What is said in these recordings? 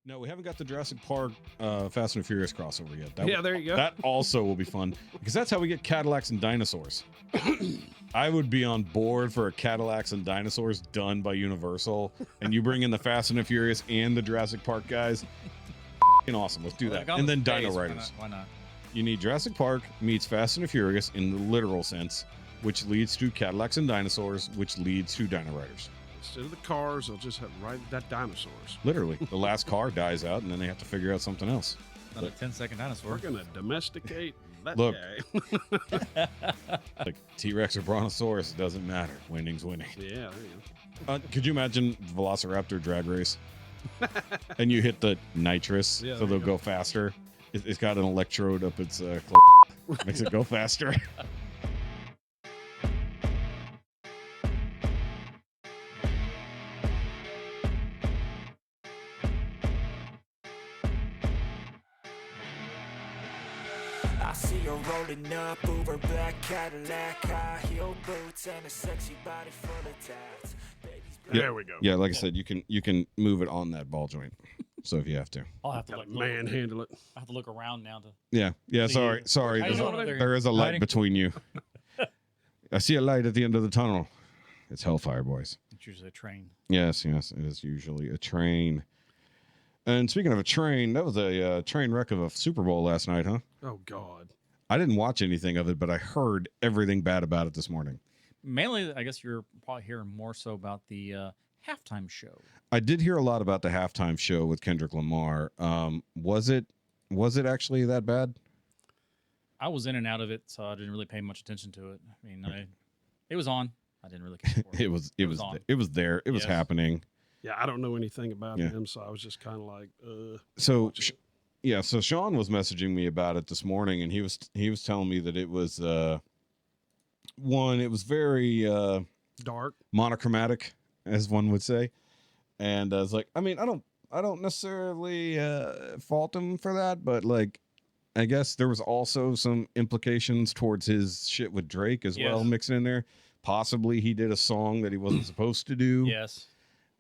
No, we haven't got the Jurassic Park Fast and Furious crossover yet. There you go. That also will be fun because that's how we get Cadillacs and dinosaurs. I would be on board for a Cadillacs and dinosaurs done by Universal, and you bring in the Fast and the Furious and the Jurassic Park guys. Awesome. Let's do that. And then Dino Riders. Why not? You need Jurassic Park meets Fast and the Furious in the literal sense, which leads to Cadillacs and dinosaurs, which leads to Dino Riders. Instead of the cars, they'll just have ride that dinosaurs. Literally. The last car dies out, and then they have to figure out something else. Not a 10-second dinosaur. We're going to domesticate that Look. guy. Like T-Rex or Brontosaurus, it doesn't matter. Winning's winning. Yeah, there you go. Could you imagine velociraptor drag race? And you hit the nitrous, Yeah, so there they'll you go faster. It's got an electrode up its makes it go faster. I see her rolling up, Uber black Cadillac, high heel boots, and a sexy body full of tats. There we go. Yeah, like I said, you can move it on that ball joint. So if you have to. I'll have to Gotta look. manhandle it. I have to look around now to. Yeah. See Sorry. you. Sorry. How you There's doing over there is a light Hiding? between you. I see a light at the end of the tunnel. It's Hellfire, boys. It's usually a train. Yes, it is usually a train. And speaking of a train, that was a train wreck of a Super Bowl last night, huh? Oh, God. I didn't watch anything of it, but I heard everything bad about it this morning. Mainly, I guess you're probably hearing more so about the halftime show. I did hear a lot about the halftime show with Kendrick Lamar. Was it actually that bad? I was in and out of it, so I didn't really pay much attention to it. I mean, it was on. I didn't really care for it. It was on. it was there. It was Yes. happening. Yeah, I don't know anything about Yeah. him, so I was just kind of like, So so Sean was messaging me about it this morning, and he was telling me that it was it was very dark. monochromatic, as one would say. And I was like, I mean, I don't necessarily fault him for that, but like, I guess there was also some implications towards his shit with Drake as well Yes. mixing in there. Possibly he did a song that he wasn't supposed to do. Yes.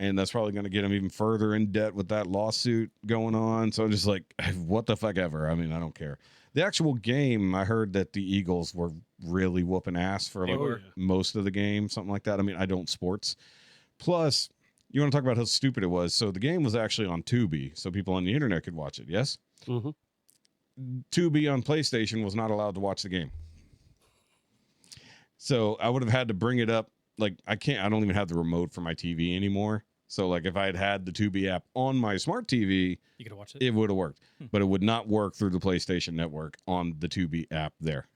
And that's probably going to get him even further in debt with that lawsuit going on. So I'm just like, what the fuck ever. I mean, I don't care. The actual game, I heard that the Eagles were really whooping ass for They like were. most of the game, something like that. I mean, I don't sports. Plus, you want to talk about how stupid it was. So the game was actually on Tubi, so people on the internet could watch it. Yes? Mm-hmm. Tubi on PlayStation was not allowed to watch the game. So I would have had to bring it up. Like, I don't even have the remote for my TV anymore. So like if I had the Tubi app on my smart TV, You could watch it. it would have worked. But it would not work through the PlayStation Network on the Tubi app there.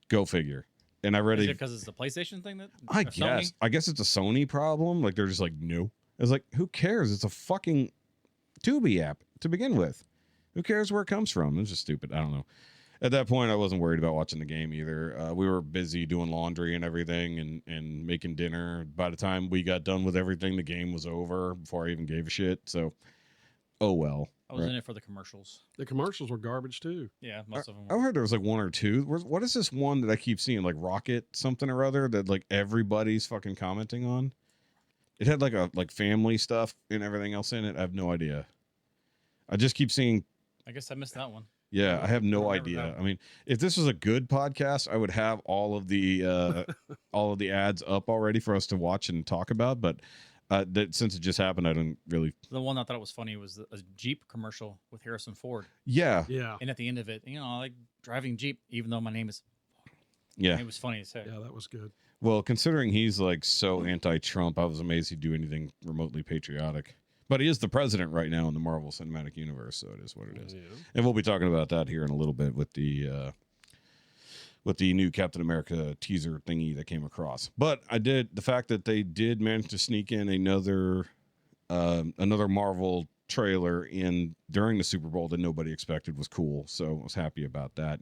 Go figure. And I read Is it. it because it's the PlayStation thing that? I or guess. Sony? I guess it's a Sony problem. Like they're just like, no. It's like, who cares? It's a fucking Tubi app to begin with. Who cares where it comes from? It's just stupid. I don't know. At that point, I wasn't worried about watching the game either. We were busy doing laundry and everything and making dinner. By the time we got done with everything, the game was over before I even gave a shit. So, oh well. I was right? in it for the commercials. The commercials were garbage, too. Yeah, most of them. I heard there was like one or two. What is this one that I keep seeing? Like Rocket something or other that like everybody's fucking commenting on? It had like family stuff and everything else in it. I have no idea. I just keep seeing. I guess I missed that one. Yeah, I have no remember idea. that. I mean, if this was a good podcast, I would have all of the ads up already for us to watch and talk about. But since it just happened, I don't really. The one I thought was funny was a Jeep commercial with Harrison Ford. Yeah, Yeah. And at the end of it, I like driving Jeep, even though my name is. yeah. It was funny as heck. Yeah, that was good. Well, considering he's like so anti-Trump, I was amazed he'd do anything remotely patriotic. But he is the president right now in the Marvel Cinematic Universe, so it is what it is. Yeah. And we'll be talking about that here in a little bit with the new Captain America teaser thingy that came across. But the fact that they did manage to sneak in another Marvel trailer in during the Super Bowl that nobody expected was cool. So I was happy about that,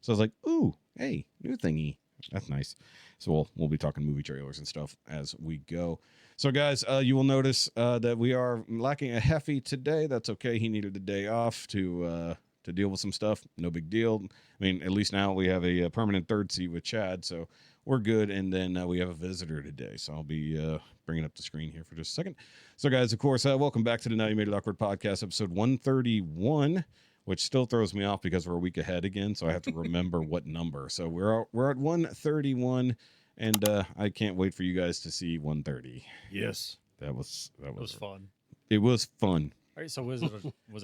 So I was like, ooh, hey, new thingy. That's nice. So we'll be talking movie trailers and stuff as we go. So guys, you will notice that we are lacking a Heffy today. That's okay. He needed a day off to deal with some stuff. No big deal. I mean, at least now we have a permanent third seat with Chad, so we're good. And then we have a visitor today, so I'll be bringing up the screen here for just a second. So, guys, of course, welcome back to the Now You Made It Awkward podcast, episode 131, which still throws me off because we're a week ahead again, so I have to remember what number. So we're at 131, and I can't wait for you guys to see 130. Yes. That was fun. It was fun. All right, so was it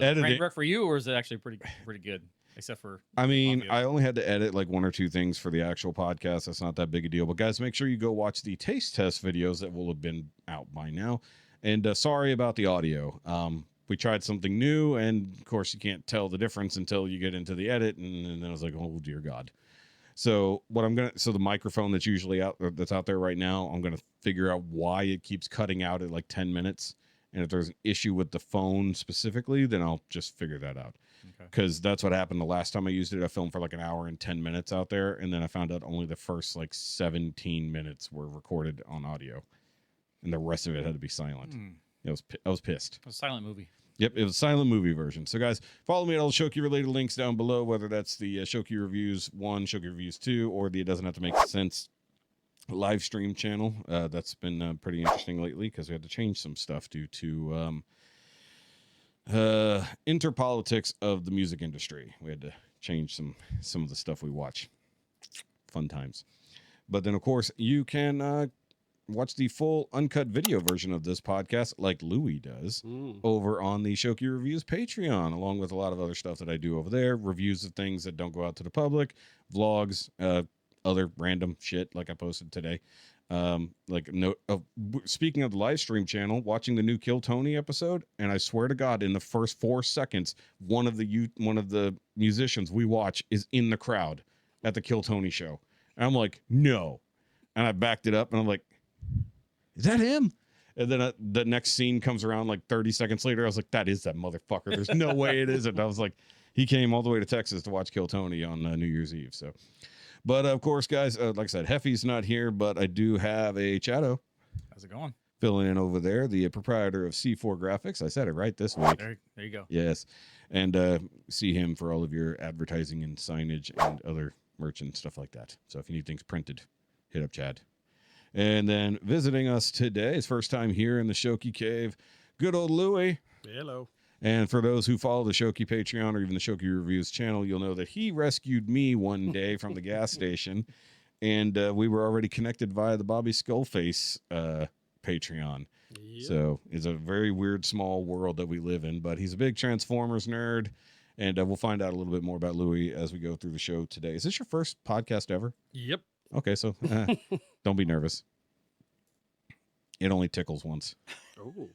a train wreck for you, or is it actually pretty good? Except for, I mean, audio. I only had to edit like one or two things for the actual podcast. That's not that big a deal. But guys, make sure you go watch the taste test videos that will have been out by now. And sorry about the audio. We tried something new, and of course, you can't tell the difference until you get into the edit. And then I was like, oh dear God. So the microphone that's usually that's out there right now, I'm gonna figure out why it keeps cutting out at like 10 minutes. And if there's an issue with the phone specifically, then I'll just figure that out. Because that's what happened the last time I used it. I filmed for like an hour and 10 minutes out there, and then I found out only the first like 17 minutes were recorded on audio, and the rest of it had to be silent. I was pissed. A silent movie. Yep, it was a silent movie version. So guys, follow me at all the Shoky related links down below, whether that's the Shoky Reviews 1, Shoky Reviews 2, or the It Doesn't Have to Make Sense live stream channel. That's been pretty interesting lately because we had to change some stuff due to interpolitics of the music industry. We had to change some of the stuff we watch. Fun times. But then, of course, you can watch the full uncut video version of this podcast like Louie does over on the Shoky Reviews Patreon, along with a lot of other stuff that I do over there. Reviews of things that don't go out to the public, vlogs, other random shit like I posted today. Speaking of the live stream channel, watching the new Kill Tony episode, and I swear to God, in the first 4 seconds, one of the musicians we watch is in the crowd at the Kill Tony show. And I'm like, no. And I backed it up, and I'm like, is that him? And then the next scene comes around like 30 seconds later. I was like, that is that motherfucker. There's no way it isn't. I was like, he came all the way to Texas to watch Kill Tony on New Year's Eve. So. But, of course, guys, like I said, Heffy's not here, but I do have a Chato. How's it going? Filling in over there, the proprietor of C4 Graphics. I said it right this week. There you go. Yes. And see him for all of your advertising and signage and other merch and stuff like that. So if you need things printed, hit up Chad. And then visiting us today, his first time here in the Shoky Cave, good old Louie. Hello. And for those who follow the Shoky Patreon or even the Shoky Reviews channel, you'll know that he rescued me one day from the gas station, and we were already connected via the Bobby Skullface Patreon. Yep. So it's a very weird, small world that we live in, but he's a big Transformers nerd, and we'll find out a little bit more about Louie as we go through the show today. Is this your first podcast ever? Yep. Okay, so don't be nervous. It only tickles once. Oh.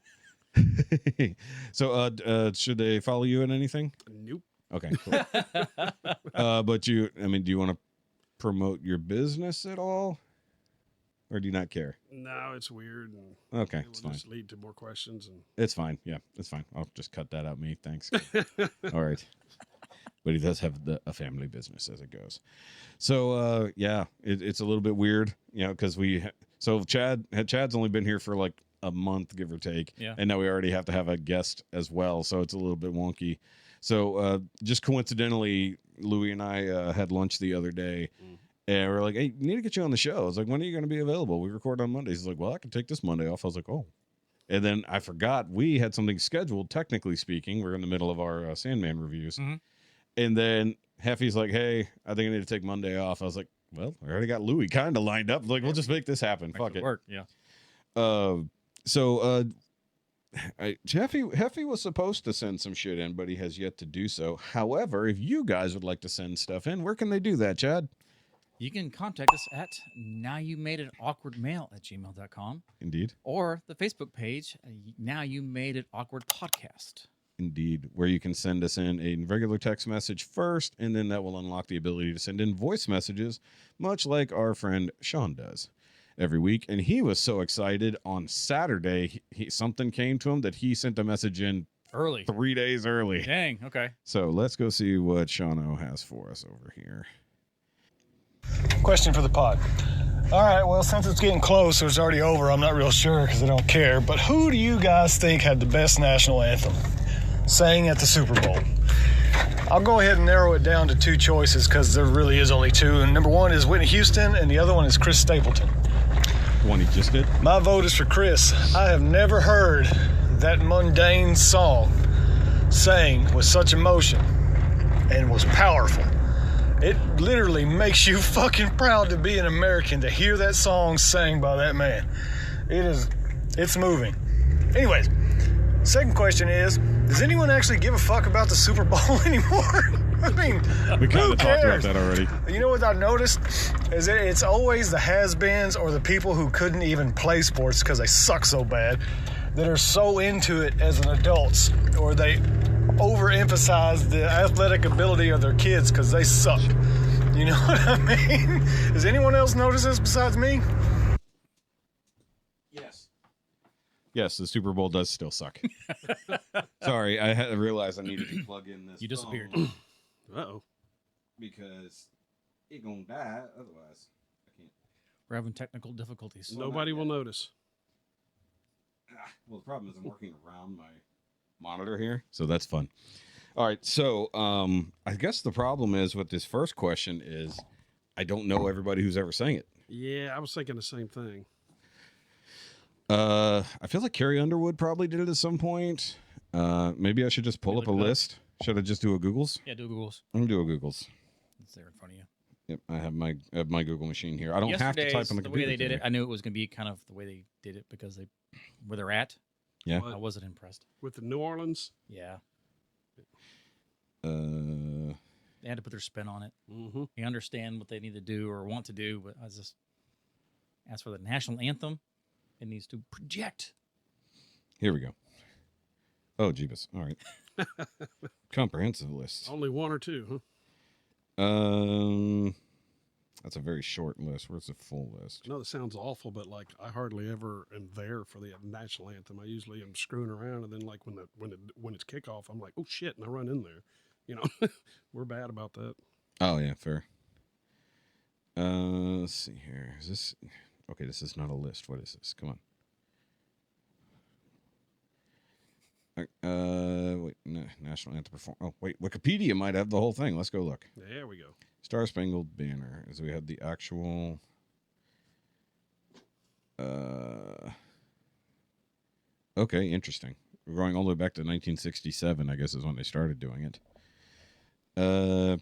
So should they follow you in anything? Nope. Okay, cool. But do you want to promote your business at all, or do you not care? No, it's weird. And Okay, it it's will fine. just lead to more questions. And It's fine. Yeah, it's fine. I'll just cut that out. Me, thanks. All right. But he does have a family business as it goes. So yeah, it's a little bit weird, because Chad's only been here for like a month, give or take. Yeah. And now we already have to have a guest as well. So it's a little bit wonky. So just coincidentally, Louie and I had lunch the other day, and we're like, hey, we need to get you on the show. I was like, when are you going to be available? We record on Mondays. He's like, well, I can take this Monday off. I was like, oh. And then I forgot we had something scheduled, technically speaking. We're in the middle of our Sandman reviews. Mm-hmm. And then Heffy's like, hey, I think I need to take Monday off. I was like, well, I already got Louie kind of lined up. Like, we'll just make this happen. Fuck it. Work, yeah. Heffy was supposed to send some shit in, but he has yet to do so. However, if you guys would like to send stuff in, where can they do that, Chad? You can contact us at NowYouMadeItAwkwardMail@gmail.com. Indeed. Or the Facebook page, Now You Made It Awkward Podcast. Indeed, where you can send us in a regular text message first, and then that will unlock the ability to send in voice messages, much like our friend Sean does every week. And he was so excited on Saturday, something came to him that he sent a message in early, 3 days early. Dang, okay. So let's go see what Shano has for us over here. Question for the pod. All right, well, since it's getting close, so it's already over, I'm not real sure because I don't care, but who do you guys think had the best national anthem sang at the Super Bowl? I'll go ahead and narrow it down to two choices because there really is only two. And number one is Whitney Houston, and the other one is Chris Stapleton. The one he just did? My vote is for Chris. I have never heard that mundane song sang with such emotion and was powerful. It literally makes you fucking proud to be an American to hear that song sang by that man. It's moving. Anyways, second question is, does anyone actually give a fuck about the Super Bowl anymore? I mean, We kind who of talked about cares? that already. You know what I noticed? Is that it's always the has-beens or the people who couldn't even play sports because they suck so bad that are so into it as an adults, or they overemphasize the athletic ability of their kids because they suck. You know what I mean? Does anyone else notice this besides me? Yes, the Super Bowl does still suck. Sorry, I had to realize I needed to plug in this. You disappeared. phone Uh-oh. because it gonna die otherwise. I can't. We're having technical difficulties. Nobody will notice. Well, the problem is I'm working around my monitor here, so that's fun. All right, so I guess the problem is with this first question is I don't know everybody who's ever sang it. Yeah, I was thinking the same thing. I feel like Carrie Underwood probably did it at some point. Maybe I should just pull up a Look it up. list. Should I just do a Googles? Yeah, do Googles. I'm gonna do a Googles. It's there in front of you. Yep, I have my Google machine here. I don't have to type Yesterday's, on the the computer. way they did can it, I knew it was going to be kind of the way they did it because where they're at. Yeah. I wasn't impressed. With the New Orleans. Yeah, you? they had to put their spin on it. Mm-hmm. You understand what they need to do or want to do, but I was just as for the national anthem, it needs to project. Here we go. Oh, Jeebus. All right. Comprehensive list. Only one or two, huh? That's a very short list. Where's the full list? I know that sounds awful, but like I hardly ever am there for the national anthem. I usually am screwing around, and then like when it's kickoff, I'm like, oh shit, and I run in there. You know, we're bad about that. Oh yeah, fair. Let's see here. Is this okay? This is not a list. What is this? Come on. Wait, no, national anthem perform. Oh, wait, Wikipedia might have the whole thing. Let's go look. There we go. Star Spangled Banner. As we had the actual. Okay, interesting. We're going all the way back to 1967. I guess is when they started doing it.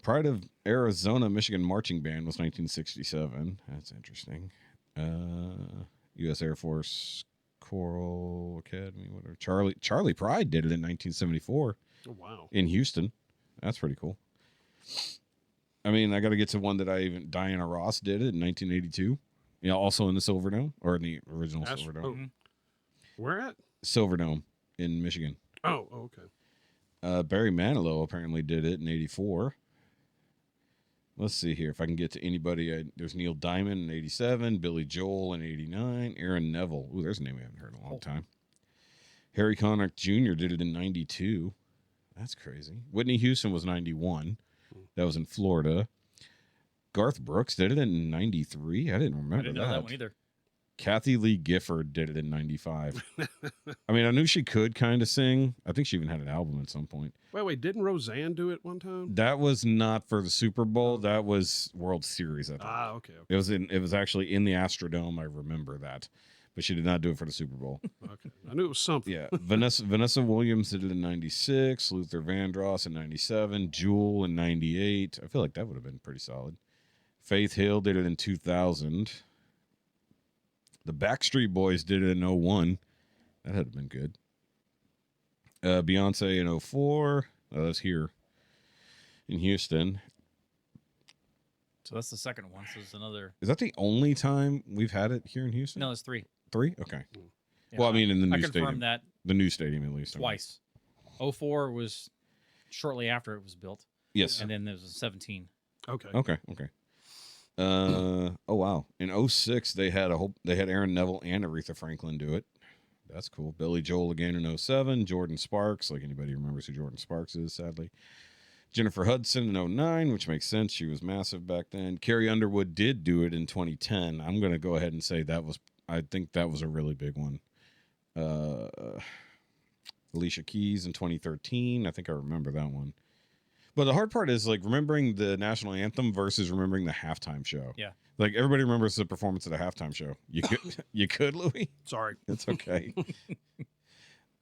Pride of Arizona Michigan Marching Band was 1967. That's interesting. U.S. Air Force Choral Academy, whatever. Charlie Pride did it in 1974 Oh wow. in Houston. That's pretty cool. I mean, I got to get to one that Diana Ross did it in 1982. You know, also in the Silverdome or in the original Silverdome. Oh, where at? Silverdome in Michigan. Oh, okay. Barry Manilow apparently did it in 84. Let's see here if I can get to anybody. There's Neil Diamond in 87, Billy Joel in 89, Aaron Neville. Ooh, there's a name we haven't heard in a long time. Harry Connick Jr. did it in 92. That's crazy. Whitney Houston was 91. That was in Florida. Garth Brooks did it in 93. I didn't remember I didn't know that one either. Kathy Lee Gifford did it in 95. I mean, I knew she could kind of sing. I think she even had an album at some point. Wait, didn't Roseanne do it one time? That was not for the Super Bowl. That was World Series, I think. Ah, okay. It was actually in the Astrodome. I remember that. But she did not do it for the Super Bowl. Okay. I knew it was something. Yeah. Vanessa Williams did it in 96, Luther Vandross in 97, Jewel in 98. I feel like that would have been pretty solid. Faith Hill did it in 2000. The Backstreet Boys did it in 01. That had been good. Beyonce in 04. Oh, that's here in Houston. So that's the second one. So it's another. Is that the only time we've had it here in Houston? No, it's three. 3? Okay. Yeah, Well, I mean, in the I new confirmed stadium. that The new stadium, at least. I mean. twice. 04 was shortly after it was built, Yes. and then there was 17. Okay. Okay. Oh wow. In 06, they had Aaron Neville and Aretha Franklin do it. That's cool. Billy Joel again in 07. Jordan Sparks, like anybody remembers who Jordan Sparks is, sadly. Jennifer Hudson in 09, which makes sense. She was massive back then. Carrie Underwood did do it in 2010. I'm going to go ahead and say I think that was a really big one. Alicia Keys in 2013. I think I remember that one. But the hard part is like remembering the national anthem versus remembering the halftime show. Yeah. Like everybody remembers the performance at a halftime show. You could, you could, Louie. Sorry. It's okay.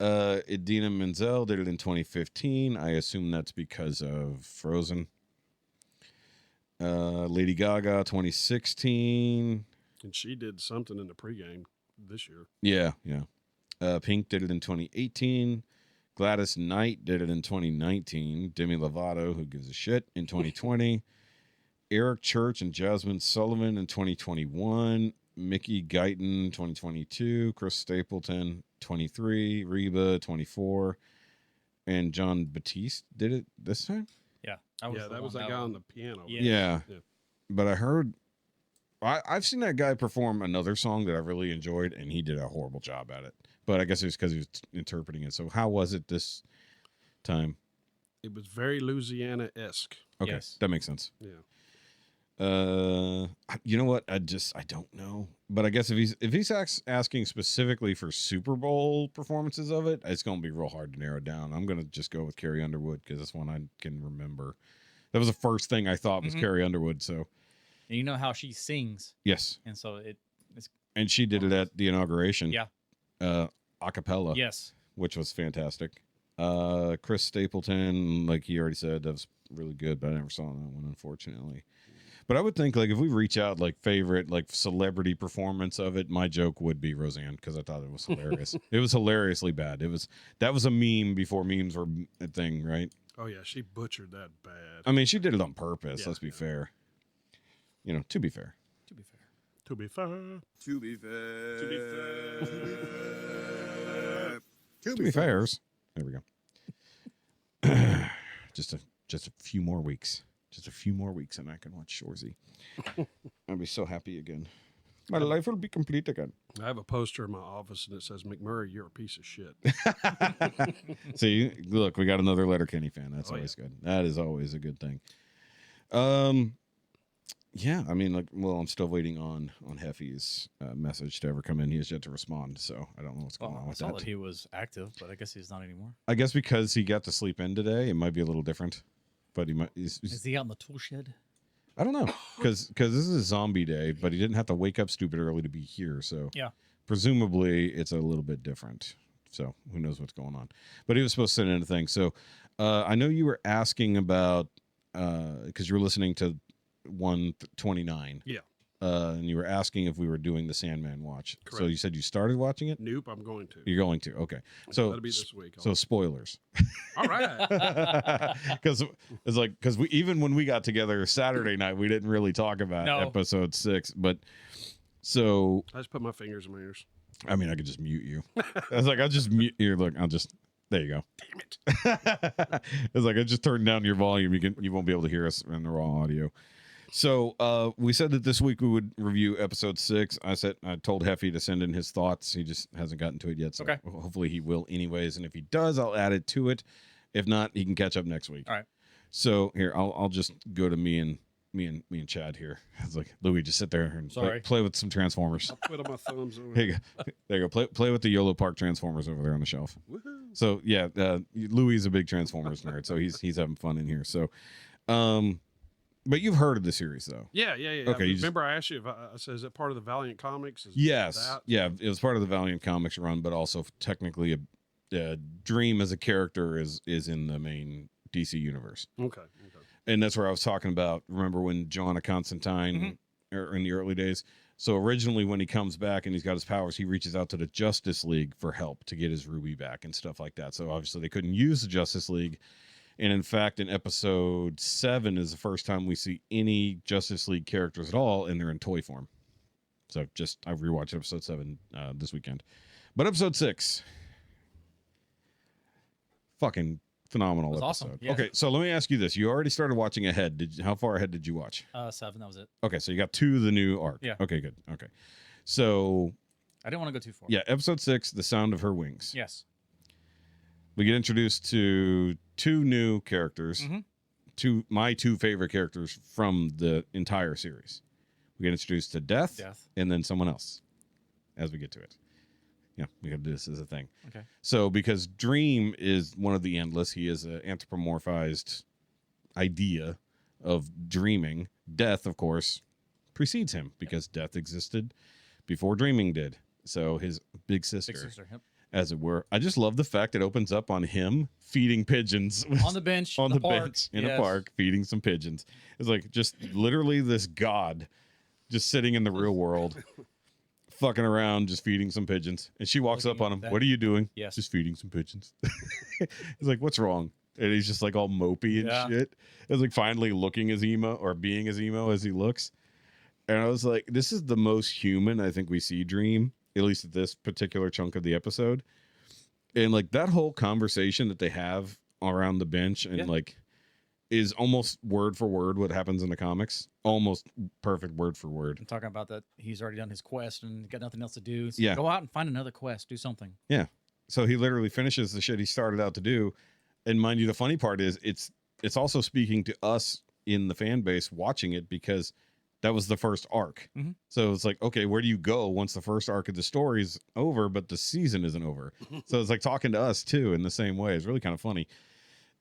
Idina Menzel did it in 2015. I assume that's because of Frozen. Lady Gaga 2016. And she did something in the pregame this year. Yeah. Pink did it in 2018. Gladys Knight did it in 2019. Demi Lovato, who gives a shit, in 2020. Eric Church and Jasmine Sullivan in 2021. Mickey Guyton 2022. Chris Stapleton 23. Reba 24. And John Batiste did it this time? Yeah. That was that guy on the piano. Yeah. But I heard I've seen that guy perform another song that I really enjoyed, and he did a horrible job at it. But I guess it was because he was interpreting it. So how was it this time? It was very Louisiana-esque. Okay, Yes. that makes sense. Yeah. You know what? I don't know. But I guess if he's asking specifically for Super Bowl performances of it, it's going to be real hard to narrow down. I'm going to just go with Carrie Underwood because that's one I can remember. That was the first thing I thought was Carrie Underwood. So, And you know how she sings, yes. and so it's And she did it at the inauguration. Yeah. A cappella. yes. Which was fantastic. Chris Stapleton, like he already said, that was really good, but I never saw that one, unfortunately. But I would think, like, if we reach out, like, favorite, like, celebrity performance of it, my joke would be Roseanne, because I thought it was hilarious. It was hilariously bad. That was a meme before memes were a thing, right? Oh, yeah. She butchered that bad. I mean, she did it on purpose, Yeah, let's be yeah. fair. You know, to be fair. To be fair. To be fair. To be fair. To be fair. To be fairs. There we go. just a few more weeks. Just a few more weeks and I can watch Shorzy. I'll be so happy again. My life will be complete again. I have a poster in my office and it says, McMurray, you're a piece of shit. See, look, we got another Letterkenny fan. That's Oh, always good. That is always a good thing. Yeah, I mean, like, well, I'm still waiting on Heffy's message to ever come in. He has yet to respond, so I don't know what's going on I with saw that. that he was active, but I guess he's not anymore. I guess because he got to sleep in today, it might be a little different. But he might. Is he out in the tool shed? I don't know, because this is a zombie day, but he didn't have to wake up stupid early to be here. So Yeah. presumably it's a little bit different. So who knows what's going on? But he was supposed to send in a thing. So I know you were asking about because you were listening to 129. Yeah. And you were asking if we were doing the Sandman watch. So Correct. you said you started watching it. Nope, I'm going to. You're going to. Okay. So That'll be this week. so spoilers. All right. Because it's like we even when we got together Saturday night, we didn't really talk about No. episode 6. But so I just put my fingers in my ears. I mean, I could just mute you. I was like, I'll just mute you. Look, I'll just there you go. Damn it. It's like I just turned down your volume. You won't be able to hear us in the raw audio. So we said that this week we would review episode 6. I told Heffy to send in his thoughts. He just hasn't gotten to it yet. So Okay. hopefully he will anyways. And if he does, I'll add it to it. If not, he can catch up next week. All right. So here, I'll just go to me and Chad here. It's like, Louie, just sit there and play with some Transformers. I'll put on my thumbs over Here you go. There you go. Play with the YOLO Park Transformers over there on the shelf. Woohoo. So yeah, Louie is a big Transformers nerd, so he's having fun in here. So, but you've heard of the series though. Yeah. Okay, you Remember I asked you if I said, is it part of the Valiant Comics? Is Yes, that- yeah, it was part of the Valiant Comics run, but also technically a Dream as a character is in the main DC universe, Okay. and that's where I was talking about. Remember when Joanna Constantine, or in the early days? So originally, when he comes back and he's got his powers, he reaches out to the Justice League for help to get his Ruby back and stuff like that. So obviously, they couldn't use the Justice League. And in fact, in episode 7 is the first time we see any Justice League characters at all, and they're in toy form. So I rewatched episode 7 this weekend. But episode 6, fucking phenomenal It was episode. awesome, yeah. Okay, so let me ask you this. You already started watching ahead. How far ahead did you watch? 7. That was it. Okay, so you got 2 of the new arc. Yeah. Okay, good. Okay. So, I didn't want to go too far. yeah, episode 6, The Sound of Her Wings. Yes. We get introduced to 2 new characters, my 2 favorite characters from the entire series. We get introduced to Death. And then someone else as we get to it. Yeah, we got to do this as a thing. Okay. So because Dream is one of the Endless, he is an anthropomorphized idea of dreaming, death, of course, precedes him because death existed before dreaming did. So his big sister, Yep. as it were. I just love the fact it opens up on him feeding pigeons On the bench, on in the park. bench in Yes. a park, feeding some pigeons. It's like just literally this god just sitting in the real world, fucking around, just feeding some pigeons. And she walks Looking up on at him. that. What are you doing? Yes. Just feeding some pigeons. He's like, what's wrong? And he's just like all mopey and Yeah. shit. It's like finally looking as emo or being as emo as he looks. And I was like, this is the most human I think we see Dream, at least at this particular chunk of the episode. And like that whole conversation that they have around the bench and Yeah. like is almost word for word what happens in the comics. Almost perfect word for word. I'm talking about that he's already done his quest and got nothing else to do. So Yeah. go out and find another quest. Do something. So he literally finishes the shit he started out to do. And mind you, the funny part is it's also speaking to us in the fan base watching it because that was the first arc. Mhm. So it's like, okay, where do you go once the first arc of the story's over, but the season isn't over? So it's like talking to us too in the same way. It's really kind of funny.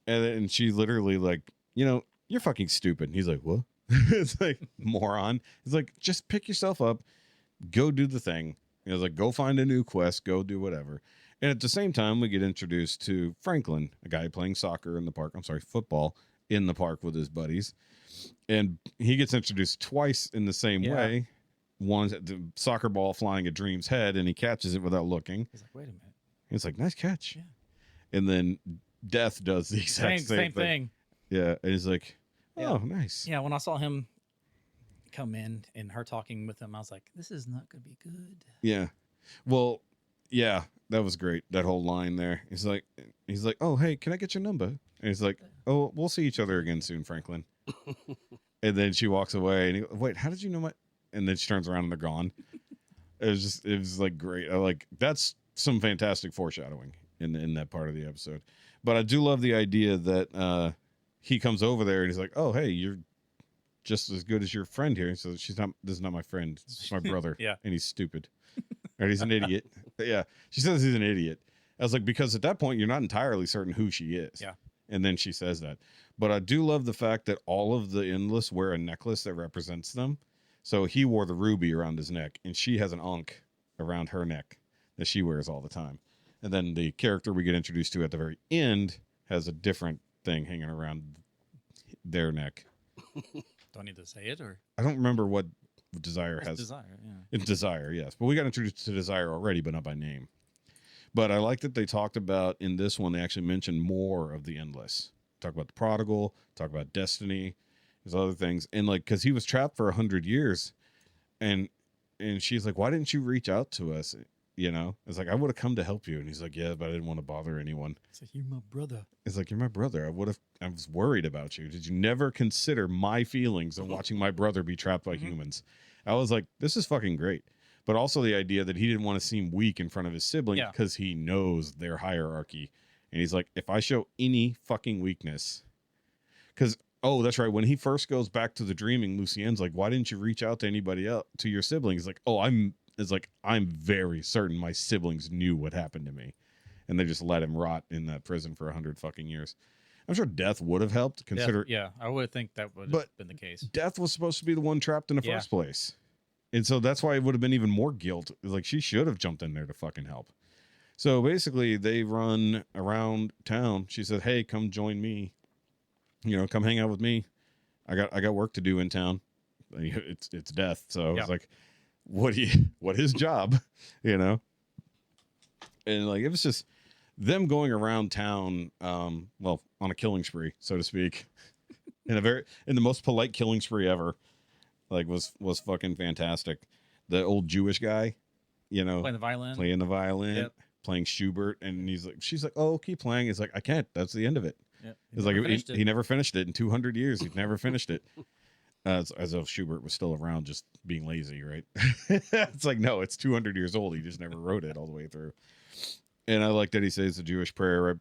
And she literally like, you're fucking stupid. And he's like, what? It's like, moron. He's like, just pick yourself up, go do the thing. He was like, go find a new quest, go do whatever. And at the same time, we get introduced to Franklin, a guy playing soccer in the park. I'm sorry, football in the park with his buddies. And he gets introduced twice in the same Yeah. way. One's the soccer ball flying at Dream's head, and he catches it without looking. He's like, wait a minute. It's like, nice catch. Yeah. And then Death does the exact Same thing. Yeah. And he's like, Yeah. oh, nice. Yeah, when I saw him come in and her talking with him, I was like, this is not going to be good. Yeah. Well, yeah, that was great. That whole line there. He's like, oh, hey, can I get your number? And he's like, oh, we'll see each other again soon, Franklin. And then she walks away and he, wait, how did you know my, and then she turns around and they're gone. It was like great. That's some fantastic foreshadowing in that part of the episode. But I do love the idea that he comes over there and he's like, oh, hey, you're just as good as your friend here. So this is not my friend. It's my brother. Yeah. And he's stupid. Or he's an idiot. But yeah. She says he's an idiot. I was like, because at that point, you're not entirely certain who she is. Yeah. And then she says that. But I do love the fact that all of the Endless wear a necklace that represents them. So he wore the ruby around his neck, and she has an ankh around her neck that she wears all the time. And then the character we get introduced to at the very end has a different thing hanging around their neck. Do I need to say it or I don't remember what Desire has. Desire? Yeah. It's Desire, yes. But we got introduced to Desire already, but not by name. But I like that they talked about, in this one, they actually mentioned more of the Endless. Talk about the Prodigal, talk about Destiny, there's other things. And like, because he was trapped for 100 years. And she's like, why didn't you reach out to us? It's like, I would have come to help you. And he's like, yeah, but I didn't want to bother anyone. It's like, you're my brother. It's like, you're my brother. I was worried about you. Did you never consider my feelings of watching my brother be trapped by humans? I was like, this is fucking great. But also the idea that he didn't want to seem weak in front of his sibling Yeah. because he knows their hierarchy. And he's like, if I show any fucking weakness, because, oh, that's right. When he first goes back to the dreaming, Lucienne's like, why didn't you reach out to anybody else, to your siblings? Like, oh, I'm very certain my siblings knew what happened to me. And they just let him rot in that prison for 100 fucking years. I'm sure Death would have helped, consider. Yeah, I would think that would But have been the case. Death was supposed to be the one trapped in the Yeah. first place. And so that's why it would have been even more guilt. It's like, she should have jumped in there to fucking help. So basically they run around town. She said, hey, come join me. Come hang out with me. I got work to do in town. It's Death. So Yeah. it's like, what his job, And like, it was just them going around town, on a killing spree, so to speak, in the most polite killing spree ever. Like, was fucking fantastic. The old Jewish guy, Playing the violin. playing the violin, Yep. playing Schubert, and she's like, oh, keep playing. He's like, I can't. That's the end of it. Yep. It's like he never finished it in 200 years. He's never finished it. As if Schubert was still around, just being lazy, right? It's like, no, it's 200 years old. He just never wrote it all the way through. And I like that he says the Jewish prayer,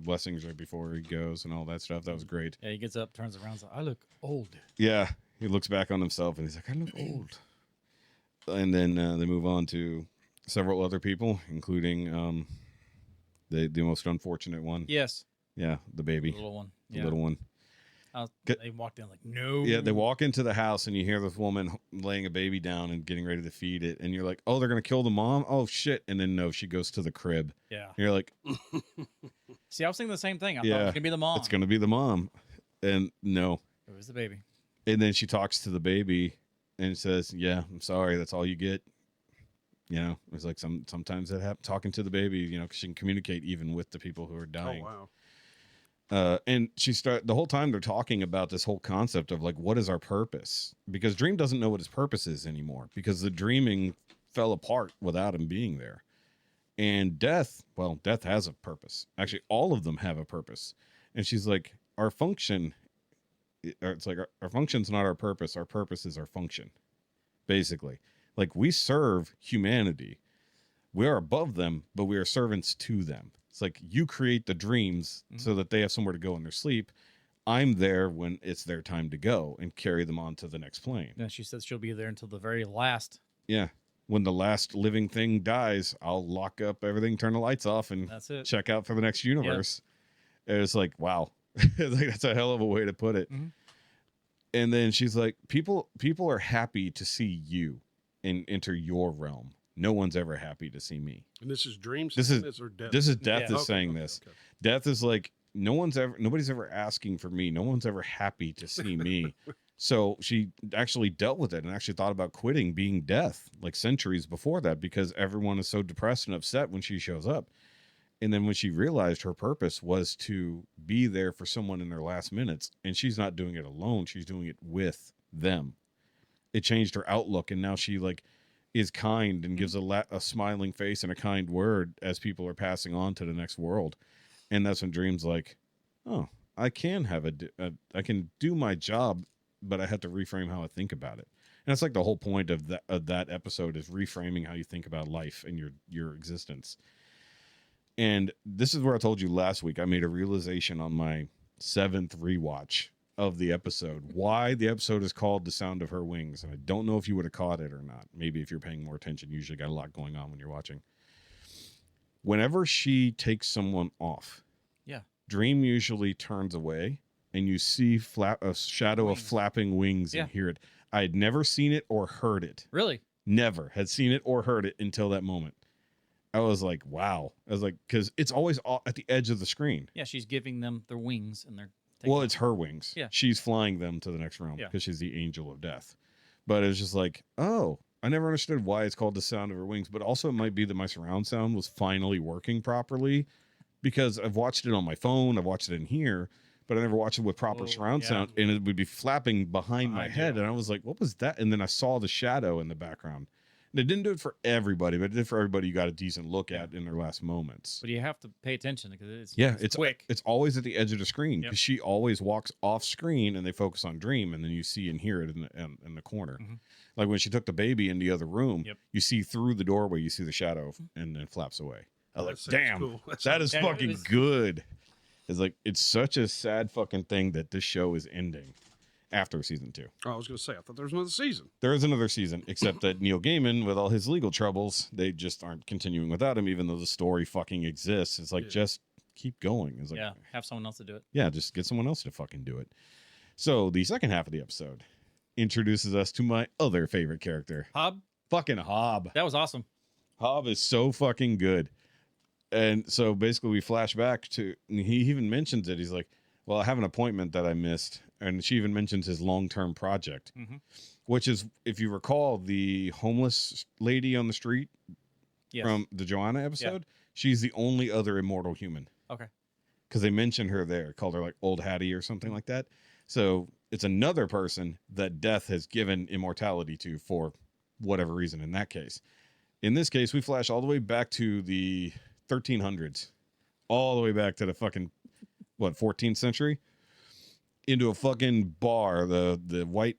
blessings right before he goes and all that stuff. That was great. Yeah, he gets up, turns around, like, I look old. Yeah, he looks back on himself and he's like, I look old. And then they move on to several other people, including the most unfortunate one. Yes. Yeah, the baby. The little one. The Yeah. little one. They walked in like, no. Yeah, they walk into the house and you hear this woman laying a baby down and getting ready to feed it. And you're like, oh, they're going to kill the mom? Oh, shit. And then, no, she goes to the crib. Yeah. And you're like, See, I was thinking the same thing. I thought it yeah, was going to be the mom. it's going to be the mom. And no. It was the baby. And then she talks to the baby and says, yeah, I'm sorry. That's all you get. You know, it's like sometimes that happens, talking to the baby, you know, 'cause she can communicate even with the people who are dying. Oh, wow. And the whole time they're talking about this whole concept of like, what is our purpose? Because Dream doesn't know what his purpose is anymore because the dreaming fell apart without him being there. And Death has a purpose. Actually, all of them have a purpose. And she's like, our function, it's like our function's not our purpose. Our purpose is our function. Basically, like we serve humanity. We are above them, but we are servants to them. It's like you create the dreams so that they have somewhere to go in their sleep. I'm there when it's their time to go and carry them on to the next plane. And she says she'll be there until the very last. Yeah. When the last living thing dies, I'll lock up everything, turn the lights off, and That's it. check out for the next universe. And it's like, wow. Like, that's a hell of a way to put it. Mm-hmm. And then she's like, people are happy to see you and enter your realm. No one's ever happy to see me. And this is Dreams? This is or Death? This is Death Yeah. is saying this. Death is like, nobody's ever asking for me. No one's ever happy to see me. So she actually dealt with it and actually thought about quitting being Death like centuries before that because everyone is so depressed and upset when she shows up. And then when she realized her purpose was to be there for someone in their last minutes, and she's not doing it alone, she's doing it with them. It changed her outlook, and now she like is kind and gives a smiling face and a kind word as people are passing on to the next world. And that's when Dream's like, oh, I can have I can do my job, but I have to reframe how I think about it. And that's like the whole point of that episode is reframing how you think about life and your existence. And this is where I told you last week, I made a realization on my 7th rewatch of the episode, why the episode is called The Sound of Her Wings. And I don't know if you would have caught it or not. Maybe if you're paying more attention, you usually got a lot going on when you're watching. Whenever she takes someone off, Dream usually turns away and you see a shadow of flapping wings and hear it. I had never seen it or heard it. Really? Never had seen it or heard it until that moment. I was like, wow. I was like, because it's always at the edge of the screen. Yeah, she's giving them their wings and they're well, it's her wings. Yeah. She's flying them to the next realm because she's the angel of death. But it was just like, oh, I never understood why it's called The Sound of Her Wings. But also it might be that my surround sound was finally working properly because I've watched it on my phone. I've watched it in here, but I never watched it with proper surround sound. And it would be flapping behind my head. And I was like, what was that? And then I saw the shadow in the background. And it didn't do it for everybody, but it did for everybody you got a decent look at in their last moments. But you have to pay attention because it's quick. It's always at the edge of the screen because she always walks off screen and they focus on Dream and then you see and hear it in the corner. Mm-hmm. Like when she took the baby in the other room, you see through the doorway, you see the shadow and then flaps away. I was like, damn, cool. That is fucking good. It's like, it's such a sad fucking thing that this show is ending after season 2. Oh, I was going to say, I thought there was another season. There is another season, except that Neil Gaiman, with all his legal troubles, they just aren't continuing without him, even though the story fucking exists. It's like, just keep going. It's like, have someone else to do it. Yeah, just get someone else to fucking do it. So the second half of the episode introduces us to my other favorite character. Hob? Fucking Hob. That was awesome. Hob is so fucking good. And so basically we flash back to, he even mentions it. He's like, well, I have an appointment that I missed. And she even mentions his long-term project, which is, if you recall, the homeless lady on the street from the Joanna episode. She's the only other immortal human. Okay. Because they mentioned her there, called her like Old Hattie or something like that. So it's another person that Death has given immortality to for whatever reason in that case. In this case, we flash all the way back to the 1300s, all the way back to the fucking, 14th century? Into a fucking bar, the white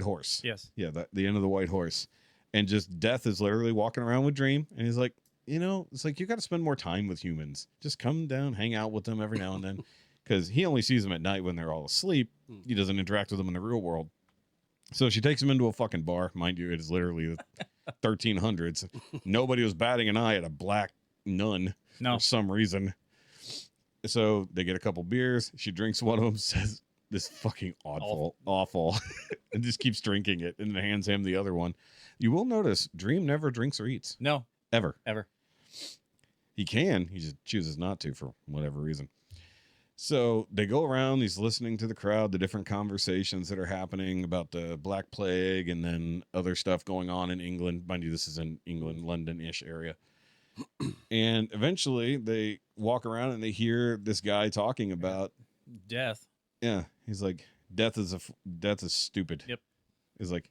horse. Yes. Yeah, the end of the white horse. And just Death is literally walking around with Dream. And he's like, it's like, you got to spend more time with humans. Just come down, hang out with them every now and then. Because he only sees them at night when they're all asleep. He doesn't interact with them in the real world. So she takes him into a fucking bar. Mind you, it is literally the 1300s. Nobody was batting an eye at a black nun for some reason. So they get a couple beers. She drinks one of them, says, this fucking awful, and just keeps drinking it and hands him the other one. You will notice Dream never drinks or eats. No, Ever. He He just chooses not to for whatever reason. So they go around, he's listening to the crowd, the different conversations that are happening about the Black Plague and then other stuff going on in England. Mind you, this is in England, London-ish area. And eventually they walk around and they hear this guy talking about death. Yeah, he's like, death is stupid. Yep. It's like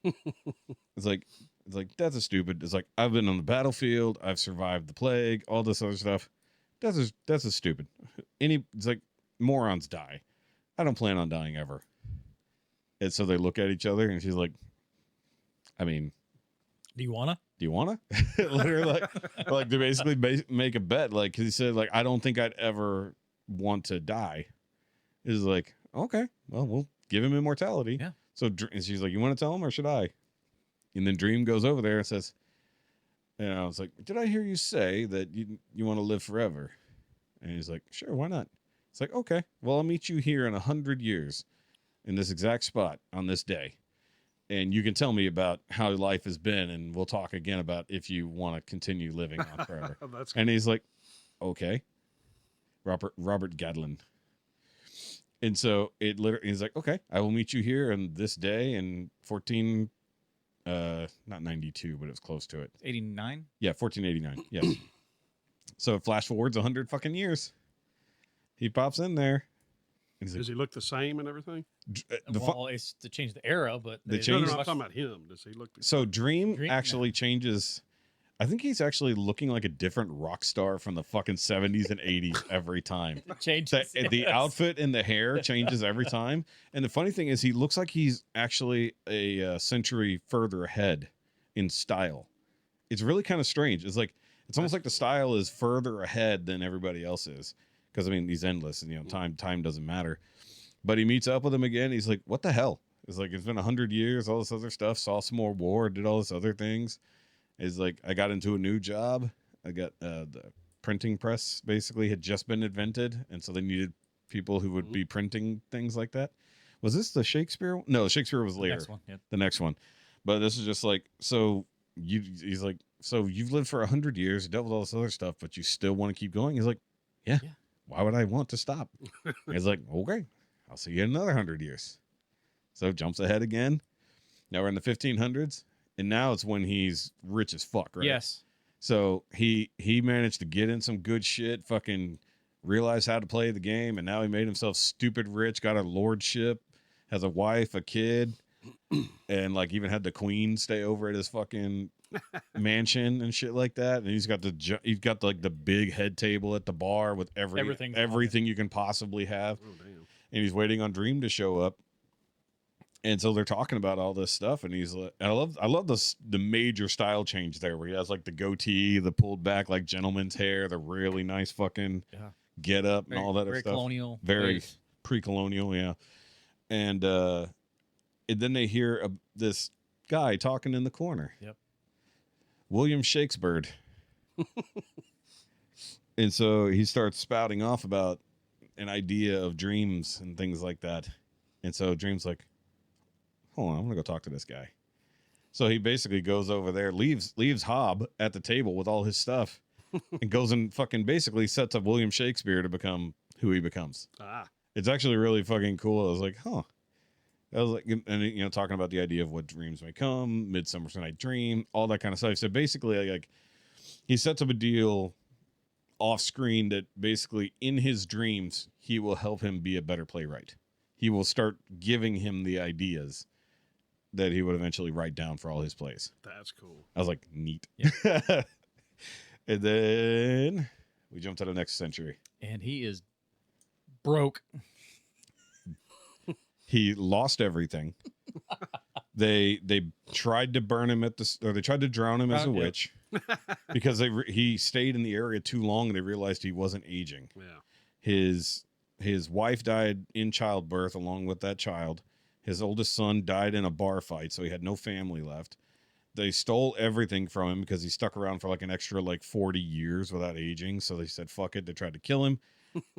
death is stupid. It's like, I've been on the battlefield, I've survived the plague, all this other stuff. Death is stupid. It's like, morons die. I don't plan on dying ever. And so they look at each other, and she's like, I mean, Do you wanna? Literally, like they basically make a bet. Like, 'cause he said, like, I don't think I'd ever want to die. Is like, okay, well, we'll give him immortality. Yeah. So and she's like, you want to tell him or should I? And then Dream goes over there and says, I was like, did I hear you say that you want to live forever? And he's like, sure, why not? It's like, okay, well, I'll meet you here in 100 years in this exact spot on this day. And you can tell me about how life has been, and we'll talk again about if you want to continue living on forever. That's And he's like, okay. Robert Gadlin. And so he's like, okay, I will meet you here on this day in not 92, but it was close to it. 89? Yeah, 1489. Yes. So flash forwards 100 fucking years. He pops in there. And he's like, Does he look the same and everything? Well, it's to change the era, but They No, changed- I'm talking about him. Does he look the So Dream Dream- actually changes. I think he's actually looking like a different rock star from the fucking 70s and 80s every time. changes. The outfit and the hair changes every time. And the funny thing is, he looks like he's actually a century further ahead in style. It's really kind of strange. It's almost like the style is further ahead than everybody else is. Because I mean, he's endless, and time doesn't matter. But he meets up with him again. He's like, "What the hell?" It's like, it's been 100 years, all this other stuff. Saw some more war, did all this other things. It's like, I got into a new job. I got the printing press basically had just been invented, and so they needed people who would be printing things like that. Was this the Shakespeare? No, Shakespeare was later. Next one. Yep. The next one. But this is just like, so he's like, so you've lived for 100 years, you dealt with all this other stuff, but you still want to keep going? He's like, yeah. Why would I want to stop? He's like, okay, I'll see you in another 100 years. So jumps ahead again. Now we're in the 1500s, and now it's when he's rich as fuck, right? Yes. So he managed to get in some good shit, fucking realize how to play the game, and now he made himself stupid rich, got a lordship, has a wife, a kid, and like even had the queen stay over at his fucking mansion and shit like that. And he's got like the big head table at the bar with everything you can possibly have. Oh, damn. And he's waiting on Dream to show up. And so they're talking about all this stuff, and he's like, I love the major style change there, where he has like the goatee, the pulled back like gentleman's hair, the really nice fucking get up and all that very stuff. Colonial. Very ways. pre-colonial, yeah. And then they hear this guy talking in the corner. Yep. William Shakespeare. And so he starts spouting off about an idea of dreams and things like that. And so Dream's like, hold on, I'm gonna go talk to this guy. So he basically goes over there, leaves Hob at the table with all his stuff, and goes and fucking basically sets up William Shakespeare to become who he becomes. It's actually really fucking cool. I was like, huh. I was like, and talking about the idea of what dreams may come, Midsummer's Night Dream, all that kind of stuff. So basically, like he sets up a deal off screen that basically in his dreams, he will help him be a better playwright. He will start giving him the ideas that he would eventually write down for all his plays. That's cool. I was like, neat. Yeah. And then we jumped to the next century. And he is broke. He lost everything. They tried to burn him they tried to drown him as a witch because he stayed in the area too long, and they realized he wasn't aging. Yeah. His wife died in childbirth along with that child. His oldest son died in a bar fight, so he had no family left. They stole everything from him because he stuck around for like an extra 40 years without aging. So they said, fuck it. They tried to kill him,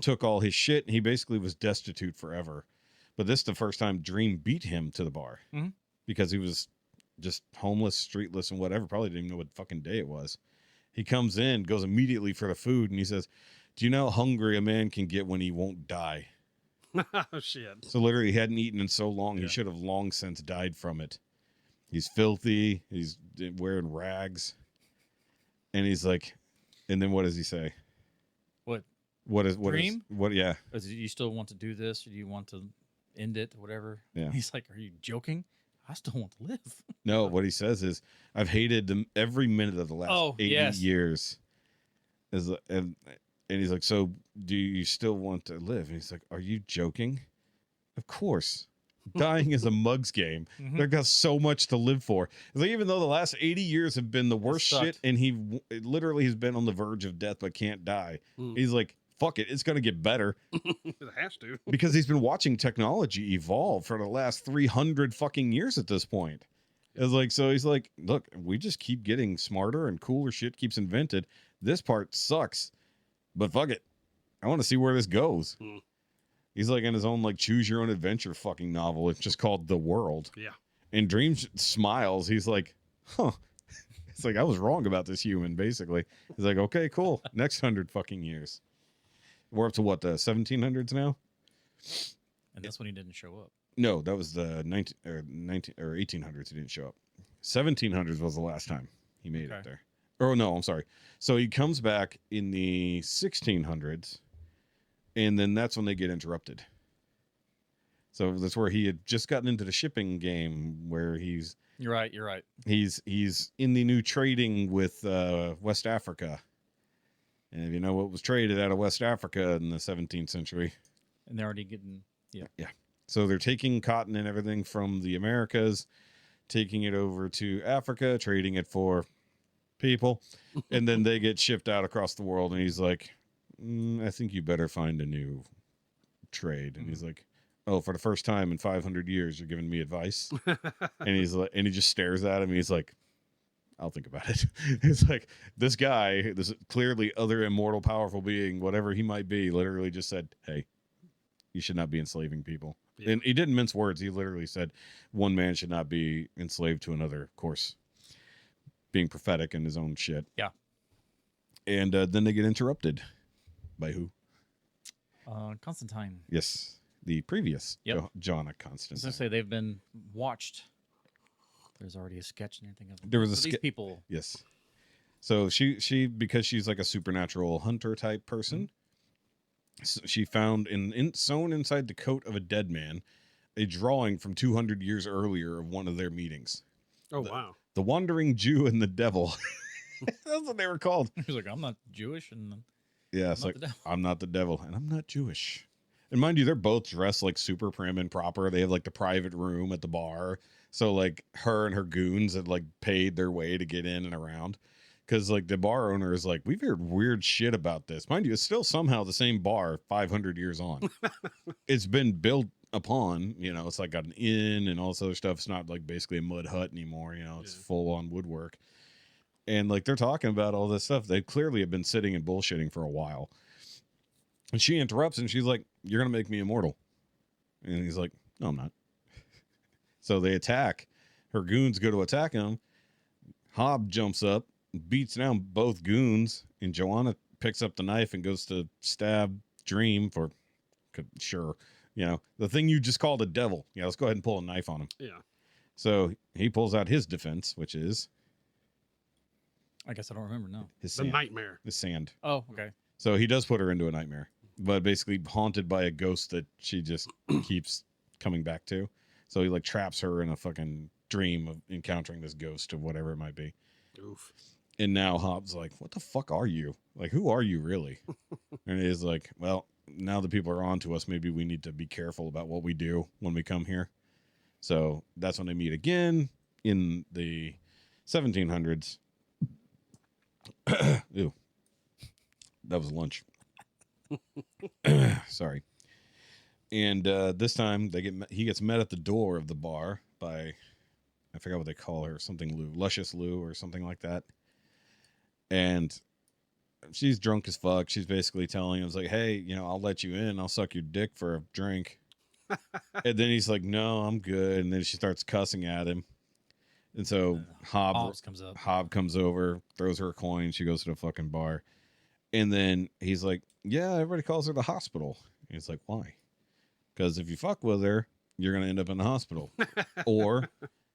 took all his shit. And he basically was destitute forever. But this is the first time Dream beat him to the bar because he was just homeless, streetless, and whatever. Probably didn't even know what fucking day it was. He comes in, goes immediately for the food, and he says, "Do you know how hungry a man can get when he won't die?" Oh, shit. So literally, he hadn't eaten in so long, he should have long since died from it. He's filthy. He's wearing rags. And he's like, and then what does he say? What is Dream? Yeah. Do you still want to do this? Or do you want to end it or whatever? Yeah. He's like, are you joking? I still want to live. No, what he says is, I've hated them every minute of the last 80 years. And he's like, so do you still want to live? And he's like, are you joking? Of course. Dying is a mug's game. They've got so much to live for. It's like, even though the last 80 years have been the worst shit, and he literally has been on the verge of death but can't die. He's like, fuck it, it's going to get better. It has to. Because he's been watching technology evolve for the last 300 fucking years at this point. It's like, so he's like, look, we just keep getting smarter and cooler shit keeps invented. This part sucks, but fuck it. I want to see where this goes. He's like in his own like choose your own adventure fucking novel. It's just called The World. Yeah. And Dream smiles. He's like, huh. It's like, I was wrong about this human, basically. He's like, okay, cool. Next 100 fucking years. We're up to what, the 1700s now? And that's when he didn't show up. No, that was the 1800s. He didn't show up. 1700s was the last time he made it there. Oh, no, I'm sorry. So he comes back in the 1600s, and then that's when they get interrupted. So that's where he had just gotten into the shipping game, where he's... You're right. He's in the new trading with West Africa. And if you know what was traded out of West Africa in the 17th century. And they're already getting... Yeah. So they're taking cotton and everything from the Americas, taking it over to Africa, trading it for people, and then they get shipped out across the world. And he's like, I think you better find a new trade. And he's like, oh, for the first time in 500 years, you're giving me advice. And he's like, and he just stares at him. And he's like, I'll think about it. It's like, this guy, this clearly other immortal, powerful being, whatever he might be, literally just said, hey, you should not be enslaving people. Yeah. And he didn't mince words. He literally said one man should not be enslaved to another, of course, being prophetic in his own shit. Yeah. And then they get interrupted. By who? Constantine. Yes. The previous John Constantine. I was going to say, they've been watched. There's already a sketch and everything of them. There was these people. Yes. So she because she's like a supernatural hunter type person, so she found sewn inside the coat of a dead man a drawing from 200 years earlier of one of their meetings. Oh, wow. The Wandering Jew and the Devil. That's what they were called. He was like, I'm not Jewish. And yeah, it's like, I'm not the devil and I'm not Jewish. And mind you, they're both dressed like super prim and proper. They have like the private room at the bar. So like her and her goons had like paid their way to get in and around. Because like the bar owner is like, we've heard weird shit about this. Mind you, it's still somehow the same bar 500 years on. It's been built upon, it's like got an inn and all this other stuff. It's not like basically a mud hut anymore. It's full on woodwork. And like they're talking about all this stuff. They clearly have been sitting and bullshitting for a while. And she interrupts and she's like, you're going to make me immortal. And he's like, no, I'm not. So they attack. Her goons go to attack him. Hob jumps up, beats down both goons, and Joanna picks up the knife and goes to stab Dream for, sure, the thing you just called a devil. Yeah, let's go ahead and pull a knife on him. Yeah. So he pulls out his defense, which is... I guess I don't remember, no. The nightmare. His sand. Oh, okay. So he does put her into a nightmare, but basically haunted by a ghost that she just keeps coming back to. So he like traps her in a fucking dream of encountering this ghost of whatever it might be. Oof. And now Hobbs like, what the fuck are you? Like, who are you really? And he's like, well, now that people are on to us, maybe we need to be careful about what we do when we come here. So that's when they meet again in the 1700s. Ew. That was lunch. Sorry. And this time he gets met at the door of the bar by, I forgot what they call her, something Lou, Luscious Lou or something like that. And she's drunk as fuck. She's basically telling him, like, hey, I'll let you in. I'll suck your dick for a drink. And then he's like, no, I'm good. And then she starts cussing at him. And so Hobbs comes up. Hob comes over, throws her a coin. She goes to the fucking bar. And then he's like, yeah, everybody calls her the hospital. And he's like, why? Because if you fuck with her, you're going to end up in the hospital. Or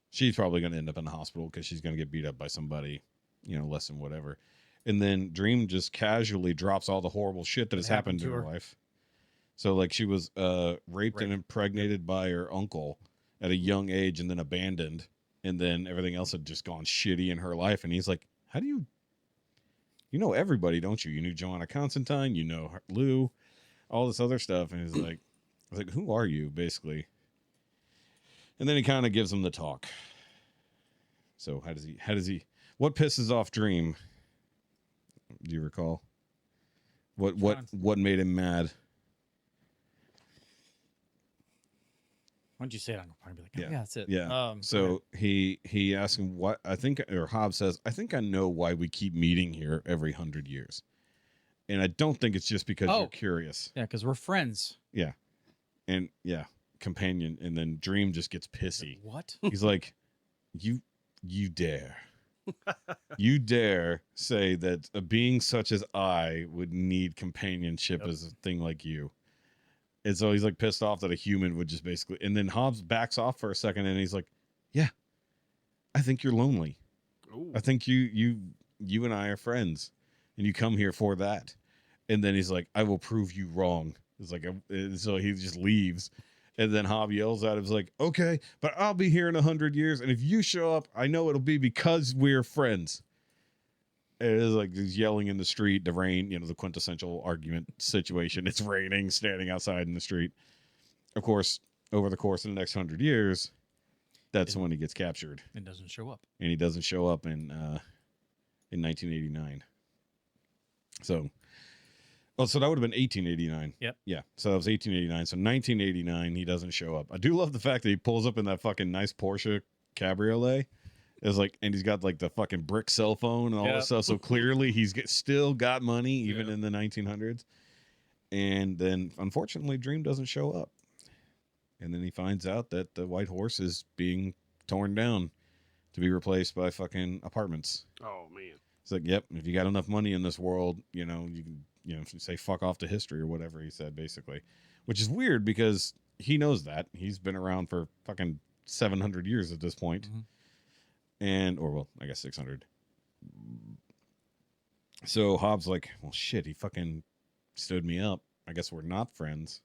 she's probably going to end up in the hospital because she's going to get beat up by somebody, less than whatever. And then Dream just casually drops all the horrible shit that has happened to her life. So, like, she was raped and impregnated by her uncle at a young age and then abandoned. And then everything else had just gone shitty in her life. And he's like, how do you know everybody, don't you? You knew Joanna Constantine, you know Lou, all this other stuff. And he's like, I was like, who are you, basically? And then he kind of gives him the talk. So how does he, what pisses off Dream? Do you recall? What made him mad? Why don't you say it? I'm probably like, yeah, that's it. Yeah. So he asked him what Hobbs says, I think I know why we keep meeting here every 100 years. And I don't think it's just because you're curious. Yeah, because we're friends. Yeah. And companion. And then Dream just gets pissy. What? He's like, you dare. You dare say that a being such as I would need companionship as a thing like you. And so he's like pissed off that a human would just basically, and then Hobbs backs off for a second and he's like, yeah, I think you're lonely. Ooh. I think you and I are friends and you come here for that. And then he's like, I will prove you wrong. It's like, so he just leaves. And then Hobb yells at him, he's like, okay, but I'll be here in 100 years. And if you show up, I know it'll be because we're friends. It is like he's yelling in the street, the rain, the quintessential argument situation. It's raining, standing outside in the street. Of course, over the course of the next 100 years, that's when he gets captured. And doesn't show up. And he doesn't show up in 1989. So that would have been 1889. Yep. Yeah. So that was 1889. So 1989, he doesn't show up. I do love the fact that he pulls up in that fucking nice Porsche Cabriolet. It's like, and he's got like the fucking brick cell phone and all this stuff. So clearly he's still got money even in the 1900s. And then unfortunately Dream doesn't show up. And then he finds out that the white horse is being torn down to be replaced by fucking apartments. Oh man. It's like, yep, if you got enough money in this world, you can, say fuck off to history or whatever he said, basically. Which is weird because he knows that. He's been around for fucking 700 years at this point. Mm-hmm. I guess 600. So Hobbs like, well, shit, he fucking stood me up. I guess we're not friends.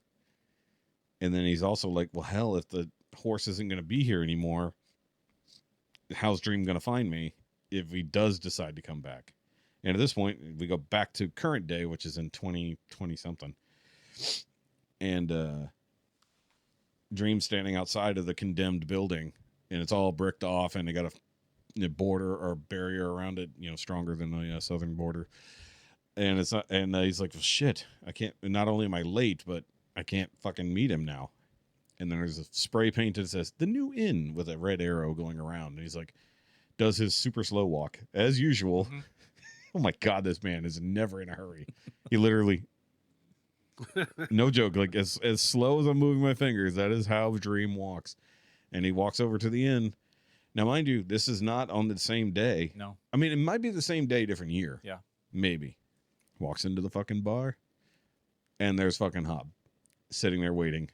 And then he's also like, well, hell, if the horse isn't going to be here anymore, how's Dream going to find me if he does decide to come back? And at this point, we go back to current day, which is in 2020 something. And Dream standing outside of the condemned building, and it's all bricked off, and they got a border or barrier around it, stronger than the southern border. And it's not, and he's like, well, shit, I can't, not only am I late, but I can't fucking meet him now. And then there's a spray paint that says the new inn with a red arrow going around. And he's like, does his super slow walk as usual. Mm-hmm. Oh my God, this man is never in a hurry. He literally, no joke, like as slow as I'm moving my fingers, that is how Dream walks. And he walks over to the inn. Now, mind you, this is not on the same day. No. I mean, it might be the same day, different year. Yeah. Maybe. Walks into the fucking bar, and there's fucking Hobb sitting there waiting.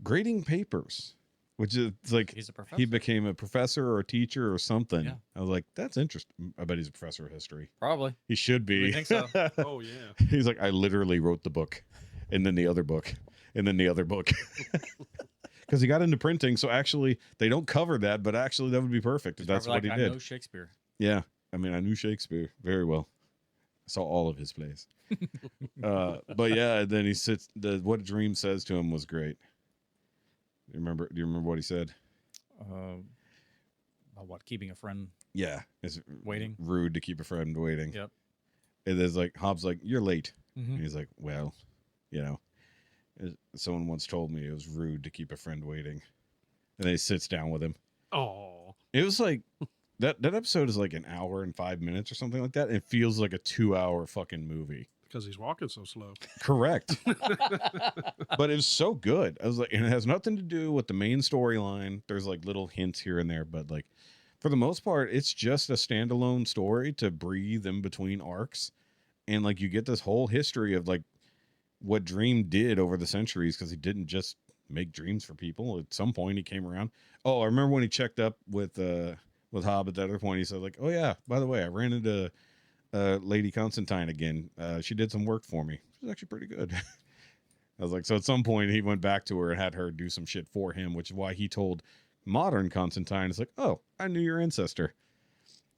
Grading papers, which is like he's a professor. He became a professor or a teacher or something. Yeah. I was like, that's interesting. I bet he's a professor of history. Probably. He should be. I think so. Oh, yeah. He's like, I literally wrote the book, and then the other book, and then the other book. Because he got into printing, so actually they don't cover that, but actually that would be perfect if that's what he did. I know Shakespeare. Yeah, I mean, I knew Shakespeare very well. I saw all of his plays. But yeah, then he sits. What Dream says to him was great. Do you remember what he said? About what? Keeping a friend. Yeah, it's waiting. Rude to keep a friend waiting. Yep. And there's like Hobbs like, you're late. Mm-hmm. And he's like, well, someone once told me it was rude to keep a friend waiting. And then he sits down with him. Oh. It was like that episode is like an hour and 5 minutes or something like that. And it feels like a 2-hour fucking movie. Because he's walking so slow. Correct. But it was so good. I was like, and it has nothing to do with the main storyline. There's like little hints here and there, but like for the most part, it's just a standalone story to breathe in between arcs. And like you get this whole history of like what Dream did over the centuries, because he didn't just make dreams for people. At some point he came around. Oh, I remember when he checked up with Hobb at that other point, he said like, oh yeah, by the way, I ran into Lady Constantine again. She did some work for me. It was actually pretty good. I was like, so at some point he went back to her and had her do some shit for him, which is why he told modern Constantine, it's like, oh, I knew your ancestor.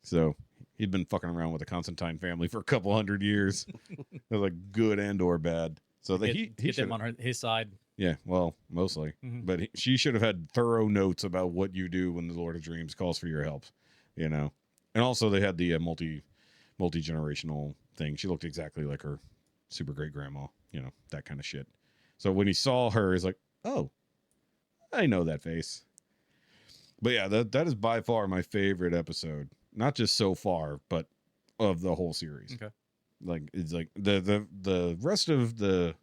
So he'd been fucking around with the Constantine family for a couple hundred years. It was like good and or bad. So that he get them on his side. Yeah, well, mostly. Mhm. But she should have had thorough notes about what you do when the Lord of Dreams calls for your help, you know. And also they had the multi-generational thing. She looked exactly like her super great grandma, you know, that kind of shit. So when he saw her, he's like, oh, I know that face. But yeah, that is by far my favorite episode. Not just so far, but of the whole series. Okay. Like it's like the rest of the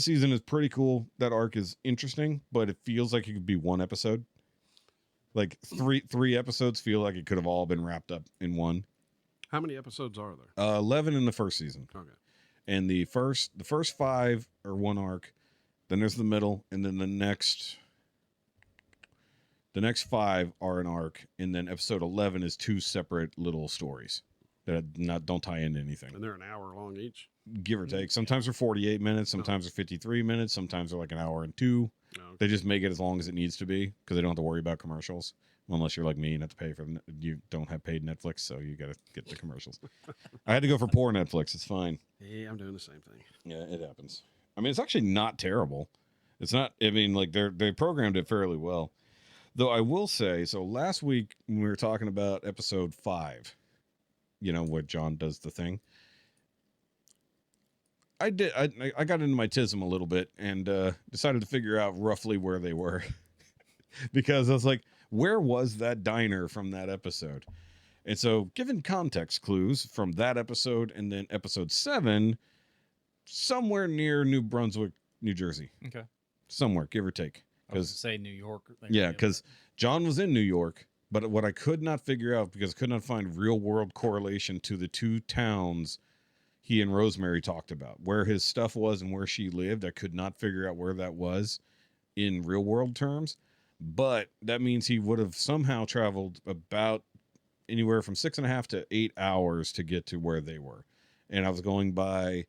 season is pretty cool. That arc is interesting, but it feels like it could be one episode. Like three episodes feel like it could have all been wrapped up in one. How many episodes are there? 11 in the first season. Okay. And the first 5 are one arc. Then there's the middle, and then the next 5 are an arc, and then episode 11 is 2 separate little stories that don't tie into anything. And they're an hour long each. Give or take. Sometimes they're 48 minutes, sometimes they're 53 minutes, sometimes they're like an hour and 2. Oh, okay. They just make it as long as it needs to be because they don't have to worry about commercials. Unless you're like me and have to pay for you don't have paid Netflix, so you got to get the commercials. I had to go for poor Netflix. It's fine. Yeah, I'm doing the same thing. Yeah, it happens. I mean, it's actually not terrible. It's not. I mean, like they programmed it fairly well. Though I will say, so last week when we were talking about episode 5, you know, where John does the thing. I got into my tism a little bit and decided to figure out roughly where they were. Because I was like, where was that diner from that episode? And so given context clues from that episode and then episode 7, somewhere near New Brunswick, New Jersey. Okay. Somewhere, give or take. I was say New York. Yeah, because John was in New York, but what I could not figure out, because I could not find real world correlation to the 2 towns he and Rosemary talked about, where his stuff was and where she lived. I could not figure out where that was in real world terms. But that means he would have somehow traveled about anywhere from 6.5 to 8 hours to get to where they were. And I was going by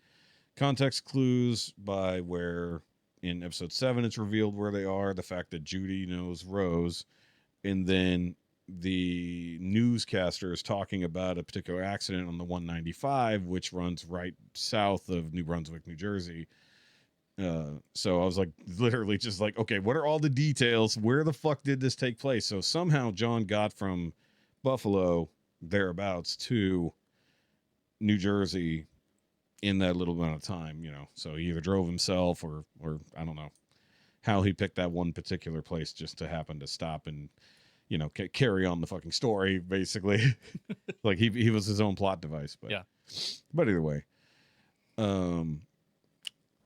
context clues, by where in episode 7 it's revealed where they are, the fact that Judy knows Rose, and then the newscaster is talking about a particular accident on the 195, which runs right south of New Brunswick, New Jersey. So I was like, literally just like, okay, what are all the details? Where the fuck did this take place? So somehow John got from Buffalo thereabouts to New Jersey in that little amount of time, you know. So he either drove himself or I don't know how he picked that one particular place just to happen to stop and, you know, carry on the fucking story, basically. Like he was his own plot device. But yeah. But either way,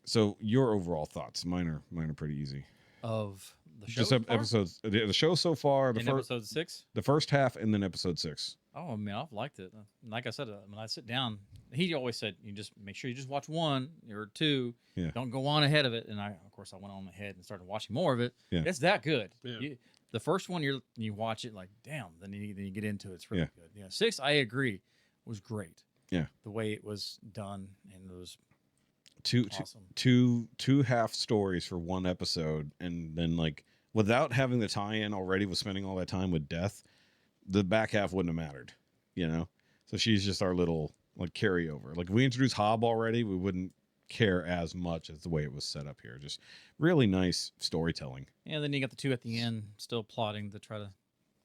so your overall thoughts? Mine are pretty easy. Of the show, Just so far? episodes. The show so far. The In first episode 6. the first half, and then episode 6. Oh, I mean, I've liked it. Like I said, when I sit down, he always said, "You just make sure you just watch 1 or 2. Yeah. Don't go on ahead of it." And of course, I went on ahead and started watching more of it. Yeah. It's that good. Yeah. The first one, you watch it like, damn. Then you get into it. It's really Yeah. good. Yeah. 6, I agree, was great. Yeah. The way it was done, and it was awesome. Two half stories for one episode, and then like without having the tie-in already with spending all that time with Death, the back half wouldn't have mattered, you know. So she's just our little like carryover. Like if we introduced Hobb already, we wouldn't care as much as the way it was set up here. Just really nice storytelling. Yeah. Then you got the 2 at the end, still plotting to try to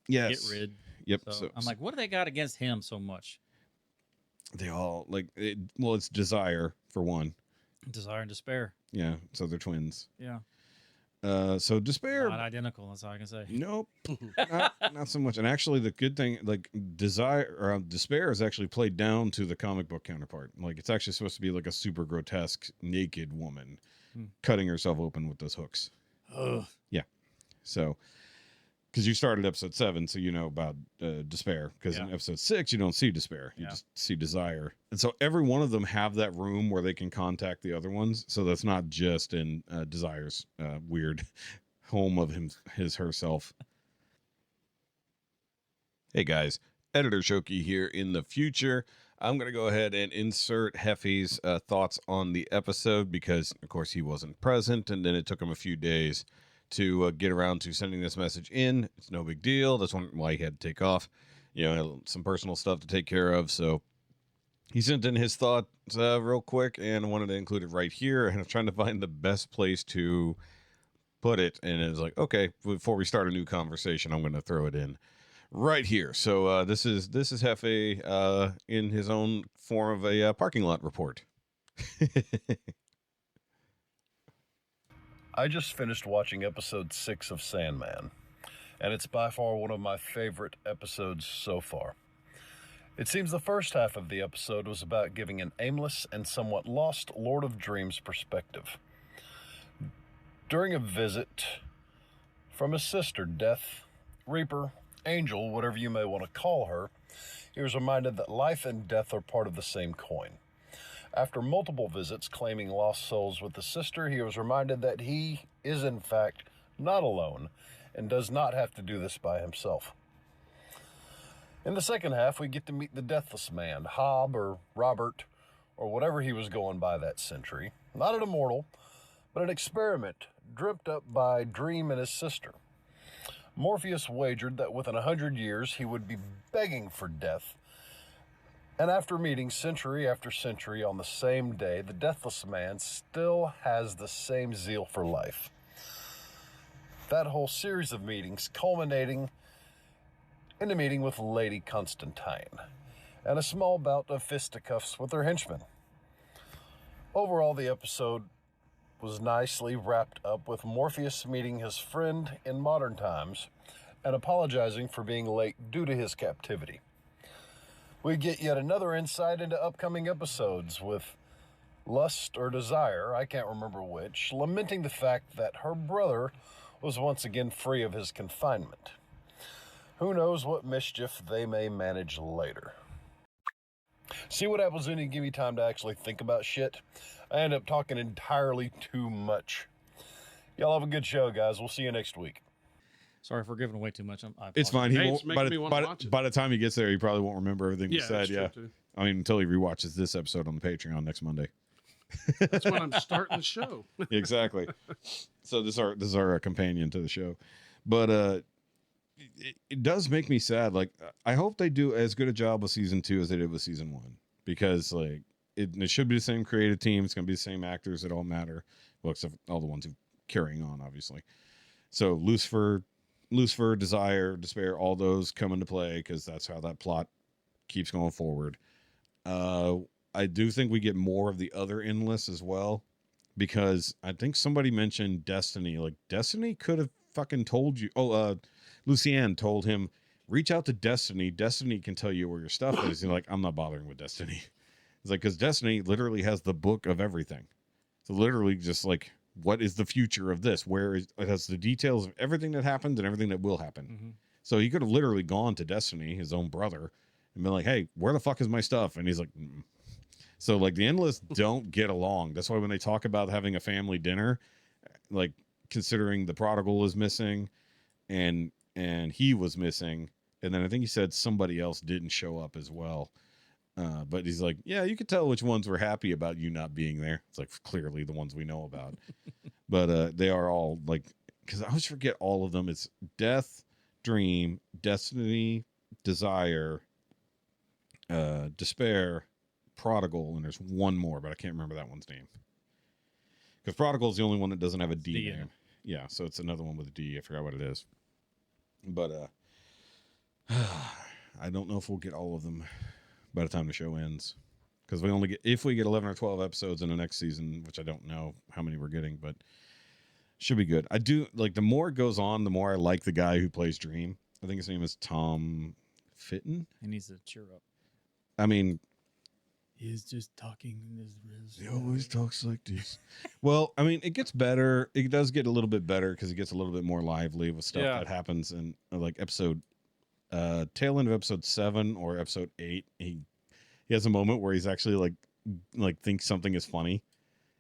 Yes. get rid. Yep. So I'm like, what do they got against him so much? they all like it. Well, it's Desire for one. Desire and Despair. Yeah. So they're twins. Yeah. So despair. Not identical. That's all I can say. Nope, not so much. And actually, the good thing, like despair is actually played down to the comic book counterpart. Like it's actually supposed to be like a super grotesque naked woman cutting herself open with those hooks. Ugh. Yeah. So, because you started episode 7, so you know about despair. Because in episode 6, you don't see despair; you just see desire. And so every one of them have that room where they can contact the other ones. So that's not just in Desire's weird home of herself. Hey guys, Editor Shoky here. In the future, I'm going to go ahead and insert Heffy's thoughts on the episode because, of course, he wasn't present, and then it took him a few days to get around to sending this message in. It's no big deal. That's why he had to take off. You know, some personal stuff to take care of. So he sent in his thoughts real quick, and I wanted to include it right here. And I'm trying to find the best place to put it. And it's like, okay, before we start a new conversation, I'm going to throw it in right here. So this is Heffe in his own form of a parking lot report. I just finished watching episode 6 of Sandman, and it's by far one of my favorite episodes so far. It seems the first half of the episode was about giving an aimless and somewhat lost Lord of Dreams perspective. During a visit from his sister, Death, Reaper, Angel, whatever you may want to call her, he was reminded that life and death are part of the same coin. After multiple visits claiming lost souls with the sister, he was reminded that he is in fact not alone and does not have to do this by himself. In the second half, we get to meet the Deathless Man, Hob or Robert, or whatever he was going by that century. Not an immortal, but an experiment dreamt up by Dream and his sister. Morpheus wagered that within 100 years he would be begging for death. And after meeting century after century on the same day, the Deathless Man still has the same zeal for life. That whole series of meetings culminating in a meeting with Lady Constantine and a small bout of fisticuffs with her henchmen. Overall, the episode was nicely wrapped up with Morpheus meeting his friend in modern times and apologizing for being late due to his captivity. We get yet another insight into upcoming episodes with Lust or Desire, I can't remember which, lamenting the fact that her brother was once again free of his confinement. Who knows what mischief they may manage later. See what happens when you give me time to actually think about shit? I end up talking entirely too much. Y'all have a good show, guys. We'll see you next week. Sorry for giving away too much. It's fine. He Hey, won't. it's making me wanna watch it. By the time he gets there, he probably won't remember everything he said. that's true, Yeah. too. I mean, until he rewatches this episode on the Patreon next Monday. That's when I'm starting the show. Exactly. So this is our companion to the show, but it does make me sad. Like I hope they do as good a job with season 2 as they did with season 1, because like it should be the same creative team. It's going to be the same actors that all matter. Well, except all the ones who carrying on, obviously. So Lucifer, Desire, Despair, all those come into play because that's how that plot keeps going forward. I do think we get more of the other endless as well, because I think somebody mentioned Destiny. Like Destiny could have fucking told you. Lucienne told him, reach out to Destiny. Destiny can tell you where your stuff is. He's like, I'm not bothering with Destiny. It's like, because Destiny literally has the book of everything. So literally just like, what is the future of this? It has the details of everything that happened and everything that will happen. Mm-hmm. So he could have literally gone to Destiny, his own brother, and been like, hey, where the fuck is my stuff? And he's like, mm. So like the Endless don't get along. That's why when they talk about having a family dinner, like considering the prodigal is missing and he was missing. And then I think he said somebody else didn't show up as well. But he's like, yeah, you could tell which ones were happy about you not being there. It's like clearly the ones we know about. But they are all like, because I always forget all of them. It's Death, Dream, Destiny, Desire, Despair, Prodigal, and there's one more, but I can't remember that one's name. Because Prodigal is the only one that doesn't have a D name. Yeah, so it's another one with a D. I forgot what it is. But I don't know if we'll get all of them by the time the show ends, because if we get 11 or 12 episodes in the next season, which I don't know how many we're getting, but Should be good. I do like the more it goes on, the more I like the guy who plays Dream. I think his name is Tom Fitton. He needs to cheer up. I mean, He's just talking. he always talks like this. Well, I mean, it gets better. It does get a little bit better because it gets a little bit more lively with stuff that happens in like episode, tail end of episode 7 or episode 8. He has a moment where he's actually like thinks something is funny,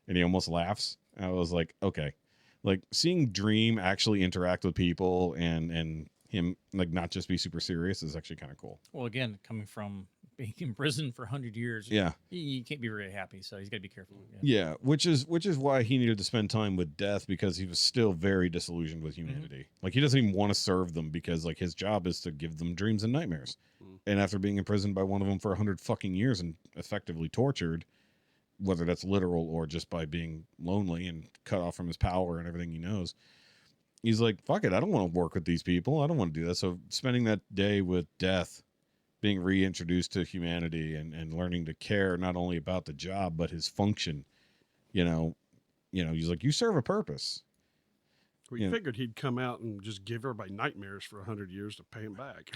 and he almost laughs. And I was like, okay, like seeing Dream actually interact with people and him like not just be super serious is actually kind of cool. Well, again, coming from being in prison for 100 years, Yeah. you can't be very happy, so he's got to be careful. Yeah, which is why he needed to spend time with Death, because he was still very disillusioned with humanity. Like he doesn't even want to serve them because like his job is to give them dreams and nightmares. And after being imprisoned by one of them for 100 fucking years and effectively tortured, whether that's literal or just by being lonely and cut off from his power and everything he knows, he's like, fuck it, I don't want to work with these people. I don't want to do that. So spending that day with Death, being reintroduced to humanity and learning to care not only about the job, but his function, you know, he's like, you serve a purpose. Well, you figured he'd come out and just give everybody nightmares for 100 years to pay him back.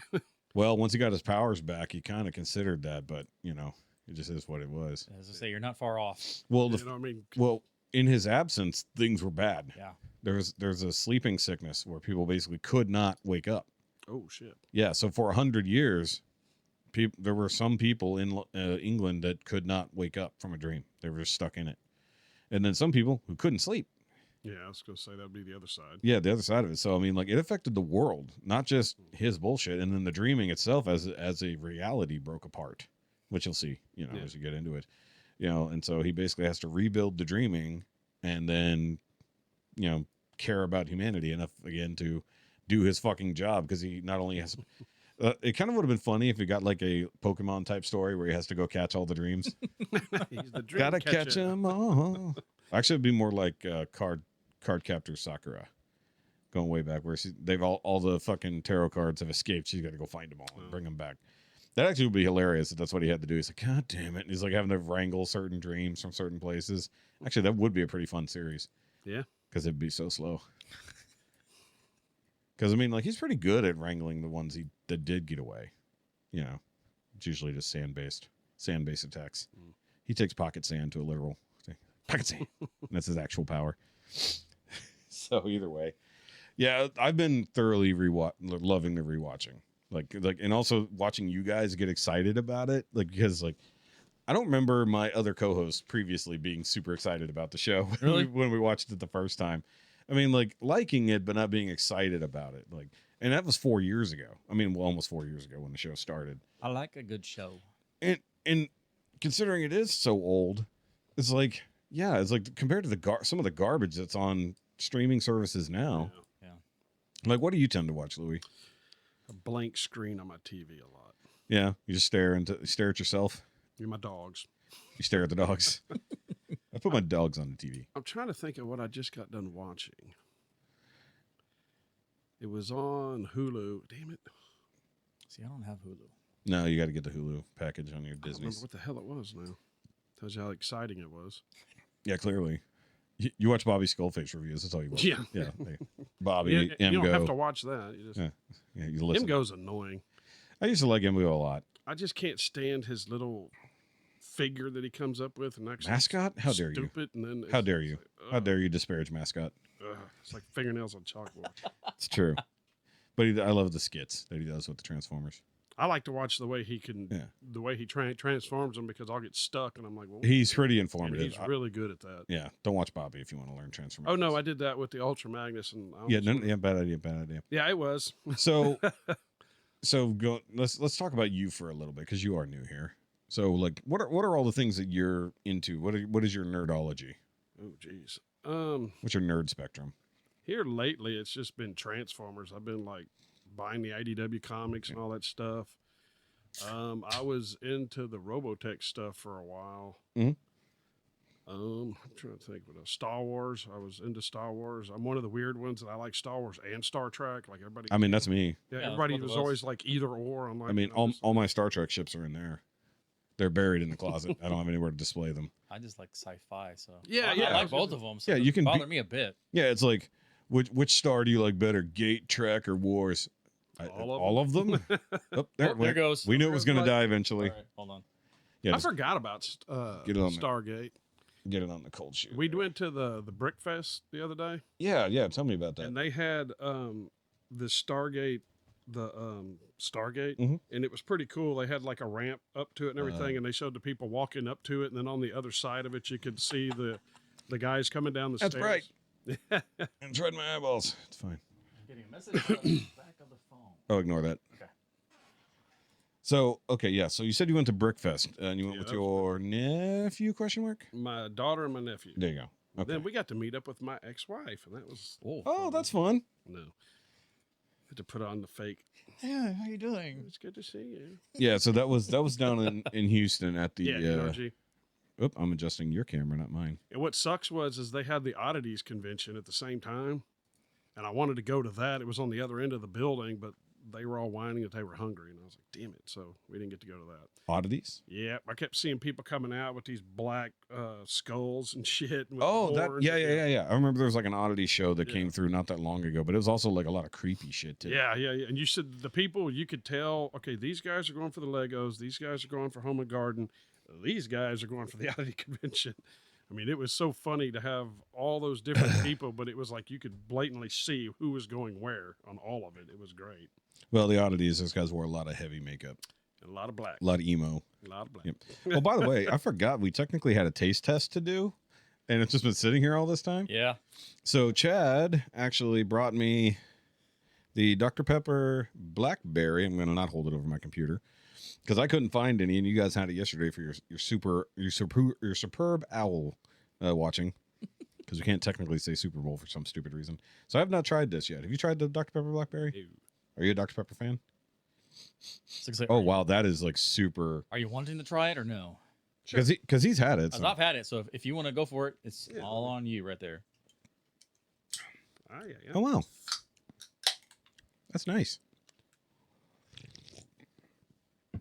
Well, once he got his powers back, he kind of considered that, but it just is what it was. As I say, you're not far off. Well, You know what I mean? well, in his absence, things were bad. Yeah. There's a sleeping sickness where people basically could not wake up. Oh, shit. Yeah. So for 100 years, there were some people in England that could not wake up from a dream. They were just stuck in it. And then some people who couldn't sleep. Yeah, I was going to say that would be the other side. Yeah, the other side of it. So, I mean, like, it affected the world, not just his bullshit. And then the dreaming itself as a reality broke apart, which you'll see, as you get into it. And so he basically has to rebuild the dreaming and then, care about humanity enough again to do his fucking job, because he not only has... it kind of would have been funny if he got like a Pokemon type story where he has to go catch all the dreams. He's the dream Gotta catcher. catch him all. Actually, it'd be more like card captor Sakura, going way back, where they've all the fucking tarot cards have escaped. She's got to go find them all and bring them back. That actually would be hilarious if that's what he had to do. He's like, God damn it. And he's like having to wrangle certain dreams from certain places. Actually, that would be a pretty fun series. Yeah. Because it'd be so slow. Because, I mean, like, he's pretty good at wrangling the ones that did get away. It's usually just sand-based attacks. He takes pocket sand to a literal pocket sand. That's his actual power. So either way. Yeah, I've been thoroughly loving the rewatching. Like, and also watching you guys get excited about it. Like, because, like, I don't remember my other co-hosts previously being super excited about the show when we watched it the first time. I mean, like, liking it, but not being excited about it. Like, and that was 4 years ago. I mean, well, almost 4 years ago when the show started. I like a good show. And considering it is so old, it's like, yeah, it's like compared to some of the garbage that's on streaming services now. Yeah. Like, what do you tend to watch, Louie? A blank screen on my TV a lot. Yeah, you just stare at yourself. You're my dogs. You stare at the dogs. I put my dogs on the TV. I'm trying to think of what I just got done watching. It was on Hulu. Damn it. See, I don't have Hulu. No, you got to get the Hulu package on your I don't Disney. remember what the hell it was now. Tells you how exciting it was. Yeah, clearly. You watch Bobby Skullface reviews. That's all you watch. Yeah. Yeah. Bobby, You don't have to Emgo. watch that. You just, Yeah, you listen. Emgo's annoying. I used to like Emgo a lot. I just can't stand his little figure that he comes up with and actually Mascot? How dare you? stupid, and then How dare you? How dare you disparage Mascot? It's like fingernails on chalkboard. It's true. But I love the skits that he does with the Transformers. I like to watch the way he can, Yeah. the way he transforms them, because I'll get stuck and I'm like, well, He's pretty and informative. he's really good at that. Yeah, don't watch Bobby if you want to learn Transformers. Oh no, I did that with the Ultra Magnus, and I Yeah, almost- bad idea. yeah, it was. So, let's talk about you for a little bit, because you are new here. So, like, what are all the things that you're into? What is your nerdology? Oh geez. What's your nerd spectrum? Here lately, it's just been Transformers. I've been like buying the IDW comics and all that stuff. I was into the Robotech stuff for a while. Mhm. I'm trying to think of it. Star Wars. I was into Star Wars. I'm one of the weird ones that I like Star Wars and Star Trek. Like everybody. I mean, that's me. yeah, that's everybody both of was us. always like either or. I'm like, I mean, you know, all my Star Trek ships are in there. They're buried in the closet. I don't have anywhere to display them. I just like sci-fi, so Yeah, I yeah. like both of them. So Yeah, it you doesn't can bother me a bit. Yeah, it's like which star do you like better, Gate, Trek, or Wars? All of them. Oh, there, There goes. We knew it was going to Like- die eventually. All right, hold on. Yeah, I just forgot about Get it on there. Stargate. get it on the cold shoe. We went to the Brick Fest the other day, Yeah. Tell me about that. and they had the Stargate, Stargate, Mhm. and it was pretty cool. They had like a ramp up to it and everything, and they showed the people walking up to it, and then on the other side of it, you could see the guys coming down the That's stairs. And tried my eyeballs. It's fine. I'm getting a message on the back of the phone. Oh, ignore that. Okay. So yeah. So you said you went to Brickfest and you went Yeah, with that was your nephew? Question mark. My daughter and my nephew. There you go. Okay. Then we got to meet up with my ex-wife, and that was Oh, that's fun. no. Had to put on the fake. Yeah, how you doing? It's good to see you. Yeah. So that was down in Houston at the. Yeah, NRG. Oop, I'm adjusting your camera, not mine. And what sucks is they had the Oddities convention at the same time, and I wanted to go to that. It was on the other end of the building, but they were all whining that they were hungry, and I was like, "Damn it!" So we didn't get to go to that. Oddities. Yeah, I kept seeing people coming out with these black skulls and shit. With Oh, that horns. yeah. I remember there was like an oddity show that Yeah. came through not that long ago, but it was also like a lot of creepy shit too. Yeah. And you said the people, you could tell, okay, these guys are going for the Legos, these guys are going for Home and Garden, these guys are going for the Oddity Convention. I mean, it was so funny to have all those different people, but it was like you could blatantly see who was going where on all of it. It was great. Well, the oddities, those guys wore a lot of heavy makeup, And a lot of black. a lot of emo. A lot of black. Yep. Well, by the way, I forgot we technically had a taste test to do, and it's just been sitting here all this time. Yeah. So Chad actually brought me the Dr. Pepper Blackberry. I'm going to not hold it over my computer because I couldn't find any, and you guys had it yesterday for your superb owl watching. Because we can't technically say Super Bowl for some stupid reason. So I have not tried this yet. Have you tried the Dr. Pepper Blackberry? Ew. Are you a Dr. Pepper fan? Like, Oh wow, that is like super. Are you wanting to try it or no? Because he's had it. 'Cause So. I've had it, so if you want to go for it, it's Yeah. all on you right there. Ah, yeah. Oh wow, that's nice.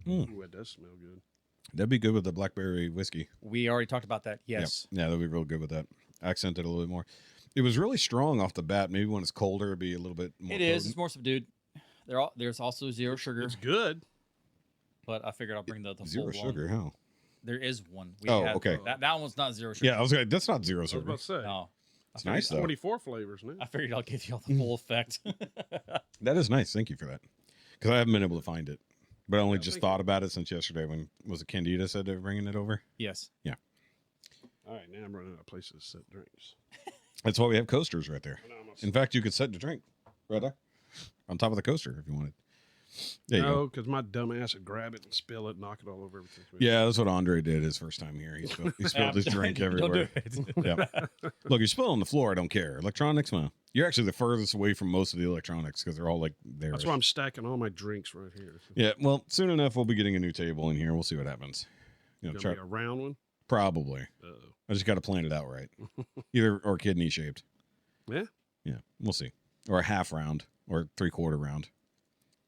Ooh, it does smell good. That'd be good with the blackberry whiskey. We already talked about that. Yep. Yes. Yeah, that'd be real good with that. Accent it a little bit more. It was really strong off the bat. Maybe when it's colder, it'd be a little bit more. It is. potent. It's more subdued. There's also zero sugar, It's good. but I figured I'll bring the Zero full one. sugar, huh? There is one. Okay. That one's not zero sugar. Yeah, I was like, that's not zero I was sugar. about to say. No. It's nice though. 24 flavors now. I figured I'll give you all the full effect. That is nice. Thank you for that. Because I haven't been able to find it, but I only Yeah, just thank thought about it since yesterday when was it Candida said they were bringing it over. Yes. All right, now I'm running out of places to set drinks. That's why we have coasters right there. I know I'm gonna In fact, you could set the drink right there on top of the coaster if you wanted. There you go. No, because my dumb ass would grab it and spill it, knock it all over everything. Yeah, that's what Andre did his first time here. He spilled his drink everywhere. Don't do it. Yeah. Look, you're spilling on the floor. I don't care. Electronics, well, you're actually the furthest away from most of the electronics because they're all like there. That's why I'm stacking all my drinks right here. Yeah. Well, soon enough, we'll be getting a new table in here. We'll see what happens. You know, Gonna try, be a round one. probably. Uh-oh. I just got to plan it out right. Either or kidney shaped. Yeah. Yeah. We'll see. Or a half round or 3/4 round.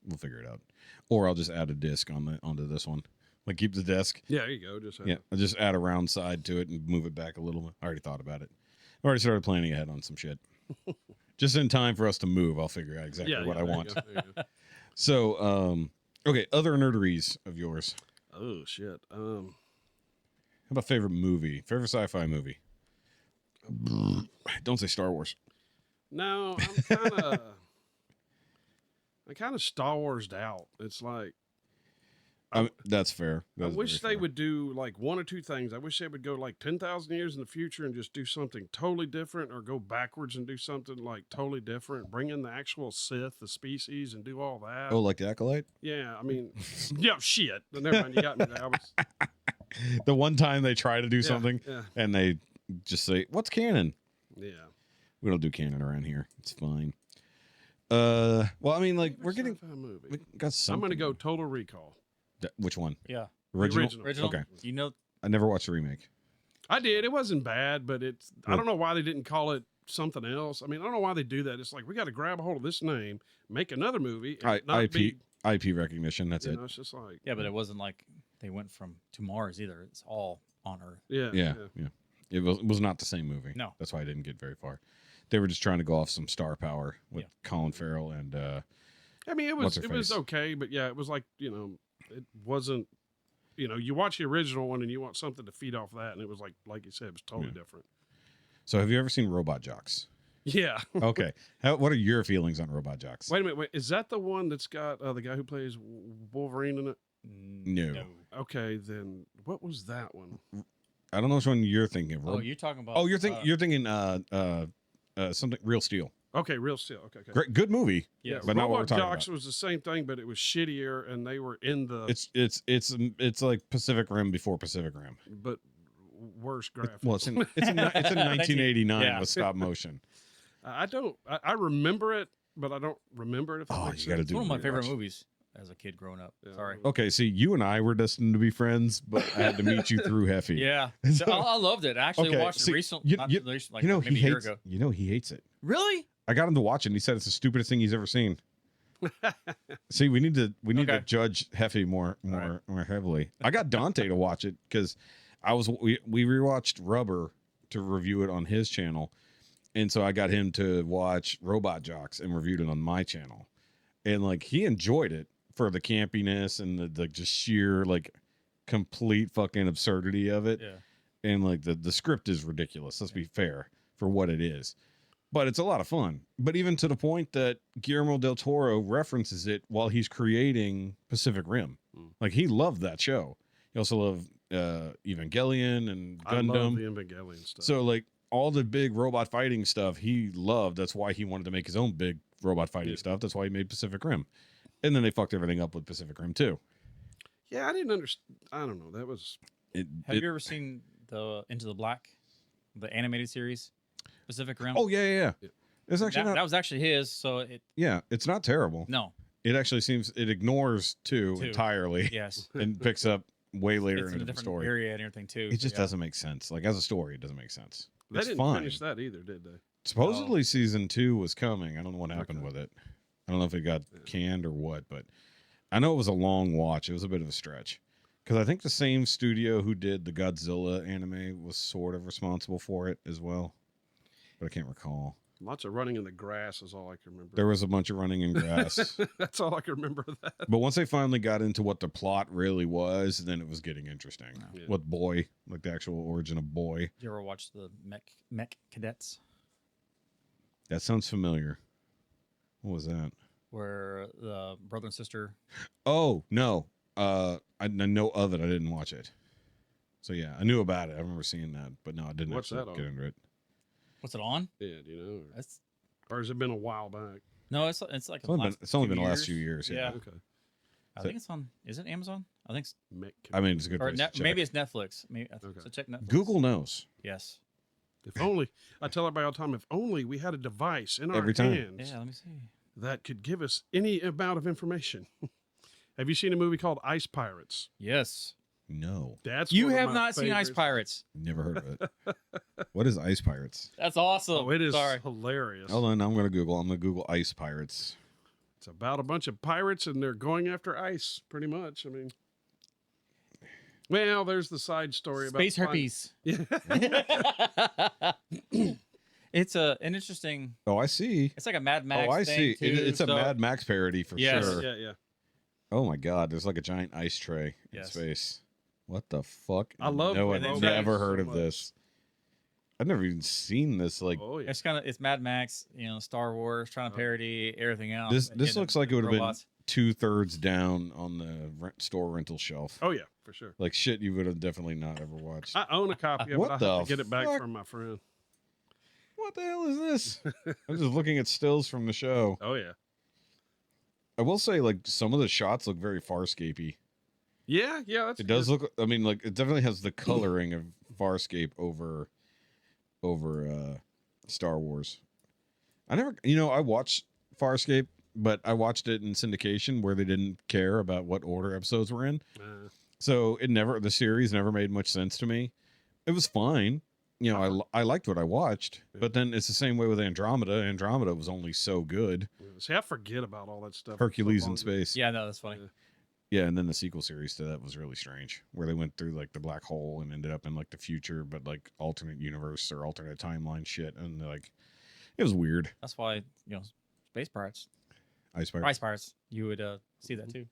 We'll figure it out. Or I'll just add a disc onto this one. Like keep the disc. Yeah, there you go. Just Yeah, I'll just add a round side to it and move it back a little bit. I already thought about it. I already started planning ahead on some shit. Just in time for us to move, I'll figure out exactly what I there you want. go, there you go. So, okay, other nerderies of yours. Oh shit. How about favorite movie? Favorite sci-fi movie? Don't say Star Wars. No, I'm kind of Star Wars'd out. It's like That's fair. I That's wish very they would do like one or two things. I wish they would go like 10,000 years in the future and just do something totally different, or go backwards and do something like totally different. Bring in the actual Sith, the species, and do all that. Oh, like the Acolyte? Yeah, I mean, yeah, shit. But never mind, you got me there. I was, The one time they try to do something Yeah, and they just say, "What's canon?" yeah. We don't do canon around here. It's fine. Well, I mean, like we're getting Sci-fi movie. we got some. I'm gonna go Total Recall. Which one? Yeah. Original. Original. Okay. You know, I never watched the remake. I did. It wasn't bad, but it's. I Good. don't know why they didn't call it something else. I mean, I don't know why they do that. It's like we got to grab a hold of this name, make another movie, and not IP be. IP recognition. That's You it. know, it's just like yeah, but it wasn't like they went to Mars either. It's all on Earth. Yeah. It was not the same movie. No. That's why I didn't get very far. They were just trying to go off some star power with Colin Farrell and I mean, it was okay, but yeah, it was like, it wasn't, you watch the original one and you want something to feed off that, and it was like you said, it was totally different. So have you ever seen Robot Jocks? Yeah. Okay. What are your feelings on Robot Jocks? Wait a minute. Is that the one that's got the guy who plays Wolverine in it? No. Okay, then what was that one? I don't know which one you're thinking of. Oh, you're talking about. Oh, you're thinking something Real Steel. Okay, Real Steel. Okay. Great, good movie. Yes. But not what we're Robot talking Jocks about. was the same thing, but it was shittier, and they were in the It's like Pacific Rim before Pacific Rim. but worse graphics. Well, it's in 1989 with stop motion. I remember it, but I don't remember it. If that makes you got to sense. do It's one of my it. favorite movies as a kid growing up. Yeah. Sorry. Okay, see, you and I were destined to be friends, but I had to meet you through Heffy. Yeah. So- I loved it. I actually watched it recently. Like maybe a year ago. He hates it. Really? I got him to watch it, and he said it's the stupidest thing he's ever seen. See, we need to judge Heffy more heavily. I got Dante to watch it because we rewatched Rubber to review it on his channel, and so I got him to watch Robot Jocks and reviewed it on my channel, and like he enjoyed it for the campiness and the just sheer like complete fucking absurdity of it. Yeah. And like the script is ridiculous. Let's be fair for what it is. But it's a lot of fun. But even to the point that Guillermo del Toro references it while he's creating Pacific Rim. Like he loved that show. He also loved Evangelion and Gundam. I love the Evangelion stuff. So like all the big robot fighting stuff he loved. That's why he wanted to make his own big robot fighting stuff. That's why he made Pacific Rim. And then they fucked everything up with Pacific Rim too. Yeah, I didn't understand. I don't know. That was. Have you ever seen the Into the Black, the animated series, Pacific Rim? Oh yeah. It's actually that was actually his. So it's not terrible. No. It actually seems it ignores two entirely. Yes. And picks up way later It's in in a the different story. area and everything too. It just doesn't make sense. Like as a story, it doesn't make sense. They It's didn't fine. finish that either, did they? Supposedly season 2 was coming. I don't know what happened with it. I don't know if it got canned or what, but I know it was a long watch. It was a bit of a stretch. Because I think the same studio who did the Godzilla anime was sort of responsible for it as well. But I can't recall. Lots of running in the grass is all I can remember. There was a bunch of running in grass. That's all I can remember of that. But once they finally got into what the plot really was, then it was getting interesting. Yeah. With Boy, like the actual origin of Boy. Did you ever watch the Mech Cadets? That sounds familiar. What was that? Where the brother and sister. Oh, no. I know of it. I didn't watch it. So yeah, I knew about it. I remember seeing that, but no, I didn't What's actually that get on? into it. What's it on? Yeah, do you know? That's Or has it been a while back? no, it's like It's only been the last few years. Yeah. Okay. I think it's on. Is it Amazon? I think. I mean, it's a good Or place to check. maybe it's Netflix. Maybe Okay. so. Check Netflix. Google knows. Yes. If only, I tell everybody all the time, if only we had a device in our Every time. hands Yeah. Let me see. that could give us any amount of information. Have you seen a movie called Ice Pirates? Yes. No, That's You one of have my not seen Ice favorites. Pirates. never heard of it. What is Ice Pirates? That's awesome. Oh, it is Sorry. hilarious. Hold on, I'm gonna Google Ice Pirates. It's about a bunch of pirates and they're going after ice, pretty much. I mean, well, there's the side story about Space herpes. Yeah. It's an interesting. Oh, I see. It's like a Mad Max. Oh, I thing see. Too, It's a so- Mad Max parody for Yes. sure. Yeah. Oh my God, there's like a giant ice tray in Yes. space. What the fuck? I love No, Mad I've Max never heard so of much. this. I've never even seen this. Like Oh yeah. It's Mad Max. Star Wars trying to parody everything else. this and looks like it would have been robots. 2/3 down on the store rental shelf. Oh yeah, for sure. Like shit you would have definitely not ever watched. I own a copy of What it. I the have to get it back fuck? from my friend. What the hell is this? I'm just looking at stills from the show. Oh yeah. I will say, like, some of the shots look very Farscapey. Yeah. That's It does good. look. I mean, like, it definitely has the coloring of Farscape over Star Wars. I watched Farscape, but I watched it in syndication where they didn't care about what order episodes were in. So the series never made much sense to me. It was fine. I liked what I watched, but then it's the same way with Andromeda. Andromeda was only so good. See, I forget about all that stuff. Hercules So in long ago. space. Yeah, no, that's funny. Yeah. Yeah, and then the sequel series to that was really strange, where they went through like the black hole and ended up in like the future, but like alternate universe or alternate timeline shit, and like it was weird. That's why Space Pirates, Ice Pirates. Ice Pirates, you would see that too.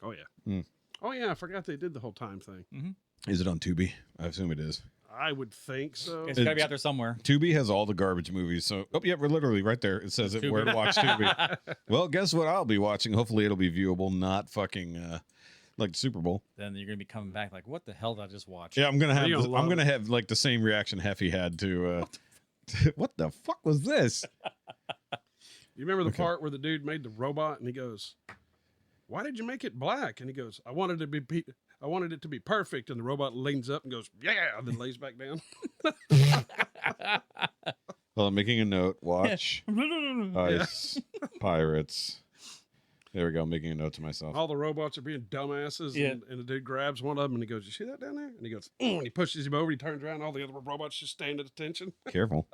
Oh yeah. Mm. Oh yeah. I forgot they did the whole time thing. Is it on Tubi? I assume it is. I would think so. It's got to be out there somewhere. Tubi has all the garbage movies. So, yeah, we're literally right there. It says it where to watch Tubi. Well, guess what I'll be watching? Hopefully it'll be viewable, not fucking like the Super Bowl. Then you're gonna be coming back like, what the hell did I just watch? Yeah, I'm gonna have You'll love have like the same reaction Heffy had to what the fuck was this? You remember the part where the dude made the robot and he goes, "Why did you make it black?" And he goes, I wanted it to be perfect." And the robot leans up and goes, "Yeah," and then lays back down. Well, I'm making a note. Watch Ice Pirates. There we go. I'm making a note to myself. All the robots are being dumbasses, Yeah. and the dude grabs one of them and he goes, "You see that down there?" And he goes, and he pushes him over. He turns around, all the other robots just stand at attention. Careful.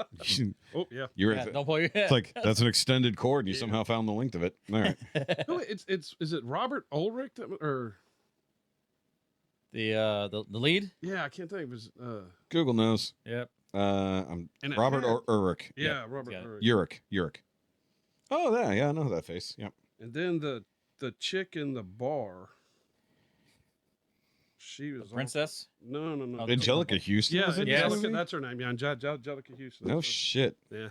Oh yeah, You're Yeah, don't pull your head. it's like that's an extended cord, and you somehow found the length of it. All right. no, is it Robert Ulrich or the lead. yeah, I can't think of his Google knows. Yep. I'm And it Robert had- Urich. yeah, Robert Yeah. Ulrich. Uric. Oh, yeah, I know that face. Yep. And then the chick in the bar, she was Princess. No. Oh, Angelica Houston. Yeah, was in Yes. this movie? that's her name. Yeah, Angelica Houston. No shit. Yeah,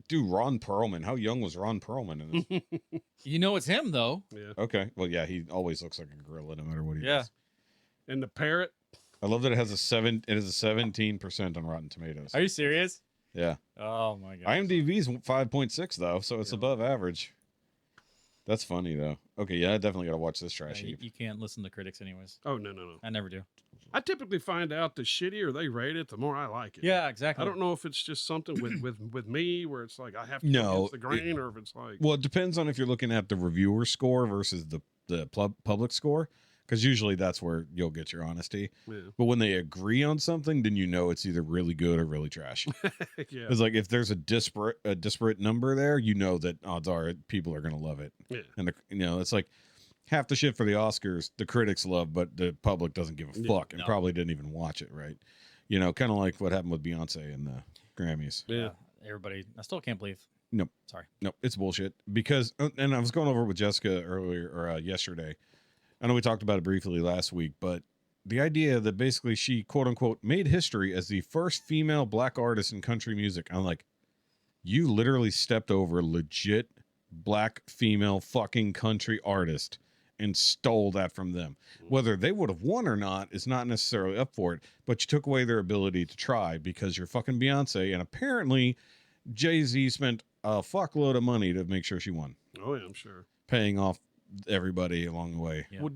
Dude, Ron Perlman. How young was Ron Perlman in this? You know it's him though. yeah. Okay. Well, yeah, he always looks like a gorilla no matter what he Yeah. does. And the parrot. I love that it has a 17% on Rotten Tomatoes. Are you serious? Yeah. Oh my god. IMDb's 5.6 though, so it's above average. That's funny though. Okay, yeah, I definitely gotta watch this trash heap. You can't listen to critics anyways. Oh no. I never do. I typically find out the shittier they rate it, the more I like it. Yeah, exactly. I don't know if it's just something with me where it's like I have to No, go against the grain, or if it's like Well, it depends on if you're looking at the reviewer score versus the public score, because usually that's where you'll get your honesty. yeah. But when they agree on something, then you know it's either really good or really trash. yeah. It's like if there's a disparate number there, you know that odds are people are gonna love it. Yeah. And it's like half the shit for the Oscars the critics love, but the public doesn't give a fuck and probably didn't even watch it, right? Kind of like what happened with Beyonce and the Grammys. Yeah. Everybody, I still can't believe. Nope. Sorry. No, it's bullshit. Because, and I was going over with Jessica earlier or yesterday. I know we talked about it briefly last week, but the idea that basically she quote unquote made history as the first female black artist in country music. I'm like, you literally stepped over legit black female fucking country artist and stole that from them. Whether they would have won or not is not necessarily up for it, but you took away their ability to try because you're fucking Beyonce, and apparently Jay-Z spent a fuckload of money to make sure she won, Oh yeah, I'm sure. paying off everybody along the way. Yeah. Well,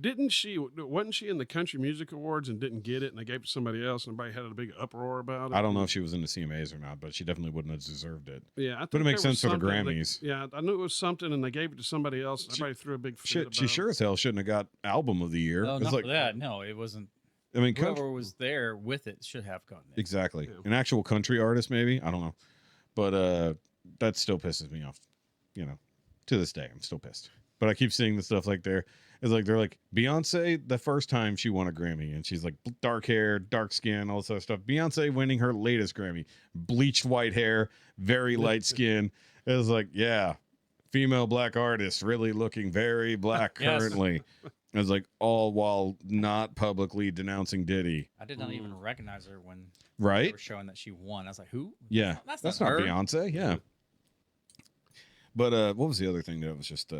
wasn't she in the Country Music Awards and didn't get it, and they gave it to somebody else, and everybody had a big uproar about it? I don't know if she was in the CMAs or not, but she definitely wouldn't have deserved it. Yeah, I think But it makes there was sense for the something Grammys. yeah, I knew it was something, and they gave it to somebody else. And everybody threw a big fit Shit, about she sure it. as hell shouldn't have got album of the year. No, It's not like, for that. No, it wasn't. I mean, Whoever was there with it should have gotten it. exactly. Yeah. An actual country artist, maybe. I don't know. But that still pisses me off. To this day, I'm still pissed. But I keep seeing the stuff like they're like Beyonce, the first time she won a Grammy, and she's like dark hair, dark skin, all this other stuff. Beyonce winning her latest Grammy, bleached white hair, very light skin. It was like, yeah, female black artist, really looking very black Yes. currently. It was like all while not publicly denouncing Diddy. I did not even recognize her when they Right? were showing that she won. I was like, who? Yeah. That's That's not not her. Beyonce. Yeah. But what was the other thing that I was just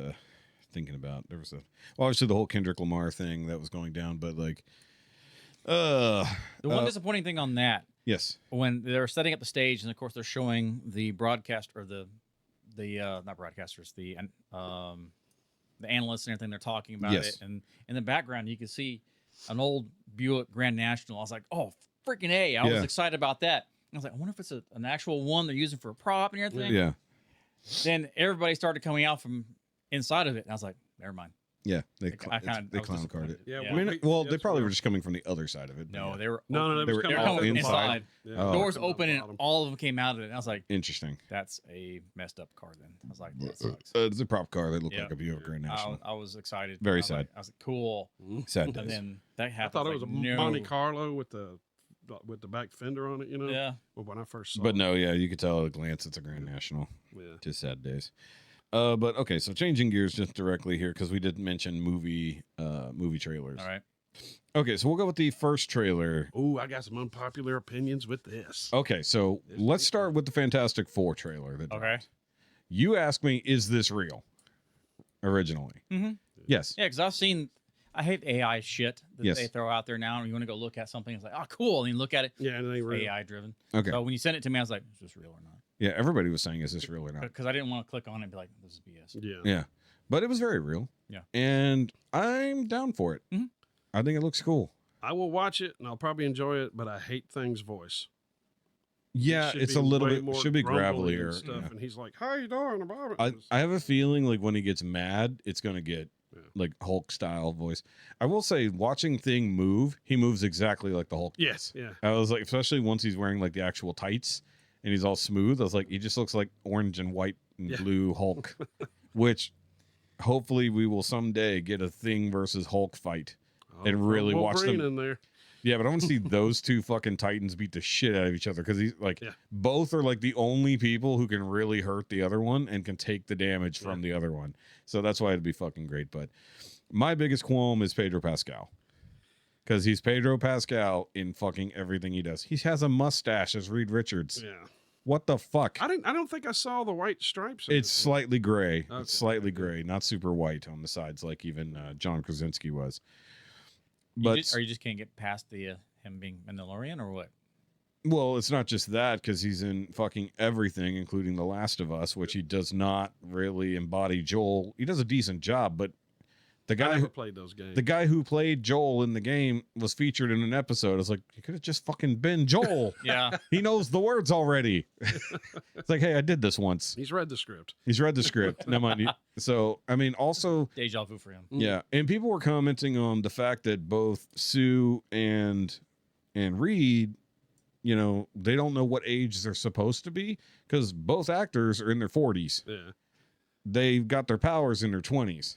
thinking about? There was obviously the whole Kendrick Lamar thing that was going down, but like The one disappointing thing on that, yes. when they're setting up the stage, and of course they're showing the broadcast or the not broadcasters, the analysts and everything, they're talking about Yes. it, and in the background you can see an old Buick Grand National. I was like, oh freaking A! I was Yeah. excited about that. I was like, I wonder if it's an actual one they're using for a prop and everything. Yeah. Then everybody started coming out from inside of it, and I was like, never mind. Yeah, they I kinda- they I was clown card it. disappointed. Yeah, Yeah. I mean, we- well, yes, they probably we were are. just coming from the other side of it. but No, yeah. they were. No, They it was were coming They're out coming the inside. bottom. Oh. Yeah, Doors coming out the open and bottom. all of them came out of it. And I was like, Interesting. that's a messed up car. Then I was like, that sucks. It's a prop car. They look Yeah. like a Buick Grand National. I was excited. Very I was sad. like- I was like, cool. Sad And days. then that I happened. thought it was like, a no. Monte Carlo with the back fender on it. You know. Yeah. Well, when I first saw But it. no, yeah, you could tell at a glance it's a Grand National. Yeah. Just sad days. But okay, so changing gears just directly here because we did mention movie trailers. All right. Okay, so we'll go with the first trailer. Ooh, I got some unpopular opinions with this. Okay, so This let's is start with the Fantastic Four trailer. That Okay. dropped. You asked me, is this real? Originally. Mm-hmm. Yes. Yeah, because I hate AI shit that Yes. they throw out there now. And you want to go look at something, it's like, oh, cool. And you look at it, Yeah, and it ain't real. AI driven. Okay. So when you sent it to me, I was like, is this real or not? Yeah, everybody was saying, is this real or not? Because I didn't want to click on it and be like, this is BS. Yeah. Yeah. But it was very real. Yeah. And I'm down for it. Mhm. I think it looks cool. I will watch it and I'll probably enjoy it, but I hate Thing's voice. Yeah, Should it's be a little way bit more should be grumbling gravelier. and stuff. yeah. And he's like, "How you doing about it?" I have a feeling like when he gets mad, it's gonna get Yeah. like Hulk style voice. I will say, watching Thing move, he moves exactly like the Hulk. Yes, does. yeah. I was like, especially once he's wearing like the actual tights and he's all smooth. I was like, he just looks like orange and white and Yeah. blue Hulk, which hopefully we will someday get a Thing versus Hulk fight. And throw really watch Wolverine them- in there. Yeah, but I want to see those two fucking titans beat the shit out of each other because he's like, Yeah. both are like the only people who can really hurt the other one and can take the damage from the other one. So that's why it'd be fucking great. But my biggest qualm is Pedro Pascal because he's Pedro Pascal in fucking everything he does. He has a mustache as Reed Richards. Yeah. What the fuck? I don't think I saw the white stripes. in It's this slightly gray. Okay, It's slightly okay. gray, not super white on the sides like even John Krasinski was. You But just, or you just can't get past the him being Mandalorian or what? well, it's not just that because he's in fucking everything, including The Last of Us, which he does not really embody Joel. He does a decent job, but the I guy never who, played those games. the guy who played Joel in the game was featured in an episode. I was like, you could have just fucking been Joel. Yeah. He knows the words already. It's like, hey, I did this once. He's read the script. He's read the script. Never mind. So, I mean, also, Deja vu for him. yeah, and people were commenting on the fact that both Sue and Reed, you know, they don't know what age they're supposed to be because both actors are in their 40s. Yeah. They've got their powers in their 20s.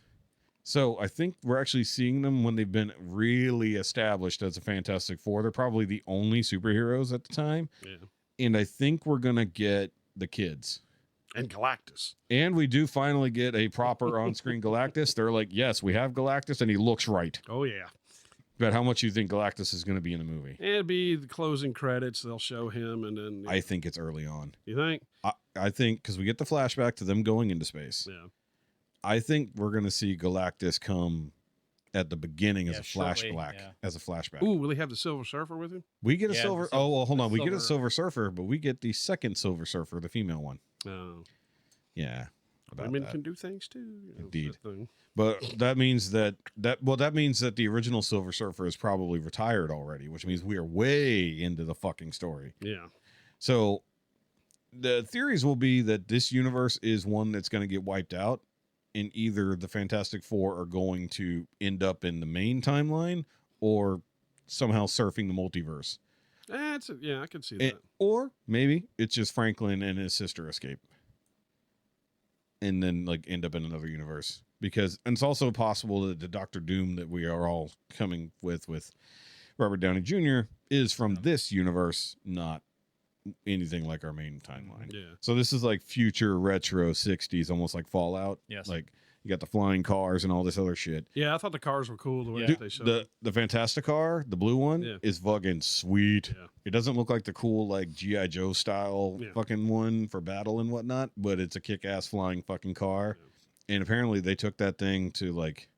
So I think we're actually seeing them when they've been really established as a Fantastic Four. They're probably the only superheroes at the time. Yeah. And I think we're going to get the kids. And Galactus. And we do finally get a proper on-screen Galactus. They're like, yes, we have Galactus, and he looks right. Oh yeah. But how much you think Galactus is going to be in the movie? It'd be the closing credits. They'll show him, and then I think it's early on. you think? I think because we get the flashback to them going into space. Yeah. I think we're going to see Galactus come at the beginning as Yeah, a shortly, flashback. yeah. As a flashback. Ooh, will he have the Silver Surfer with him? We get a Yeah, silver. the silver- Oh well, hold the on. We get a silver- Silver Surfer, but we get the second Silver Surfer, the female one. No. Yeah. About Women that. can do things too. You know, Indeed. that thing. But that means that means that the original Silver Surfer is probably retired already, which means we are way into the fucking story. Yeah. So the theories will be that this universe is one that's going to get wiped out, and either the Fantastic Four are going to end up in the main timeline or somehow surfing the multiverse. Yeah, I can see And- that. or maybe it's just Franklin and his sister escape and then like end up in another universe. Because and it's also possible that the Doctor Doom that we are all coming with Robert Downey Jr. is from this universe, not anything like our main timeline. Yeah. So this is like future retro 60s, almost like Fallout. Yes. Like you got the flying cars and all this other shit. Yeah, I thought the cars were cool the way Yeah. that they showed. The Fantastic car, the blue one, Yeah. is fucking sweet. Yeah. It doesn't look like the cool like G.I. Joe style Yeah. fucking one for battle and whatnot, but it's a kick-ass flying fucking car. And apparently they took that thing to like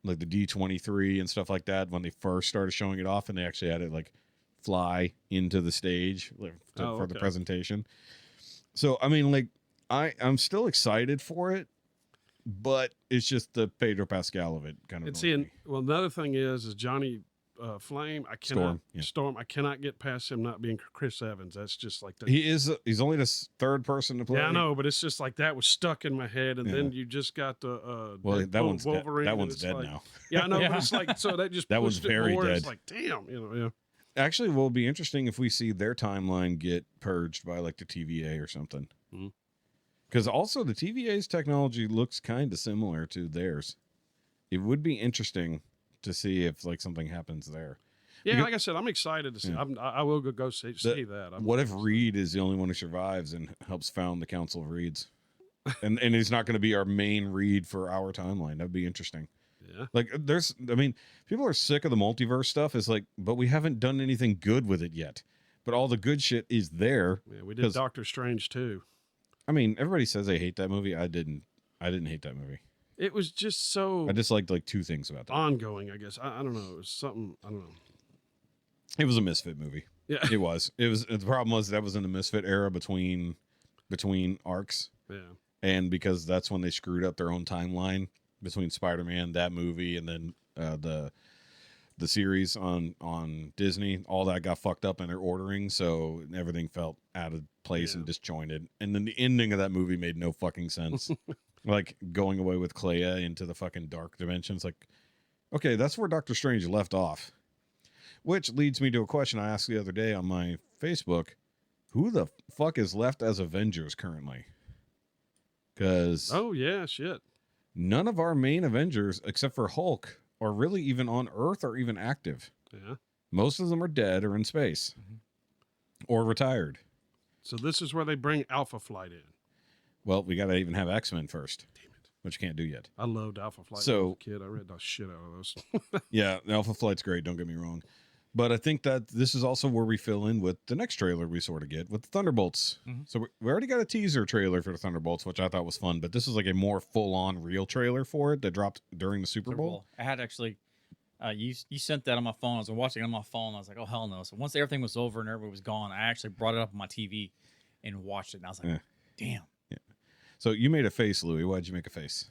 the D23 and stuff like that when they first started showing it off, and they actually had it like fly into the stage for the okay. presentation. So I mean, like I'm still excited for it, but it's just the Pedro Pascal of it kind of. And annoys seeing, me. well, another thing is Johnny Flame. I cannot Storm, yeah. Storm. I cannot get past him not being Chris Evans. That's just like that. He's only the third person to play. Yeah, I know, but it's just like that was stuck in my head, and Yeah. then you just got the Well, that one's dead. Wolverine. That and one's it's dead like- now. Yeah, I know, Yeah. but it's like so that just That pushed one's it very more. dead. It's like damn, yeah. Actually, will be interesting if we see their timeline get purged by like the TVA or something. Mhm. Because also the TVA's technology looks kind of similar to theirs. It would be interesting to see if like something happens there. Yeah, Because- like I said, I'm excited to see. Yeah. I will go see that. What if Reed is the only one who survives and helps found the Council of Reeds? and he's not going to be our main Reed for our timeline. That'd be interesting. Yeah. Like people are sick of the multiverse stuff. It's like, but we haven't done anything good with it yet. But all the good shit is there. Yeah, we did 'Cause- Doctor Strange too. I mean, everybody says they hate that movie. I didn't hate that movie. It was just so I disliked like two things about that. ongoing. I guess I don't know. It was something. I don't know. It was a misfit movie. Yeah. It was. The problem was that was in the misfit era between arcs, Yeah. and because that's when they screwed up their own timeline between Spider-Man, that movie, and then the series on Disney. All that got fucked up in their ordering, so everything felt out of place and disjointed. And then the ending of that movie made no fucking sense. Like going away with Clea into the fucking dark dimensions. Like, okay, that's where Doctor Strange left off. Which leads me to a question I asked the other day on my Facebook. Who the fuck is left as Avengers currently? Because Oh yeah, shit. none of our main Avengers, except for Hulk, are really even on Earth or even active. Yeah. Most of them are dead or in space or retired. So this is where they bring Alpha Flight in. Well, we got to even have X-Men first, which you can't do yet. I loved Alpha Flight. So- when I was a kid, I read the shit out of those. Yeah, Alpha Flight's great. Don't get me wrong. But I think that this is also where we fill in with the next trailer we sort of get with the Thunderbolts. So we already got a teaser trailer for the Thunderbolts, which I thought was fun. But this is like a more full-on real trailer for it that dropped during the Super Bowl. I had actually, you sent that on my phone. I was watching it on my phone. I was like, oh hell no! So once everything was over and everybody was gone, I actually brought it up on my TV and watched it. And I was like, Yeah. damn. So you made a face, Louie. Why'd you make a face?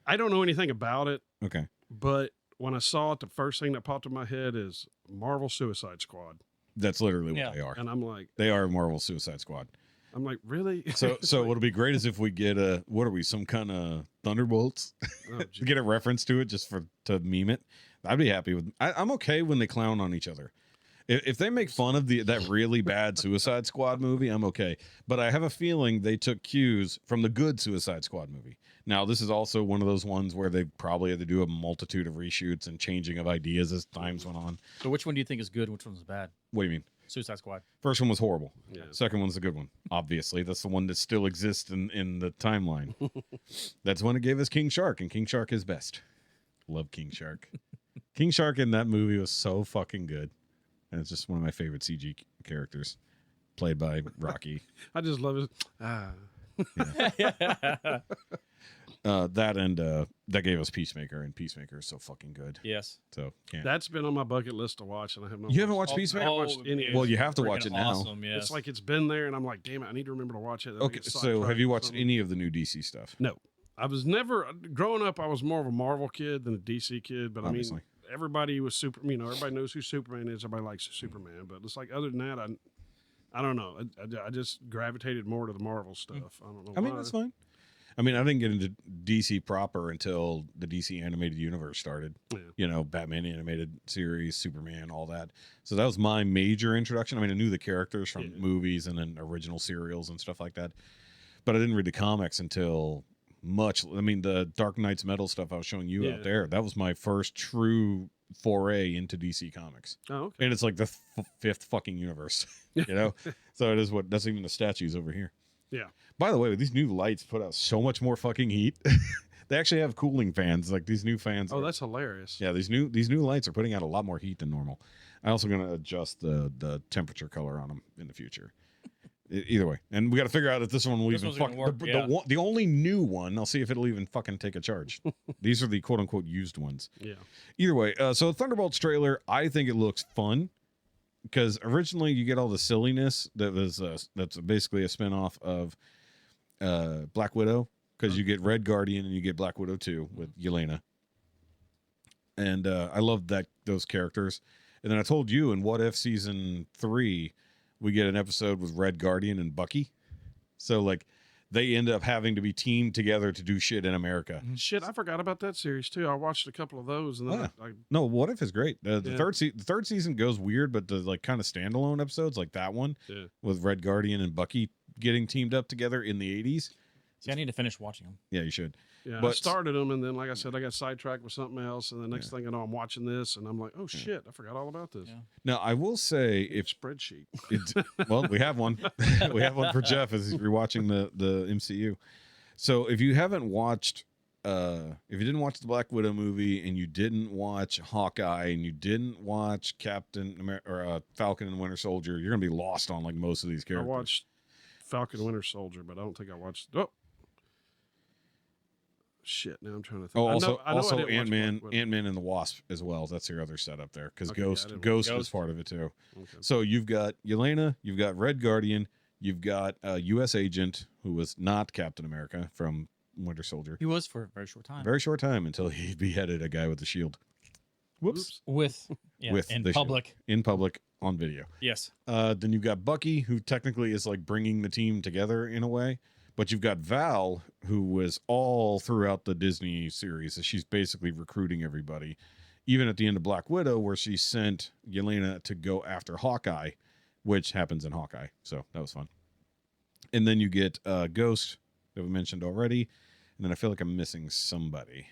I don't know anything about it, Okay. but when I saw it, the first thing that popped in my head is Marvel Suicide Squad, That's literally what Yeah. they are. and I'm like, They are Marvel Suicide Squad. really? So It's so like, what'll be great is if we get what are we, some kind of Thunderbolts? oh, To gee. get a reference to it just to meme it. I'd be happy with. I'm okay when they clown on each other. If they make fun of that really bad Suicide Squad movie, I'm okay. But I have a feeling they took cues from the good Suicide Squad movie. Now, this is also one of those ones where they probably had to do a multitude of reshoots and changing of ideas as times went on. So which one do you think is good? Which one's bad? What do you mean? Suicide Squad. First one was horrible. Yeah. Second one's the good one. Obviously, that's the one that still exists in the timeline. That's when it gave us King Shark, and King Shark is best. Love King Shark. King Shark in that movie was so fucking good. And it's just one of my favorite CG characters, played by Rocky. I just love it. Ah. That gave us Peacemaker, and Peacemaker is so fucking good. Yes. So yeah. That's been on my bucket list to watch, and I have not. You haven't watched watched Peacemaker? I haven't watched any of Well, it. you have to Freaking watch it now. Awesome, yes. It's like it's been there, and I'm like, damn it, I need to remember to watch it. Then I Okay, get so sidetracked have you or watched something. any of the new DC stuff? No, I was never growing up. I was more of a Marvel kid than a DC kid. But Obviously. I mean, everybody was super. Everybody knows who Superman is. Everybody likes Superman. But it's like other than that, I don't know. I just gravitated more to the Marvel stuff. I don't know. I mean, why. that's fine. I mean, I didn't get into DC proper until the DC animated universe started. Yeah. You know, Batman animated series, Superman, all that. So that was my major introduction. I mean, I knew the characters from movies and then original serials and stuff like that. But I didn't read the comics until the Dark Knight's Metal stuff I was showing you out there. That was my first true foray into DC Comics. Oh, okay. And it's like the fifth fucking universe, you know? So it is that's even the statues over here. Yeah. By the way, these new lights put out so much more fucking heat. They actually have cooling fans. Like these new fans. Oh, that's hilarious. Yeah, these new lights are putting out a lot more heat than normal. I'm also going to adjust the temperature color on them in the future. Either way, and we got to figure out if this one will This even one's gonna fuck work, the only new one. I'll see if it'll even fucking take a charge. These are the quote unquote used ones. Yeah. Either way, so Thunderbolts trailer, I think it looks fun because originally you get all the silliness that was that's basically a spinoff of Black Widow because you get Red Guardian and you get Black Widow 2 with Yelena. And I loved those characters. And then I told you in What If Season 3, we get an episode with Red Guardian and Bucky. So, like, they end up having to be teamed together to do shit in America. Shit, I forgot about that series too. I watched a couple of those, and then No, What If is great. The third season goes weird, but the like kind of standalone episodes like that one with Red Guardian and Bucky getting teamed up together in the 80s. See, I need to finish watching them. Yeah, you should. Yeah, But- I started them, and then, like I said, I got sidetracked with something else, and the next thing I know, I'm watching this, and I'm like, oh shit, I forgot all about this. Yeah. Now, I will say, if Spreadsheet. well, we have one. We have one for Jeff as he's rewatching the MCU. So if you haven't watched, if you didn't watch the Black Widow movie, and you didn't watch Hawkeye, and you didn't watch Captain America or Falcon and Winter Soldier, you're gonna be lost on like most of these I characters. watched Falcon Winter Soldier, but I don't think I watched. Oh, shit! Now I'm trying to think. Oh, I also, know I also didn't watch Ant-Man, Black Widow. Ant-Man and the Wasp as well. That's your other setup there because Okay, yeah, I didn't watch Ghost was Ghost. part of it too. Okay. So you've got Yelena, you've got Red Guardian, you've got a U.S. agent who was not Captain America from Winter Soldier. He was for a very short time. Very short time until he beheaded a guy with a shield. Whoops. With With in the shield. public. In public on video. Yes. Then you've got Bucky, who technically is like bringing the team together in a way. But you've got Val, who was all throughout the Disney series. So she's basically recruiting everybody. Even at the end of Black Widow, where she sent Yelena to go after Hawkeye, which happens in Hawkeye. So that was fun. And then you get Ghost, that we mentioned already. And then I feel like I'm missing somebody.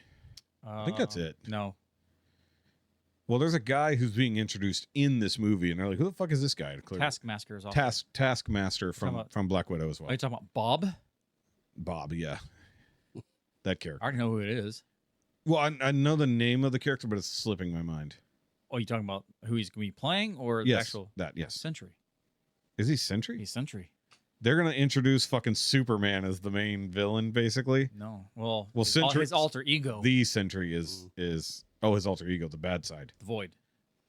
I think that's it. No. Well, there's a guy who's being introduced in this movie, and they're like, who the fuck is this guy? Clearly. Taskmaster is also. Taskmaster Talking from Black Widow as well. Are you talking about Bob? Bob, yeah. That character. I already know who it is. Well, I know the name of the character, but it's slipping my mind. Oh, you talking about who he's going to be playing or the Yes, actual yes. Sentry? Is he Sentry? He's Sentry. They're going to introduce fucking Superman as the main villain, basically. No. Well, Sentry, his alter ego. The Sentry is his alter ego, the bad side. The Void.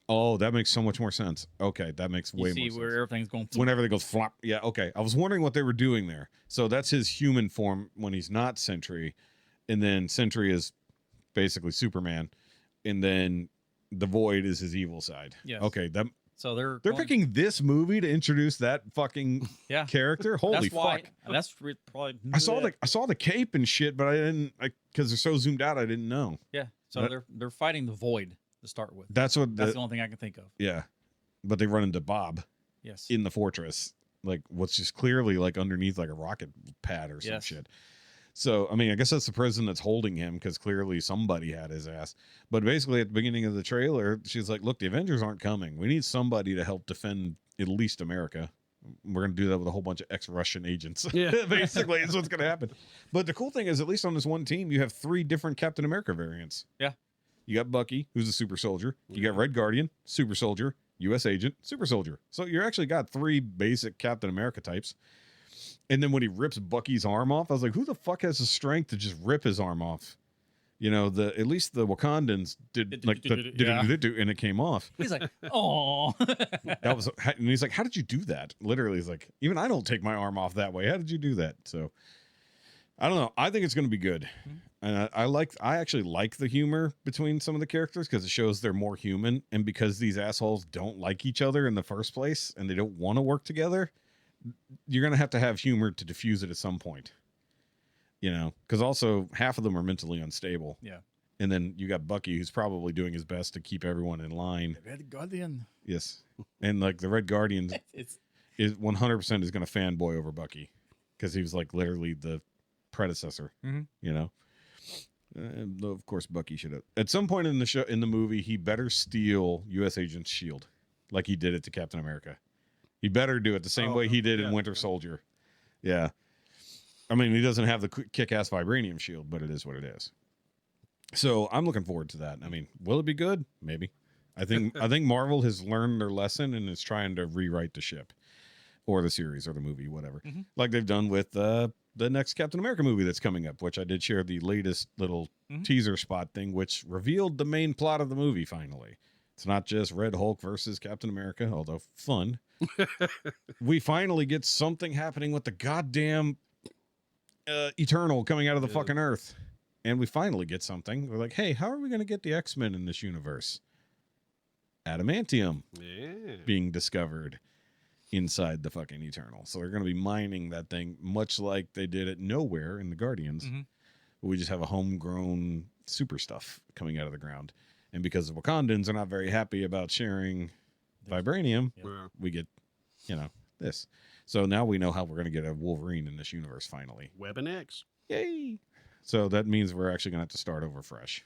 Oh, that makes so much more sense. Okay, that makes You way see more where sense. everything's going. Whenever they go flop. Yeah, okay. I was wondering what they were doing there. So that's his human form when he's not Sentry. And then Sentry is basically Superman. And then the Void is his evil side. Yes. Okay, So they're they're going- picking this movie to introduce that fucking Yeah. character. Holy That's why. fuck. That's probably. I saw the cape and shit, but I didn't because they're so zoomed out I didn't know. Yeah. So they're fighting the Void to start with. That's what That's the only thing I can think of. yeah. But they run into Bob Yes. in the fortress, like what's just clearly like underneath like a rocket pad or some Yes. shit. So, I mean, I guess that's the prison that's holding him because clearly somebody had his ass. But basically, at the beginning of the trailer, she's like, look, the Avengers aren't coming. We need somebody to help defend at least America. We're going to do that with a whole bunch of ex-Russian agents. Yeah. Basically, is what's going to happen. But the cool thing is, at least on this one team, you have 3 different Captain America variants. Yeah. You got Bucky, who's a super soldier. You got Red Guardian, super soldier. U.S. agent, super soldier. So you actually got 3 basic Captain America types. And then when he rips Bucky's arm off, I was like, who the fuck has the strength to just rip his arm off? You know, at least the Wakandans did like and it came off. He's like, oh. That was, and he's like, how did you do that? Literally, he's like, even I don't take my arm off that way. How did you do that? So I don't know. I think it's going to be good. And I actually like the humor between some of the characters because it shows they're more human. And because these assholes don't like each other in the first place and they don't want to work together, you're going to have humor to diffuse it at some point. You know, because also half of them are mentally unstable. Yeah. And then you got Bucky, who's probably doing his best to keep everyone in line. Red Guardian. Yes. And like the Red Guardian It's is 100% is going to fanboy over Bucky because he was like literally the predecessor, you know? And of course, Bucky should have. At some point in the show, in the movie, he better steal U.S. Agent's shield like he did it to Captain America. He better do it the same way he did in Winter Soldier. Yeah. I mean, he doesn't have the kick-ass vibranium shield, but it is what it is. So I'm looking forward to that. I mean, will it be good? Maybe. I think Marvel has learned their lesson and is trying to rewrite the ship or the series or the movie, whatever, like they've done with the next Captain America movie that's coming up, which I did share the latest little teaser spot thing, which revealed the main plot of the movie finally. It's not just Red Hulk versus Captain America, although fun. We finally get something happening with the goddamn Eternal coming out of the fucking earth. And we finally get something. We're like, hey, how are we going to get the X-Men in this universe? Adamantium being discovered inside the fucking Eternal. So they're going to be mining that thing much like they did at Nowhere in the Guardians. We just have a homegrown super stuff coming out of the ground. And because the Wakandans are not very happy about sharing vibranium, we get, this. So now we know how we're going to get a Wolverine in this universe finally. Weapon X. Yay. So that means we're actually going to have to start over fresh.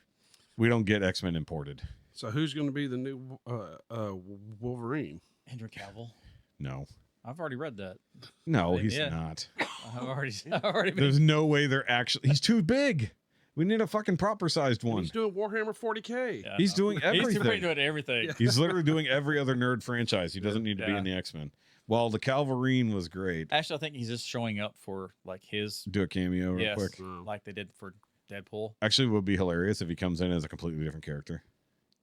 We don't get X-Men imported. So who's going to be the new Wolverine? Henry Cavill. No. I've already read that. No, he's not. I've already been... There's no way they're actually... He's too big. We need a fucking proper sized one. He's doing Warhammer 40K. Yeah, he's doing everything. He's doing everything. He's literally doing every other nerd franchise. He doesn't need to be in the X-Men. While the Calvarine was great. Actually, I think he's just showing up for like his... Do a cameo real quick. Like they did for Deadpool. Actually, it would be hilarious if he comes in as a completely different character.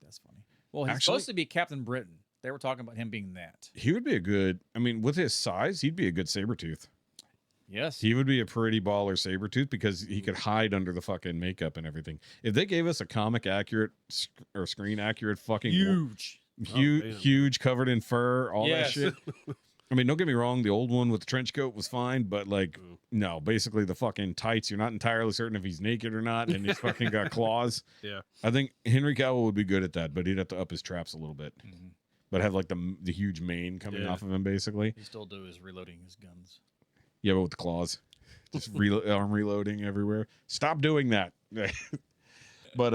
That's funny. Well, he's supposed to be Captain Britain. They were talking about him being that. He would be a good... I mean, with his size, he'd be a good Sabretooth. Yes. He would be a pretty baller Sabretooth because he could hide under the fucking makeup and everything. If they gave us a comic accurate or screen accurate fucking huge covered in fur, all that shit. I mean, don't get me wrong, the old one with the trench coat was fine, but like, no, basically the fucking tights, you're not entirely certain if he's naked or not, and he's fucking got claws. Yeah. I think Henry Cavill would be good at that, but he'd have to up his traps a little bit. But have like the huge mane coming off of him, basically. He still do is reloading his guns. Yeah, but with the claws. Just arm reloading everywhere. Stop doing that. But,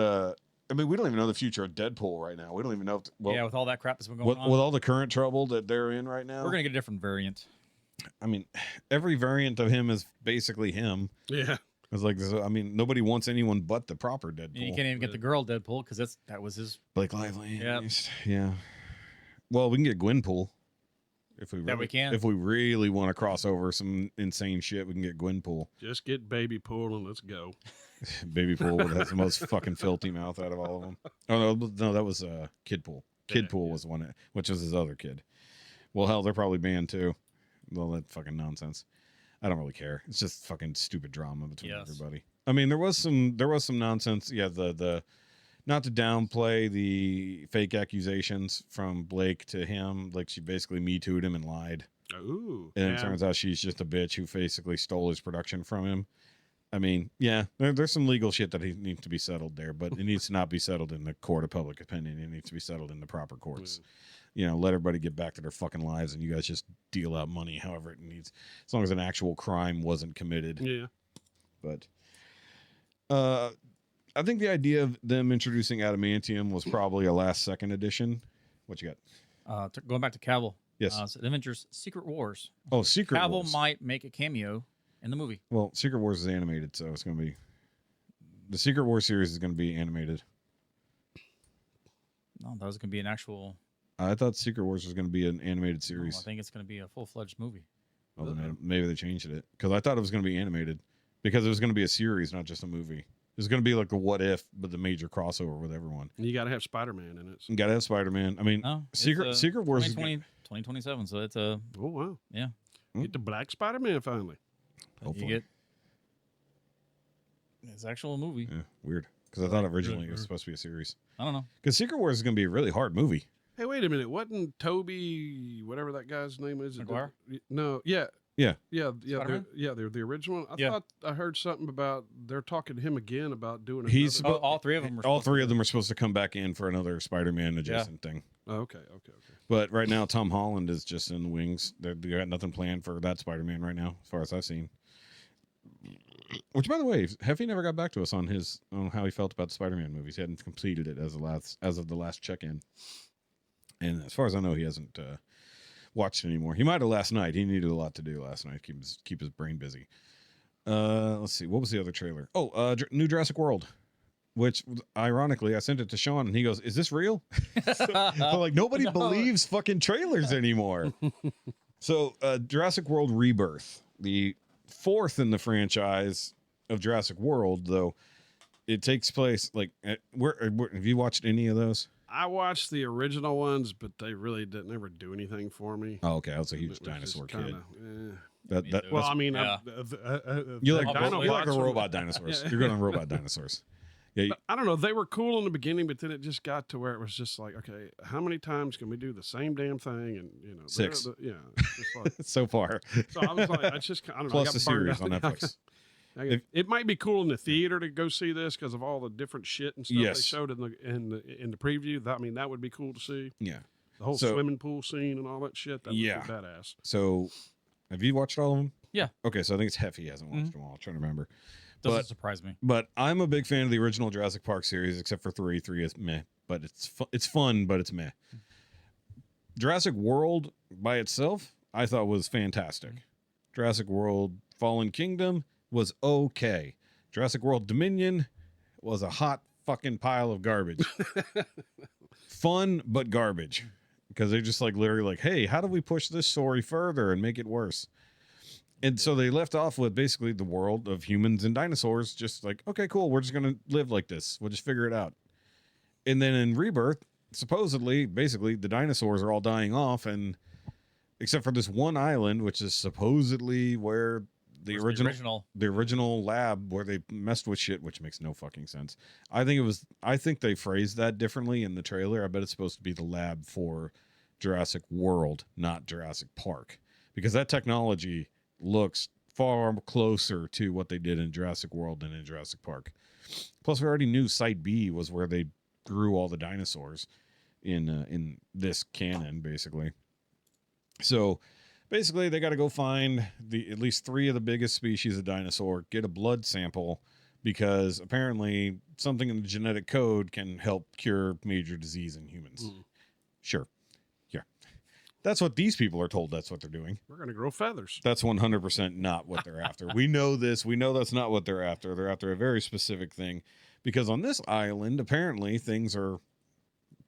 I mean, we don't even know the future of Deadpool right now. We don't even know. With all that crap that's been going on. With all the current trouble that they're in right now. We're going to get a different variant. I mean, every variant of him is basically him. Yeah. It's like, I mean, nobody wants anyone but the proper Deadpool. You can't even get the girl Deadpool because that was his. Blake Lively. Yeah. Yeah. Well, we can get Gwenpool. If we really want to cross over some insane shit, we can get Gwenpool. Just get Baby Pool and let's go. Baby Pool has the most fucking filthy mouth out of all of them. Oh no, that was Kid Pool. Kid Pool was one, which was his other kid. Well, hell, they're probably banned too. All that fucking nonsense. I don't really care. It's just fucking stupid drama between everybody. I mean, there was some nonsense. Yeah, the not to downplay the fake accusations from Blake to him, like she basically Me Too'd him and lied. Ooh. And it turns out she's just a bitch who basically stole his production from him. I mean, yeah, there's some legal shit that needs to be settled there, but it needs to not be settled in the court of public opinion. It needs to be settled in the proper courts. Let everybody get back to their fucking lives, and you guys just deal out money however it needs, as long as an actual crime wasn't committed. Yeah. But I think the idea of them introducing adamantium was probably a last-second addition. What you got? Going back to Cavill. Yes. The Avengers Secret Wars. Oh, Secret Cavill Wars. might make a cameo in the movie. Well, Secret Wars is animated, so it's going to be... The Secret Wars series is going to be animated. No, that was going to be an actual... I thought Secret Wars was going to be an animated series. No, I think it's going to be a full-fledged movie. Well, then maybe they changed it. Because I thought it was going to be animated. Because it was going to be a series, not just a movie. It's going to be like the What If, but the major crossover with everyone. You got to have Spider-Man in it. You got to have Spider-Man. I mean, Secret Wars 2027, so it's a... Oh, wow. Yeah. Get the black Spider-Man finally. Hopefully. You get his actual movie. Yeah, weird. Because I thought originally it was supposed to be a series. I don't know. Because Secret Wars is going to be a really hard movie. Hey, wait a minute. Wasn't Toby, whatever that guy's name is? Maguire? No, yeah. Yeah. Yeah, Spider-Man? they're the original one. I thought I heard something about they're talking to him again about doing He's another. all three of them. All three of them are supposed to come back in for another Spider-Man adjacent thing. Oh, okay. But right now, Tom Holland is just in the wings. They got nothing planned for that Spider-Man right now, as far as I've seen. Which, by the way, Heffy never got back to us on how he felt about the Spider-Man movies. He hadn't completed it as of the last check-in. And as far as I know, he hasn't watched it anymore. He might have last night. He needed a lot to do last night. Keep his brain busy. Let's see. What was the other trailer? Oh, new Jurassic World. Which, ironically, I sent it to Sean, and he goes, "Is this real?" So, like, nobody believes fucking trailers anymore. So, Jurassic World Rebirth, the fourth in the franchise of Jurassic World, though it takes place like where have you watched any of those? I watched the original ones, but they really didn't ever do anything for me. Oh, okay. I was a huge dinosaur kid. That, Me that, too. Well, that's- I mean, Yeah. you the like Dinobots you like a are- robot dinosaurs. Yeah. You're going on robot dinosaurs. Yeah, But I don't know. They were cool in the beginning, but then it just got to where it was just like, okay, how many times can we do the same damn thing? And they're 6. yeah. Just like, so far. so I was like, I just, I don't know. Plus I got the series burned on out. Netflix. It might be cool in the theater to go see this because of all the different shit and stuff Yes. they showed in the preview. That, I mean, that would be cool to see. Yeah. The whole So- swimming pool scene and all that shit. That would Yeah. be badass. So, have you watched all of them? Yeah. Okay, so I think it's Heffy hasn't watched them all. I'm trying to remember. Doesn't But- surprise me. But I'm a big fan of the original Jurassic Park series, except for 3. 3 is meh, but it's fun, but it's meh. Jurassic World by itself, I thought was fantastic. Jurassic World Fallen Kingdom was okay. Jurassic World Dominion was a hot fucking pile of garbage. Fun, but garbage. Because they're just like literally like, hey, how do we push this story further and make it worse? And so they left off with basically the world of humans and dinosaurs, just like, okay, cool, we're just going to live like this. We'll just figure it out. And then in Rebirth, supposedly, basically, the dinosaurs are all dying off, and except for this one island, which is supposedly where the Where's original lab where they messed with shit, which makes no fucking sense. I think they phrased that differently in the trailer. I bet it's supposed to be the lab for Jurassic World, not Jurassic Park, because that technology looks far closer to what they did in Jurassic World than in Jurassic Park. Plus, we already knew Site B was where they grew all the dinosaurs in this canon, basically. So basically, they got to go find at least 3 of the biggest species of dinosaur, get a blood sample, because apparently something in the genetic code can help cure major disease in humans. Sure. Yeah. That's what these people are told. That's what they're doing. We're going to grow feathers. That's 100% not what they're after. We know this. We know that's not what they're after. They're after a very specific thing, because on this island, apparently things are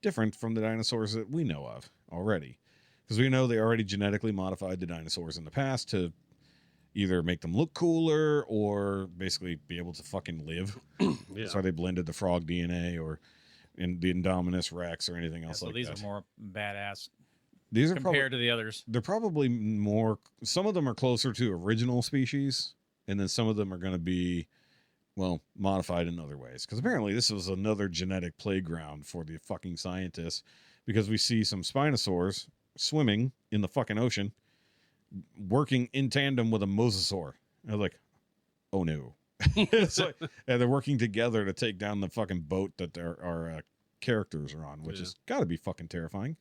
different from the dinosaurs that we know of already. Because we know they already genetically modified the dinosaurs in the past to either make them look cooler or basically be able to fucking live. Yeah. That's why they blended the frog DNA or in the Indominus Rex or anything else So like these that. are more badass These are compared to the others. they're probably more, some of them are closer to original species, and then some of them are going to be, well, modified in other ways. Because apparently this was another genetic playground for the fucking scientists, because we see some Spinosaurs swimming in the fucking ocean, working in tandem with a mosasaur. And I was like, oh no. It's like, and they're working together to take down the fucking boat that our characters are on, which has got to be fucking terrifying.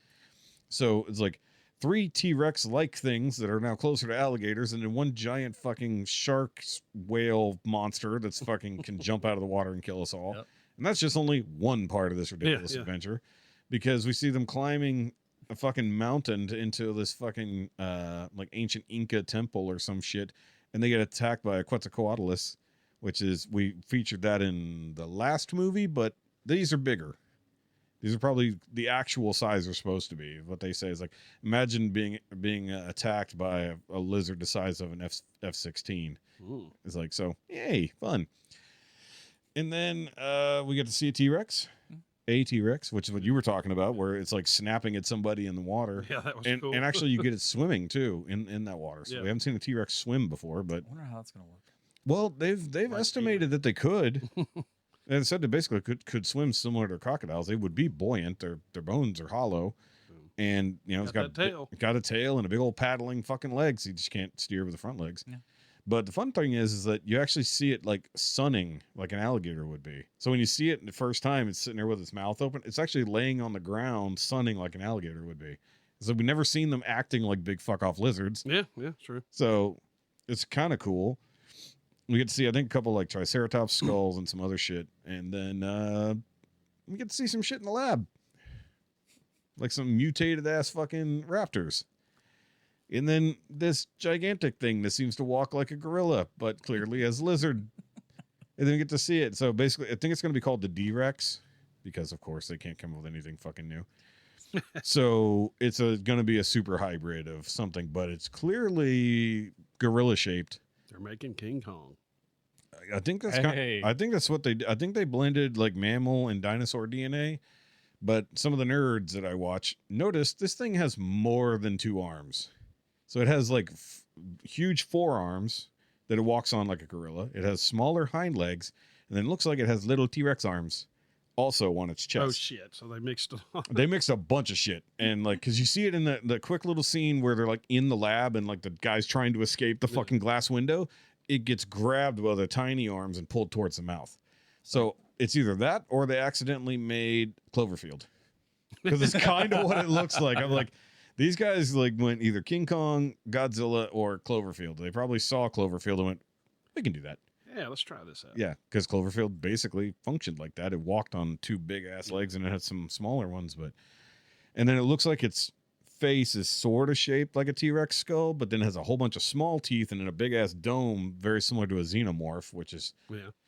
So it's like 3 T-Rex like things that are now closer to alligators, and then 1 giant fucking shark whale monster that's fucking can jump out of the water and kill us all. Yep. And that's just only one part of this ridiculous Yeah. adventure, because we see them climbing a fucking mountain into this fucking like ancient Inca temple or some shit, and they get attacked by a Quetzalcoatlus, which is, we featured that in the last movie, but these are bigger. These are probably the actual size they're supposed to be. What they say is like, imagine being attacked by a lizard the size of an F-16. Ooh. It's like, so, yay, fun. And then we get to see a T-Rex, which is what you were talking about, where it's like snapping at somebody in the water. Yeah, that was And, cool. and actually, you get it swimming too in that water. So Yeah. we haven't seen a T-Rex swim before, but I wonder how that's gonna work. well, they've estimated that they could. And it said they basically could swim similar to crocodiles. They would be buoyant. Their bones are hollow, and it's Got that tail. got a tail and a big old paddling fucking legs. You just can't steer with the front legs. Yeah. But the fun thing is that you actually see it like sunning like an alligator would be. So when you see it the first time, it's sitting there with its mouth open. It's actually laying on the ground, sunning like an alligator would be. So we've never seen them acting like big fuck off lizards. Yeah, true. So it's kind of cool. We get to see, I think, a couple like Triceratops skulls and some other shit. And then we get to see some shit in the lab. Like some mutated ass fucking raptors. And then this gigantic thing that seems to walk like a gorilla, but clearly has lizard. And then we get to see it. So basically, I think it's going to be called the D-Rex, because, of course, they can't come up with anything fucking new. So it's going to be a super hybrid of something, but it's clearly gorilla shaped. They're making King Kong. I think that's Hey. I think that's what I think they blended like mammal and dinosaur DNA. But some of the nerds that I watch noticed this thing has more than 2 arms. So it has like huge forearms that it walks on like a gorilla. It has smaller hind legs, and then it looks like it has little T-Rex arms also on its chest. Oh shit! So they mixed it up. They mixed a bunch of shit, and like, cause you see it in the quick little scene where they're like in the lab and like the guy's trying to escape the fucking glass window. It gets grabbed by the tiny arms and pulled towards the mouth. So it's either that or they accidentally made Cloverfield, because it's kind of what it looks like. I'm like, these guys like went either King Kong, Godzilla, or Cloverfield. They probably saw Cloverfield and went, we can do that. Yeah, let's try this out. Yeah, because Cloverfield basically functioned like that. It walked on two big ass legs and it had some smaller ones, and then it looks like its face is sort of shaped like a T-Rex skull, but then has a whole bunch of small teeth and then a big ass dome, very similar to a xenomorph, which is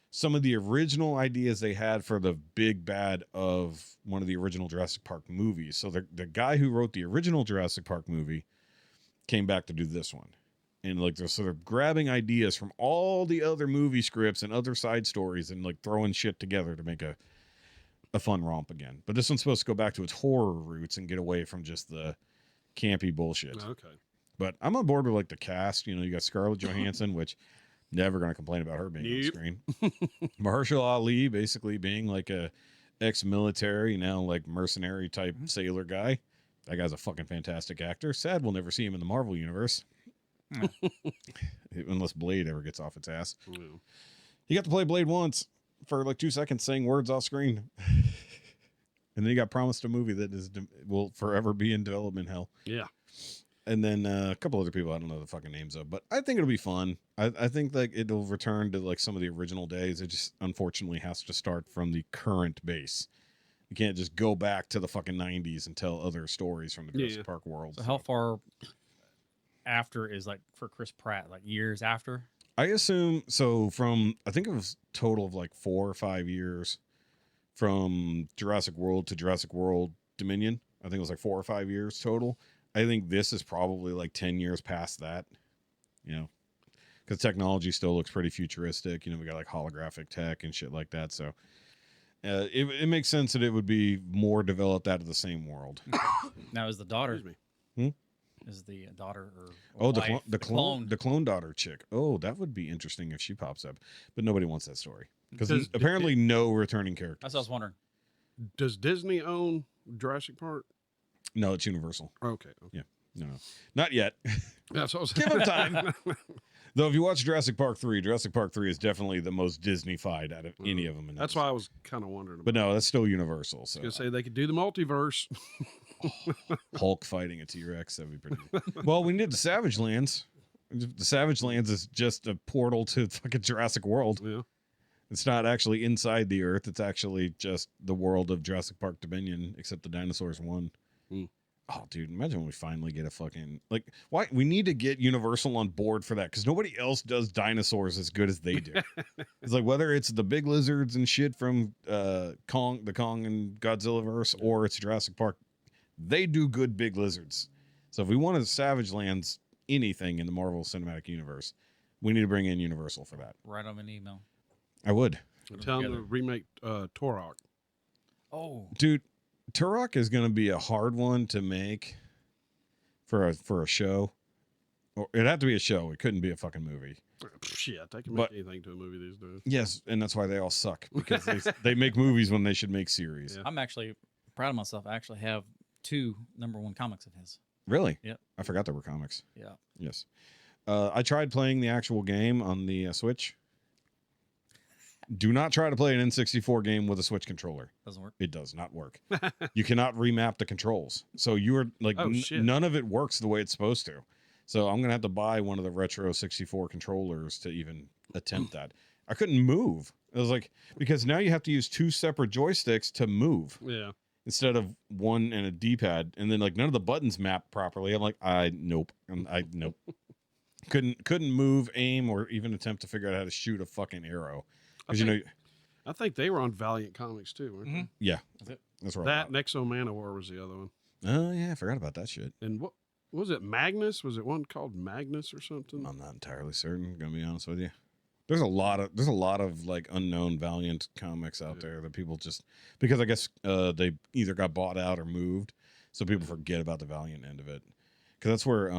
some of the original ideas they had for the big bad of one of the original Jurassic Park movies. So the guy who wrote the original Jurassic Park movie came back to do this one. And like they're sort of grabbing ideas from all the other movie scripts and other side stories and like throwing shit together to make a fun romp again. But this one's supposed to go back to its horror roots and get away from just the campy bullshit. Okay. But I'm on board with like the cast. You know, you got Scarlett Johansson, which never going to complain about her being on screen. Mahershala Ali basically being like a ex-military, now like mercenary type sailor guy. That guy's a fucking fantastic actor. Sad we'll never see him in the Marvel universe. Unless Blade ever gets off its ass. He got to play Blade once for like 2 seconds saying words off screen. And then he got promised a movie that will forever be in development hell. Yeah. And then a couple other people I don't know the fucking names of, but I think it'll be fun. I think like it'll return to like some of the original days. It just unfortunately has to start from the current base. You can't just go back to the fucking 90s and tell other stories from the Jurassic Park world. So how far after is like for Chris Pratt, like years after? I assume so. From I think it was total of like 4 or 5 years from Jurassic World to Jurassic World Dominion. I think it was like 4 or 5 years total. I think this is probably like 10 years past that, you know, because technology still looks pretty futuristic. You know, we got like holographic tech and shit like that. So it makes sense that it would be more developed out of the same world. Now is the daughter? Excuse me. Is the daughter or the wife, clone daughter chick? Oh, that would be interesting if she pops up, but nobody wants that story because Does- apparently no returning characters. That's what I was wondering. Does Disney own Jurassic Park? No, it's Universal. Okay. Yeah, no, not yet. That's what I was Give them time. Though, if you watch Jurassic Park 3 is definitely the most Disney-fied out of any of them. That's why I was kind of wondering. But no, that's still Universal. So I was gonna say they could do the multiverse. Hulk fighting a T-Rex, that'd be pretty good. Well, we need the Savage Lands. The Savage Lands is just a portal to fucking Jurassic World. Yeah. It's not actually inside the Earth. It's actually just the world of Jurassic Park Dominion, except the dinosaurs won. Oh, dude, imagine when we finally get a fucking... Like, why? We need to get Universal on board for that, because nobody else does dinosaurs as good as they do. It's like, whether it's the big lizards and shit from the Kong and Godzilla verse, or it's Jurassic Park, they do good big lizards. So if we want to Savage Lands anything in the Marvel Cinematic Universe, we need to bring in Universal for that. Write them an email. I would. Tell them to remake Turok. Oh, Dude, Turok is going to be a hard one to make for a show. Or it'd have to be a show. It couldn't be a fucking movie. Shit, they can make anything to a movie these days. Yes, and that's why they all suck, because they make movies when they should make series. Yeah. I'm actually proud of myself. I actually have 2 #1 comics of his. Really? Yep. I forgot there were comics. Yeah. Yes. I tried playing the actual game on the Switch. Do not try to play an N64 game with a Switch controller. Doesn't work. It does not work. You cannot remap the controls. So you are like, none of it works the way it's supposed to. So I'm going to have to buy one of the retro 64 controllers to even attempt that. I couldn't move. It was like, because now you have to use 2 separate joysticks to move. Yeah. Instead of one and a D-pad. And then like none of the buttons map properly. I'm like, nope. Nope. Couldn't move, aim, or even attempt to figure out how to shoot a fucking arrow. Because I think they were on Valiant Comics too, weren't they? Yeah, That's it. that's right. That Nexo Manowar was the other one. Oh yeah, I forgot about that shit. And what was it? Magnus? Was it one called Magnus or something? I'm not entirely certain. Gonna be honest with you. There's a lot of like unknown Valiant comics out there that people just, because I guess they either got bought out or moved, so people forget about the Valiant end of it. Because that's where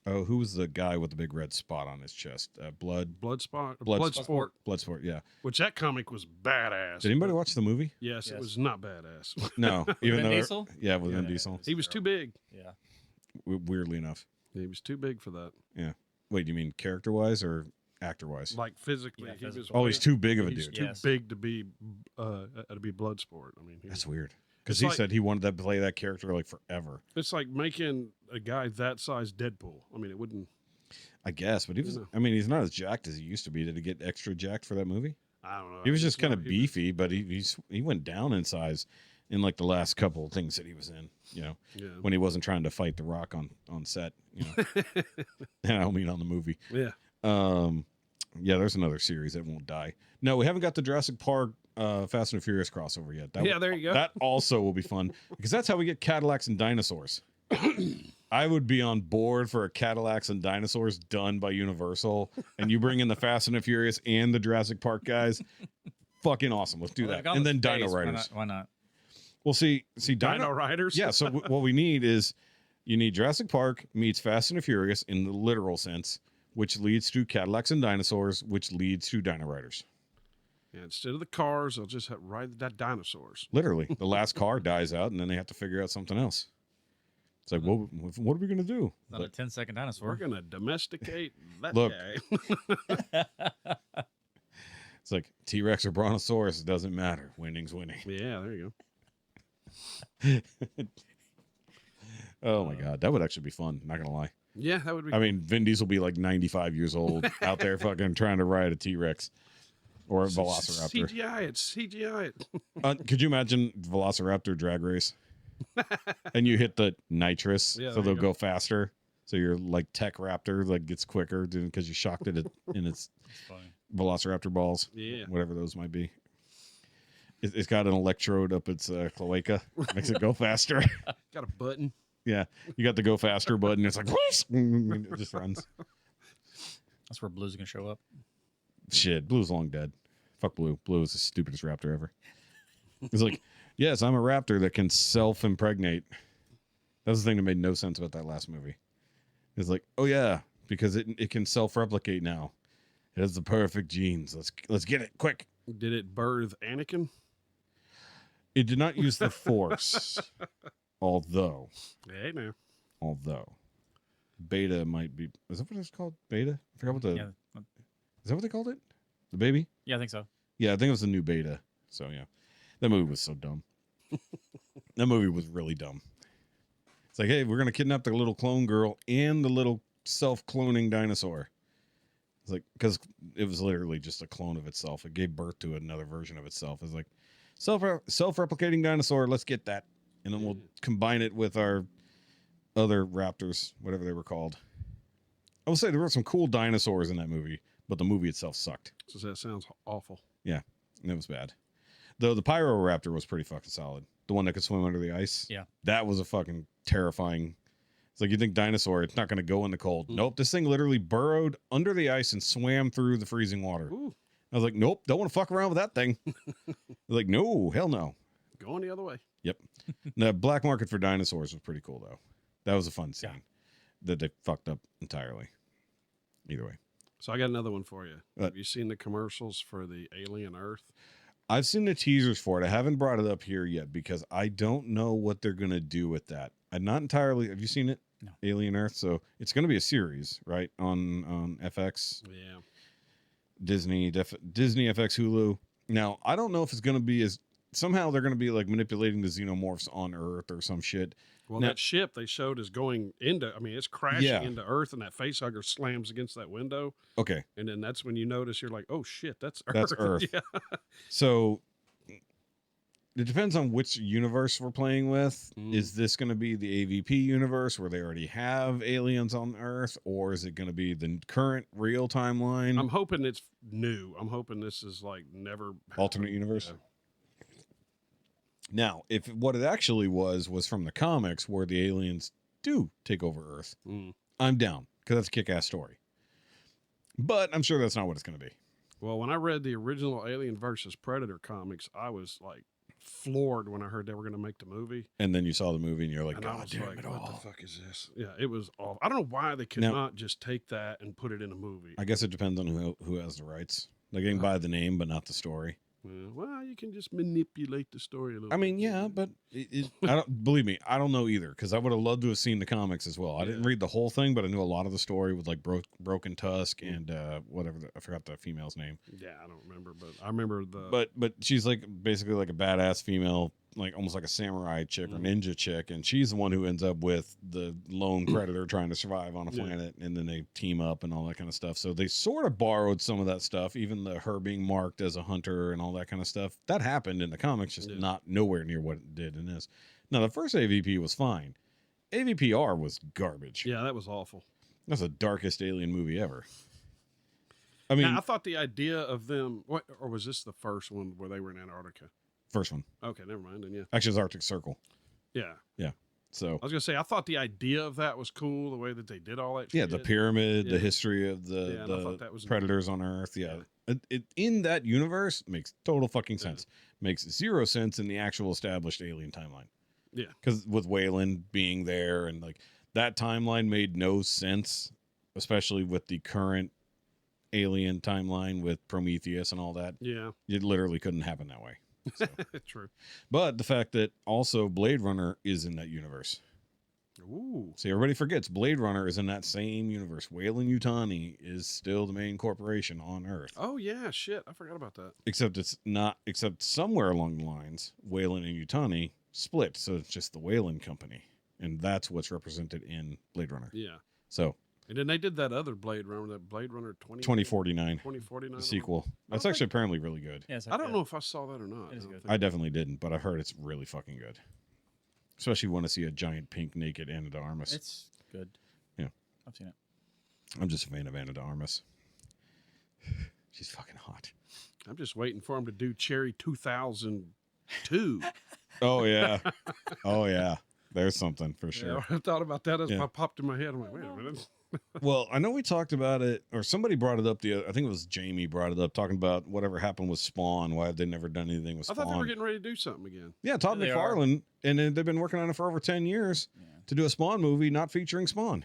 Oh, who was the guy with the big red spot on his chest? Bloodsport. Bloodsport, yeah. Which that comic was badass. Did anybody watch the movie? Yes, it was not badass. No. Even Vin though Diesel? Yeah, with Vin Diesel. He was too big. Yeah. Weirdly enough. He was too big for that. Yeah. Wait, you mean character-wise or actor-wise? Like physically, Yeah, he was. Oh, he's too big of a He's dude. too Yes. big to be Bloodsport. I mean, That's weird. Because It's he like- said he wanted to play that character like forever. it's like making a guy that size Deadpool. I mean, it wouldn't. I guess, but he was. No. I mean, he's not as jacked as he used to be. Did he get extra jacked for that movie? I don't know. He was just It's kind not- of he was- beefy, but he went down in size in like the last couple of things that he was in. You know, Yeah. when he wasn't trying to fight the Rock on set. You know, and I don't mean on the movie. Yeah. Yeah, there's another series that won't die. No, we haven't got the Jurassic Park Fast and Furious crossover yet. Yeah, there you go. That also will be fun because that's how we get Cadillacs and dinosaurs. I would be on board for a Cadillacs and dinosaurs done by Universal, and you bring in the Fast and the Furious and the Jurassic Park guys. Fucking awesome. Let's do Well, that. they've gone And to then space, Dino Riders. Why not? Well, see, Dino Riders. Yeah. So what we need is you need Jurassic Park meets Fast and the Furious in the literal sense, which leads to Cadillacs and dinosaurs, which leads to Dino Riders. Yeah, instead of the cars, they'll just ride the dinosaurs. Literally, the last car dies out, and then they have to figure out something else. It's like, well, what are we gonna do? Not a 10-second dinosaur. We're gonna domesticate that Look. guy. It's like T-Rex or Brontosaurus, it doesn't matter. Winning's winning. Yeah, there you go. Oh my god, that would actually be fun. Not gonna lie. Yeah, that would be. I mean, Vin Diesel will be like 95 years old out there fucking trying to ride a T-Rex or a Velociraptor. CGI it. Could you imagine Velociraptor drag race? And you hit the nitrous, Yeah, so there they'll you go faster. So your like Tech Raptor like gets quicker because you shocked it in its Funny. Velociraptor balls. Yeah. Whatever those might be. It's got an electrode up its cloaca, makes it go faster. Got a button. Yeah, you got the go faster button. It's like it just runs. That's where Blue's gonna show up. Shit, Blue's long dead. Fuck Blue. Blue is the stupidest raptor ever. He's like, yes, I'm a raptor that can self-impregnate. That's the thing that made no sense about that last movie. It's like, oh yeah, because it can self-replicate now. It has the perfect genes. Let's get it quick. Did it birth Anakin? It did not use the Force, although Hey now. Beta might be. Is that what it's called? Beta? I forgot what the. Yeah, Is that what they called it? The baby? yeah, I think so. Yeah, I think it was the new Beta. So yeah, that movie was so dumb. That movie was really dumb. It's like, hey, we're gonna kidnap the little clone girl and the little self-cloning dinosaur. It's like, because it was literally just a clone of itself. It gave birth to another version of itself. It's like self-replicating dinosaur. Let's get that, and then we'll combine it with our other raptors, whatever they were called. I will say there were some cool dinosaurs in that movie, but the movie itself sucked. So that sounds awful. Yeah, it was bad. Though the Pyroraptor was pretty fucking solid. The one that could swim under the ice. Yeah. That was a fucking terrifying. It's like you think dinosaur, it's not going to go in the cold. Nope, this thing literally burrowed under the ice and swam through the freezing water. Ooh, I was like, nope, don't want to fuck around with that thing. Like, no, hell no. going the other way. Yep. The black market for dinosaurs was pretty cool, though. That was a fun scene that they fucked up entirely. Either way. So I got another one for you. What? Have you seen the commercials for the Alien Earth? I've seen the teasers for it. I haven't brought it up here yet because I don't know what they're going to do with that. I'm not entirely. Have you seen it? No. Alien Earth. So it's going to be a series, right? On FX, Yeah. Disney FX, Hulu. Now, I don't know if it's going to be as somehow they're going to be like manipulating the xenomorphs on Earth or some shit. Well, Now- that ship they showed is going into, I mean, it's crashing Yeah. into Earth, and that facehugger slams against that window. Okay. And then that's when you notice you're like, oh shit, that's Earth. That's Earth. Yeah. So it depends on which universe we're playing with. Is this going to be the AVP universe where they already have aliens on Earth, or is it going to be the current real timeline? I'm hoping it's new. I'm hoping this is like never Alternate universe? Yeah. Now, if what it actually was from the comics where the aliens do take over Earth, I'm down because that's a kick-ass story. But I'm sure that's not what it's going to be. Well, when I read the original Alien versus Predator comics, I was like floored when I heard they were going to make the movie. And then you saw the movie and you're like, And I God was damn like, it what all. the fuck is this? Yeah, it was awful. I don't know why they could Now- not just take that and put it in a movie. I guess it depends on who has the rights. They can buy the name, but not the story. Well, you can just manipulate the story a little I mean, bit. yeah, but I don't believe me. I don't know either because I would have loved to have seen the comics as well. I didn't read the whole thing, but I knew a lot of the story with like Broken Tusk and whatever. I forgot the female's name. Yeah, I don't remember, but I remember the. But she's like basically like a badass female, like almost like a samurai chick or ninja chick, and she's the one who ends up with the lone predator trying to survive on a planet, and then they team up and all that kind of stuff. So they sort of borrowed some of that stuff, even her being marked as a hunter and all that kind of stuff. That happened in the comics, just not nowhere near what it did in this. Now the first AVP was fine. AVPR was garbage. Yeah, that was awful. That's the darkest alien movie ever. I mean, Now, I thought the idea of them, or was this the first one where they were in Antarctica? first one. Okay, never mind. Then yeah, Actually, it's Arctic Circle. yeah. So I was gonna say I thought the idea of that was cool, the way that they did all that. yeah, shit. the pyramid, Yeah. the history of Yeah, and I thought the that was predators on Earth. Yeah, It in that universe makes total fucking sense. Makes zero sense in the actual established alien timeline. Yeah. Because with Wayland being there and like that timeline made no sense, especially with the current alien timeline with Prometheus and all that. Yeah, It literally couldn't happen that way. So. true. But the fact that also Blade Runner is in that universe. Ooh, See, everybody forgets Blade Runner is in that same universe. Weyland-Yutani is still the main corporation on Earth. oh yeah, shit, I forgot about that. Except it's not, except somewhere along the lines, Weyland and Yutani split. So it's just the Weyland company. And that's what's represented in Blade Runner. Yeah, So and then they did that other Blade Runner, that Blade Runner 2049, 2049 the sequel. That's actually apparently really good. Yeah, it's I don't know if I saw that or not. It is I don't good. think- I definitely didn't, but I heard it's really fucking good. Especially when I see a giant pink naked Anna de Armas. It's good. Yeah. I've seen it. I'm just a fan of Anna de Armas. She's fucking hot. I'm just waiting for him to do Cherry 2002. Oh yeah. Oh yeah. There's something for sure. Yeah, I thought about that as Yeah. it popped in my head. I'm like, wait a minute. Well, I know we talked about it, or somebody brought it up. I think it was Jamie brought it up, talking about whatever happened with Spawn. Why have they never done anything with I Spawn? thought they were getting ready to do something again. Yeah, Todd They are. McFarlane, and then they've been working on it for over 10 years to do a Spawn movie not featuring Spawn.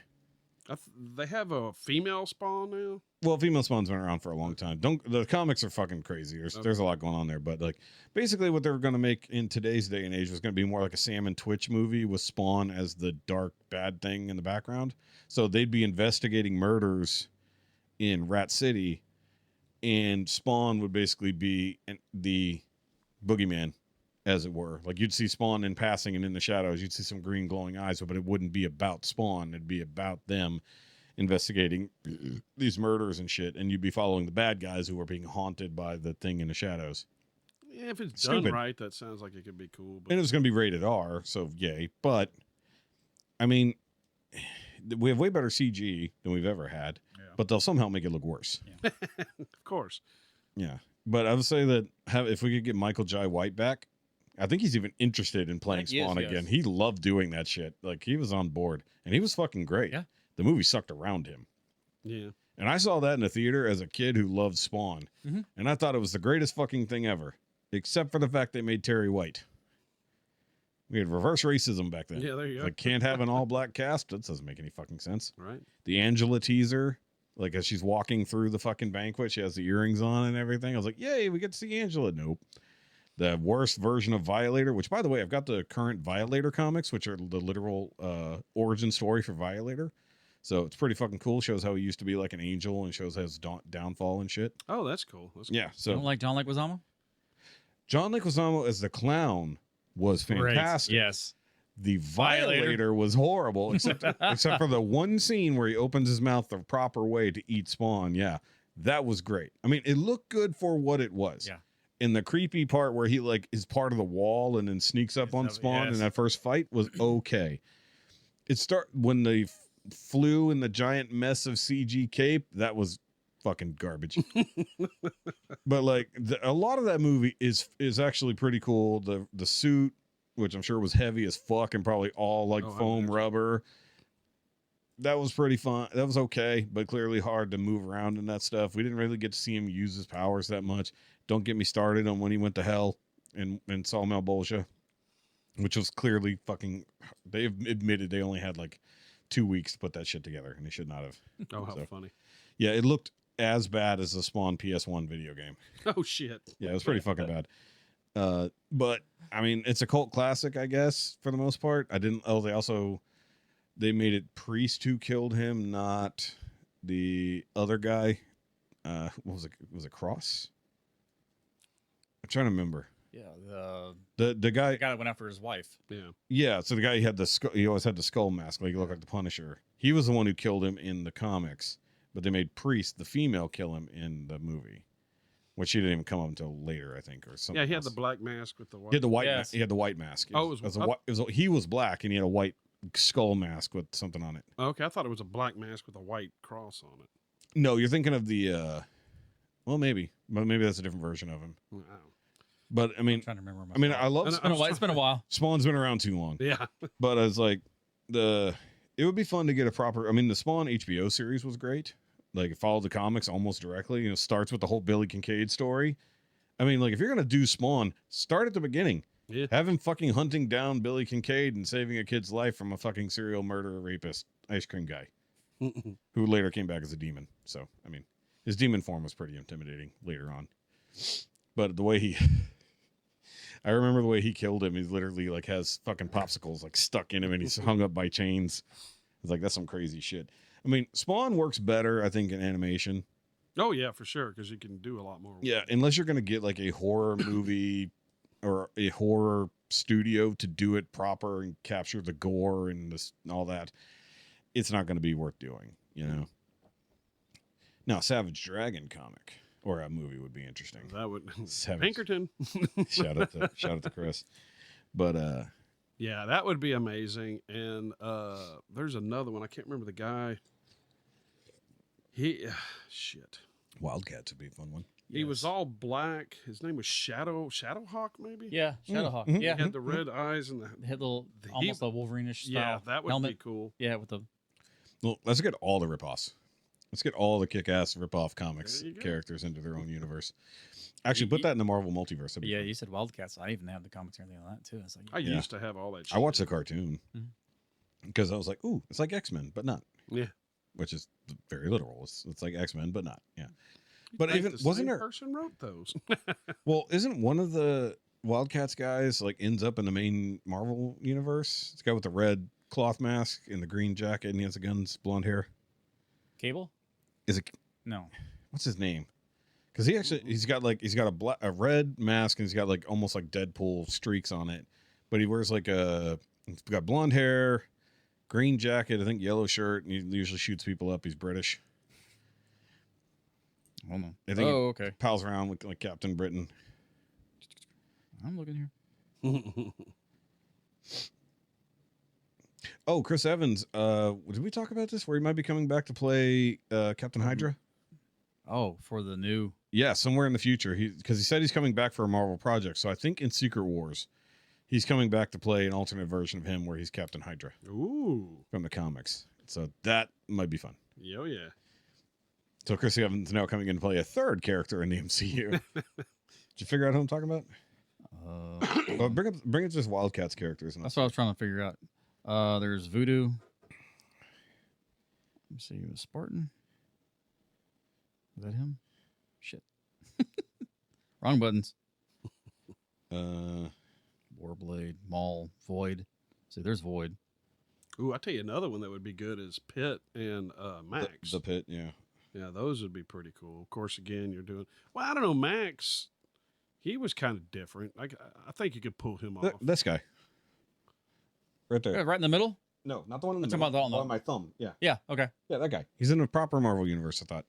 They have a female Spawn now. Well, female Spawn's been around for a long time. The comics are fucking crazy. There's a lot going on there, but like basically what they were going to make in today's day and age was going to be more like a Sam and Twitch movie with Spawn as the dark bad thing in the background. So they'd be investigating murders in Rat City, and Spawn would basically be the boogeyman, as it were. Like you'd see Spawn in passing and in the shadows, you'd see some green glowing eyes, but it wouldn't be about Spawn. It'd be about them investigating these murders and shit, and you'd be following the bad guys who are being haunted by the thing in the shadows. Yeah, if it's Stupid. done right, that sounds like it could be cool. But And it was going to be rated R, so yay. But I mean, we have way better CG than we've ever had, but they'll somehow make it look worse. of course, Yeah. But I would say that if we could get Michael Jai White back, I think he's even interested in playing think he is, Spawn yes. again. He loved doing that shit. Like he was on board, and he was fucking great. Yeah. The movie sucked around him. yeah. And I saw that in the theater as a kid who loved Spawn. Mhm. And I thought it was the greatest fucking thing ever, except for the fact they made Terry white. We had reverse racism back then. Yeah, there you go. Like, can't have an all black cast. That doesn't make any fucking sense. Right. The Angela teaser, like as she's walking through the fucking banquet, she has the earrings on and everything. I was like, yay, we get to see Angela. Nope. The worst version of Violator, which by the way, I've got the current Violator comics, which are the literal origin story for Violator. So it's pretty fucking cool. Shows how he used to be like an angel and shows his downfall and shit. Oh, that's cool. That's cool. Yeah. You So don't like John Leguizamo? John Leguizamo as the clown was fantastic. Yes. The Violator was horrible, except for the one scene where he opens his mouth the proper way to eat Spawn. Yeah, that was great. I mean, it looked good for what it was. Yeah. And the creepy part where he like is part of the wall and then sneaks up on Spawn in that first fight was okay. When they flew in the giant mess of CG cape, that was fucking garbage. But like a lot of that movie is actually pretty cool. The suit, which I'm sure was heavy as fuck and probably all like foam rubber. That was pretty fun. That was okay, but clearly hard to move around in that stuff. We didn't really get to see him use his powers that much. Don't get me started on when he went to hell. in Sawmill Bolsha, which was clearly fucking. They've admitted they only had like 2 weeks to put that shit together, and they should not have. Oh, how So, funny. yeah, it looked as bad as the Spawn PS1 video game. Oh, shit. Yeah, it was pretty fucking bad. But I mean, it's a cult classic, I guess, for the most part. They made it Priest who killed him, not the other guy. What was it? Was it Cross? I'm trying to remember. Yeah, The guy. the guy that went after his wife. Yeah. Yeah, so the guy he always had the skull mask, like he looked like the Punisher. He was the one who killed him in the comics, but they made Priest, the female, kill him in the movie, which she didn't even come up until later, I think, or something. Yeah, he had else. the black mask with the white. He had the white. Yes. He had the white mask. Oh, he was black, and he had a white skull mask with something on it. Okay, I thought it was a black mask with a white cross on it. No, you're thinking of the. Well, maybe, but maybe that's a different version of him. Wow. But I mean, I'm trying to remember. I mean, I love. And It's been a while. Spawn's been around too long. Yeah. But I was like, it would be fun to get a proper. I mean, the Spawn HBO series was great. Like, it followed the comics almost directly. You know, starts with the whole Billy Kincaid story. I mean, like, if you're gonna do Spawn, start at the beginning. Yeah. Have him fucking hunting down Billy Kincaid and saving a kid's life from a fucking serial murderer, rapist, ice cream guy, who later came back as a demon. So, I mean, his demon form was pretty intimidating later on. But the way I remember the way he killed him. He's literally like has fucking popsicles like stuck in him, and he's hung up by chains. It's like, that's some crazy shit. I mean, Spawn works better, I think, in animation. Oh yeah, for sure, because you can do a lot more. Yeah, unless you're gonna get like a horror movie or a horror studio to do it proper and capture the gore and this and all that, it's not gonna be worth doing, you know. Now, Savage Dragon comic or a movie would be interesting. That would Savage. Pinkerton. shout out to Chris. But Yeah, that would be amazing. And there's another one. I can't remember the guy. Shit. Wildcats would be a fun one. He was all black. His name was Shadowhawk, maybe. Yeah, Shadowhawk. Mhm. Yeah, He had the red eyes and the. They had little The- almost a Wolverine-ish style. Yeah, that would helmet. be cool. Yeah, with the Well, let's get all the ripoffs. Let's get all the kick-ass ripoff comics There you go. characters into their own universe. Actually, put that in the Marvel multiverse. That'd be yeah. fun. You said Wildcats. I even have the comics and everything like that too. It's like I Yeah. used to have all that shit. I watched the cartoon Mhm. because I was like, "Ooh, it's like X-Men, but not." Yeah. Which is very literal. It's like X-Men, but not. Yeah. You'd But think even the wasn't same there? person wrote those? Well, isn't one of the Wildcats guys like ends up in the main Marvel universe? It's the guy with the red cloth mask and the green jacket, and he has the guns, blonde hair. Cable? Is it? No. What's his name? Because he's got a red mask, and he's got like almost like Deadpool streaks on it, but he wears like he's got blonde hair, green jacket, I think yellow shirt, and he usually shoots people up. He's British. Hold on. I think he okay. pals around with like Captain Britain. I'm looking here. Oh, Chris Evans. Did we talk about this? Where he might be coming back to play Captain Hydra? Oh, for the new. Yeah, somewhere in the future. Because he said he's coming back for a Marvel project. So I think in Secret Wars, he's coming back to play an alternate version of him where he's Captain Hydra Ooh. from the comics. So that might be fun. Oh, yeah. So Chris Evans now coming in to play a third character in the MCU. Did you figure out who I'm talking about? Well, bring up just Wildcats characters. And That's what I was trying to figure out. There's Voodoo. Let me see. Spartan. Is that him? Shit. Wrong buttons. Warblade, Maul, Void. See, there's Void. Ooh, I tell you another one that would be good is Pitt and Max. The Pit, yeah. Yeah, those would be pretty cool. Of course, again, you're doing. Well, I don't know, Max. He was kind of different. I think you could pull him off. This guy. Right there. Right in the middle? No, not the one in the I'm talking middle. about the one on my thumb. Yeah. Yeah, okay. Yeah, that guy. He's in the proper Marvel universe, I thought.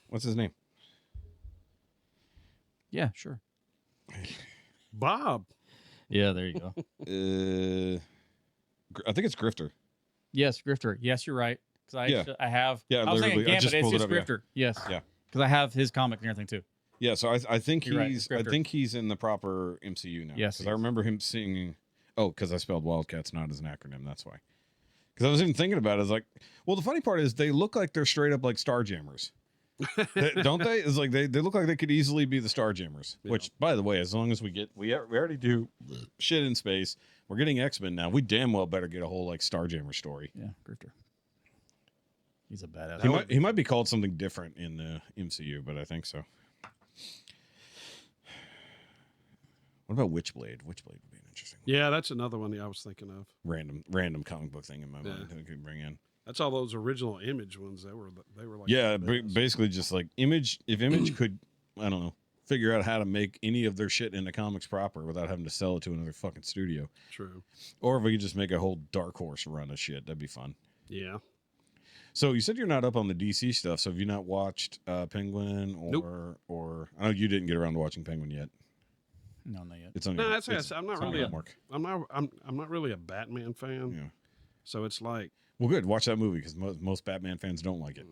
What's his name? Yeah, sure. Bob. Yeah, there you go. I think it's Grifter. Yes, Grifter. Yes, you're right. Because Yeah. I have. Yeah, I was thinking literally, I Gambit, just it's pulled it just up, yeah. Grifter. Yes. Yeah. Because I have his comic and everything too. Yeah, so I think You're right, he's Grifter. I think he's in the proper MCU now. Yes, because he I is. remember him singing. Oh, because I spelled Wildcats not as an acronym. That's why. Because I was even thinking about it. I was like, well, the funny part is they look like they're straight up like Starjammers. Don't they? It's like they look like they could easily be the Starjammers. Yeah. Which, by the way, as long as we already do shit in space, we're getting X-Men now. We damn well better get a whole like Starjammer story. Yeah, Grifter. He's a badass. He might be called something different in the MCU, but I think so. What about Witchblade? Witchblade would be an interesting one. Yeah, that's another one that I was thinking of. Random comic book thing in my mind Yeah. that we could bring in. That's all those original Image ones. They were like Yeah, the best. basically just like Image. If Image could, I don't know, figure out how to make any of their shit into comics proper without having to sell it to another fucking studio, True. or if we could just make a whole Dark Horse run of shit, that'd be fun. Yeah. So you said you're not up on the DC stuff. So have you not watched Penguin or Nope. or I know you didn't get around to watching Penguin yet. No, not yet. It's on No, your- that's it's- I'm not it's on really your a, homework. I'm not really a Batman fan. Yeah. So it's like Well, good. Watch that movie because most Batman fans don't like it.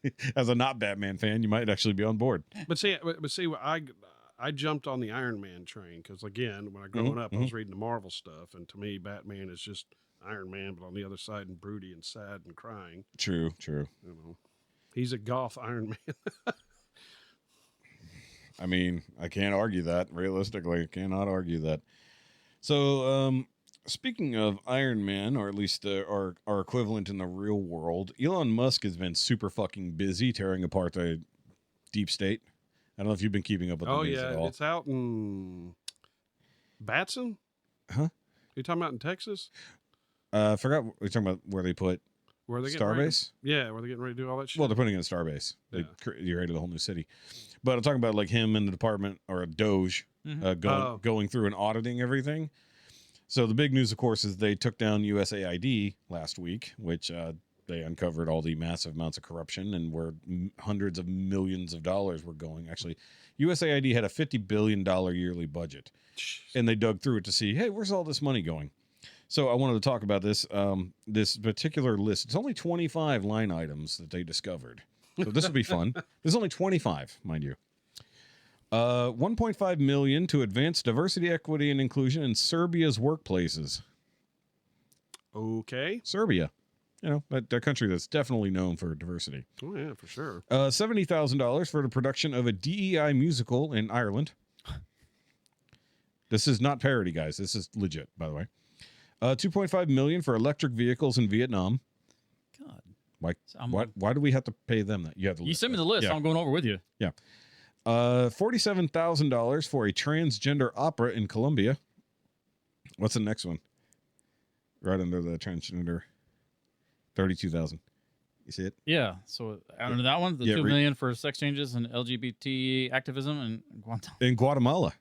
Mm. As a not Batman fan, you might actually be on board. But see, I jumped on the Iron Man train because again, when I growing up, I was reading the Marvel stuff, and to me, Batman is just Iron Man, but on the other side, and broody and sad and crying. True. You know, he's a goth Iron Man. I mean, I can't argue that. Realistically, I cannot argue that. So, speaking of Iron Man, or at least our equivalent in the real world, Elon Musk has been super fucking busy tearing apart the deep state. I don't know if you've been keeping up with the news at all. It's out in Batson. Huh? You talking about in Texas? I forgot we're talking about where they put Where they getting ready? Starbase. Yeah, where they getting ready to do all that shit. Well, they're putting in a Starbase. Yeah. They created a whole new city. But I'm talking about like him in the department or a Doge going through and auditing everything. So the big news, of course, is they took down USAID last week, which they uncovered all the massive amounts of corruption and where hundreds of millions of dollars were going. Actually, USAID had a $50 billion yearly budget, and they dug through it to see, hey, where's all this money going? So I wanted to talk about this this particular list. It's only 25 line items that they discovered. So this will be fun. There's only 25, mind you. 1.5 million to advance diversity, equity, and inclusion in Serbia's workplaces. Okay. Serbia, you know, that country that's definitely known for diversity. Oh yeah, for sure. $70,000 for the production of a DEI musical in Ireland. This is not parody, guys. This is legit, by the way. 2.5 million for electric vehicles in Vietnam. God. Why do we have to pay them that? You have You sent me the list. Yeah. I'm going over with you. Yeah. $47,000 for a transgender opera in Colombia. What's the next one? Right under the transgender. 32,000. You see it? Yeah. So under that one, the Yeah, 2 million for sex changes and LGBT activism in Guantanamo. In Guatemala.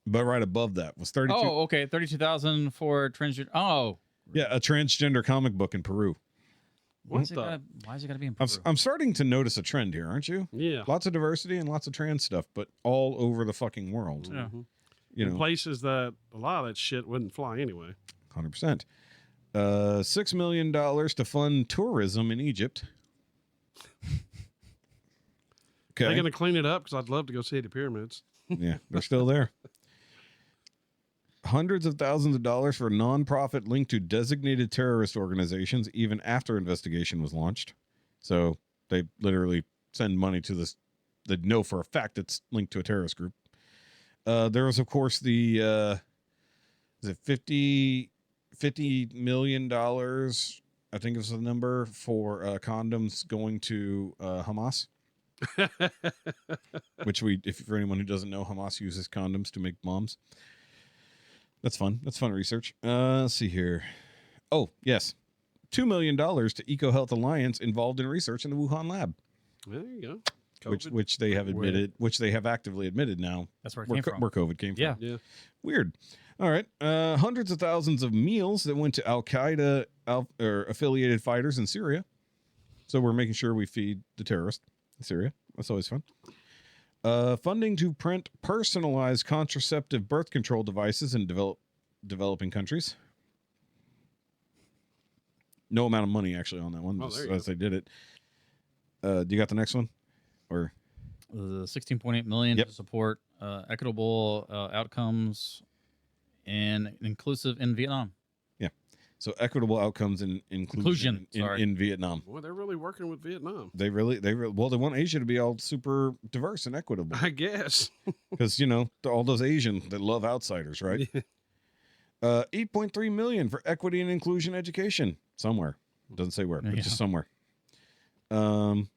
But right above that was 32. Oh, okay. 32,000 for transgender. Oh, Yeah, a transgender comic book in Peru. why is it gotta be in Peru? I'm starting to notice a trend here, aren't you? Yeah. Lots of diversity and lots of trans stuff, but all over the fucking world. Yeah. You In know, places that a lot of that shit wouldn't fly anyway. 100%. $6 million to fund tourism in Egypt. They're Okay. going to clean it up because I'd love to go see the pyramids. Yeah, they're still there. Hundreds of thousands of dollars for a nonprofit linked to designated terrorist organizations, even after investigation was launched. So they literally send money to this. They know for a fact it's linked to a terrorist group. There was, of course, the is it $50 million? I think it was the number for condoms going to Hamas. Which if for anyone who doesn't know, Hamas uses condoms to make bombs. That's fun. That's fun research. Let's see here. Oh, yes. $2 million to EcoHealth Alliance involved in research in the Wuhan lab. There you go. COVID. Which they have admitted, which they have actively admitted now. That's where it came from. Where COVID came from. Yeah. Yeah. Weird. All right. Hundreds of thousands of meals that went to Al-Qaeda or affiliated fighters in Syria. So we're making sure we feed the terrorists in Syria. That's always fun. Funding to print personalized contraceptive birth control devices in developing countries. No amount of money actually on that one, Oh, just there you as they did it. Do you got the next one? Or The 16.8 million Yep. to support equitable outcomes and inclusive in Vietnam. So equitable outcomes in inclusion sorry. in Vietnam. Boy, they're really working with Vietnam. They want Asia to be all super diverse and equitable. I guess. Because, you know, all those Asians that love outsiders, right? 8.3 million for equity and inclusion education. Somewhere. Doesn't say where, but just somewhere. Mind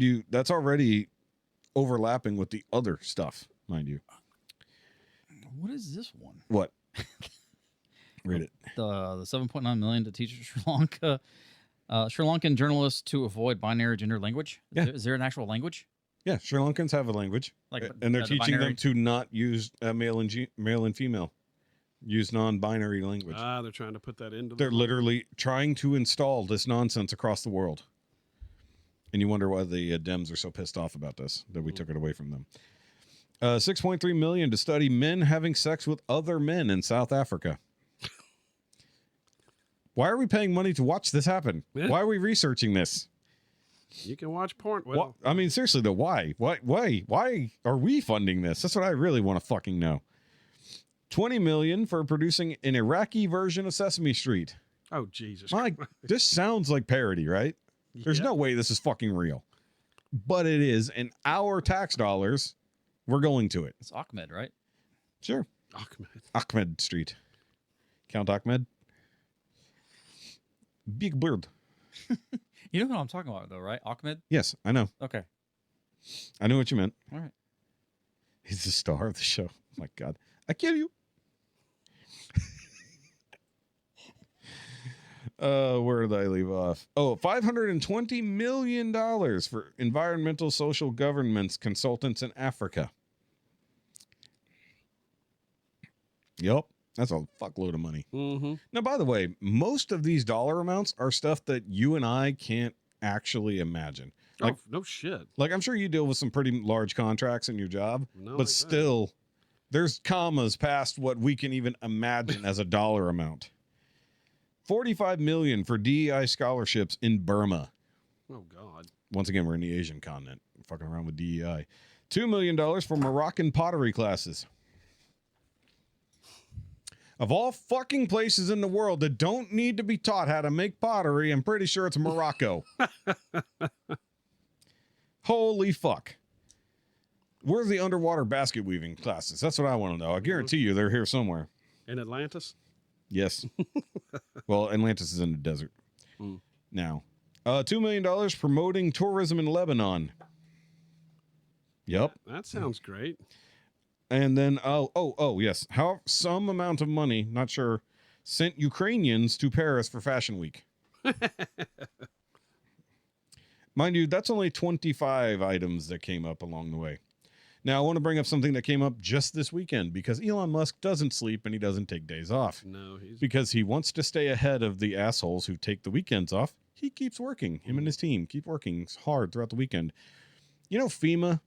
you, that's already overlapping with the other stuff, mind you. What is this one? What? Read it. The 7.9 million to teach Sri Lanka, Sri Lankan journalists to avoid binary gender language. Yeah. Is there an actual language? Yeah, Sri Lankans have a language, and they're teaching them to not use male and female. Use non-binary language. They're trying to put that into. They're literally trying to install this nonsense across the world. And you wonder why the Dems are so pissed off about this, that we took it away from them. 6.3 million to study men having sex with other men in South Africa. Why are we paying money to watch this happen? Yeah. Why are we researching this? You can watch porn. Well, I mean, seriously, though, why? Why are we funding this? That's what I really want to fucking know. 20 million for producing an Iraqi version of Sesame Street. oh Jesus! This sounds like parody, right? There's no way this is fucking real. But it is, and our tax dollars, we're going to it. It's Ahmed, right? Sure. Ahmed. Ahmed Street. Count Ahmed. Big bird. You know what I'm talking about, though, right? Ahmed? Yes, I know. Okay. I knew what you meant. All right. He's the star of the show. Oh my God. I kill you. Where did I leave off? Oh, $520 million for environmental social governance consultants in Africa. Yep. That's a fuckload of money. Mm-hmm. Now, by the way, most of these dollar amounts are stuff that you and I can't actually imagine. Like, no shit. Like, I'm sure you deal with some pretty large contracts in your job, No, but still, there's commas past what we can even imagine as a dollar amount. 45 million for DEI scholarships in Burma. Oh God. Once again, we're in the Asian continent. We're fucking around with DEI. $2 million for Moroccan pottery classes. Of all fucking places in the world that don't need to be taught how to make pottery, I'm pretty sure it's Morocco. Holy fuck. Where's the underwater basket weaving classes? That's what I want to know. I guarantee you they're here somewhere. In Atlantis? Yes. Well, Atlantis is in the desert. Now, $2 million promoting tourism in Lebanon. Yep. That sounds great. And then, yes. How some amount of money, not sure, sent Ukrainians to Paris for Fashion Week. Mind you, that's only 25 items that came up along the way. Now, I want to bring up something that came up just this weekend because Elon Musk doesn't sleep and he doesn't take days off. No, because he wants to stay ahead of the assholes who take the weekends off. He keeps working. Him and his team keep working hard throughout the weekend. You know, FEMA,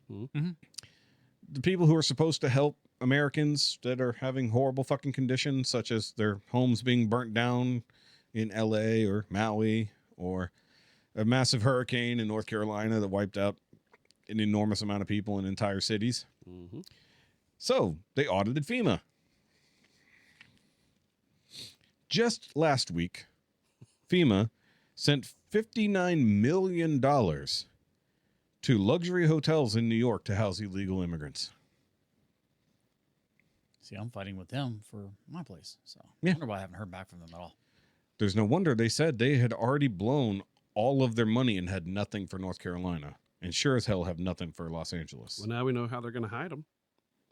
the people who are supposed to help Americans that are having horrible fucking conditions, such as their homes being burnt down in LA or Maui, or a massive hurricane in North Carolina that wiped out an enormous amount of people in entire cities. So they audited FEMA. Just last week, FEMA sent $59 million to luxury hotels in New York to house illegal immigrants. See, I'm fighting with them for my place. So Yeah. I wonder why I haven't heard back from them at all. There's no wonder. They said they had already blown all of their money and had nothing for North Carolina. And sure as hell have nothing for Los Angeles. Well, now we know how they're going to hide them.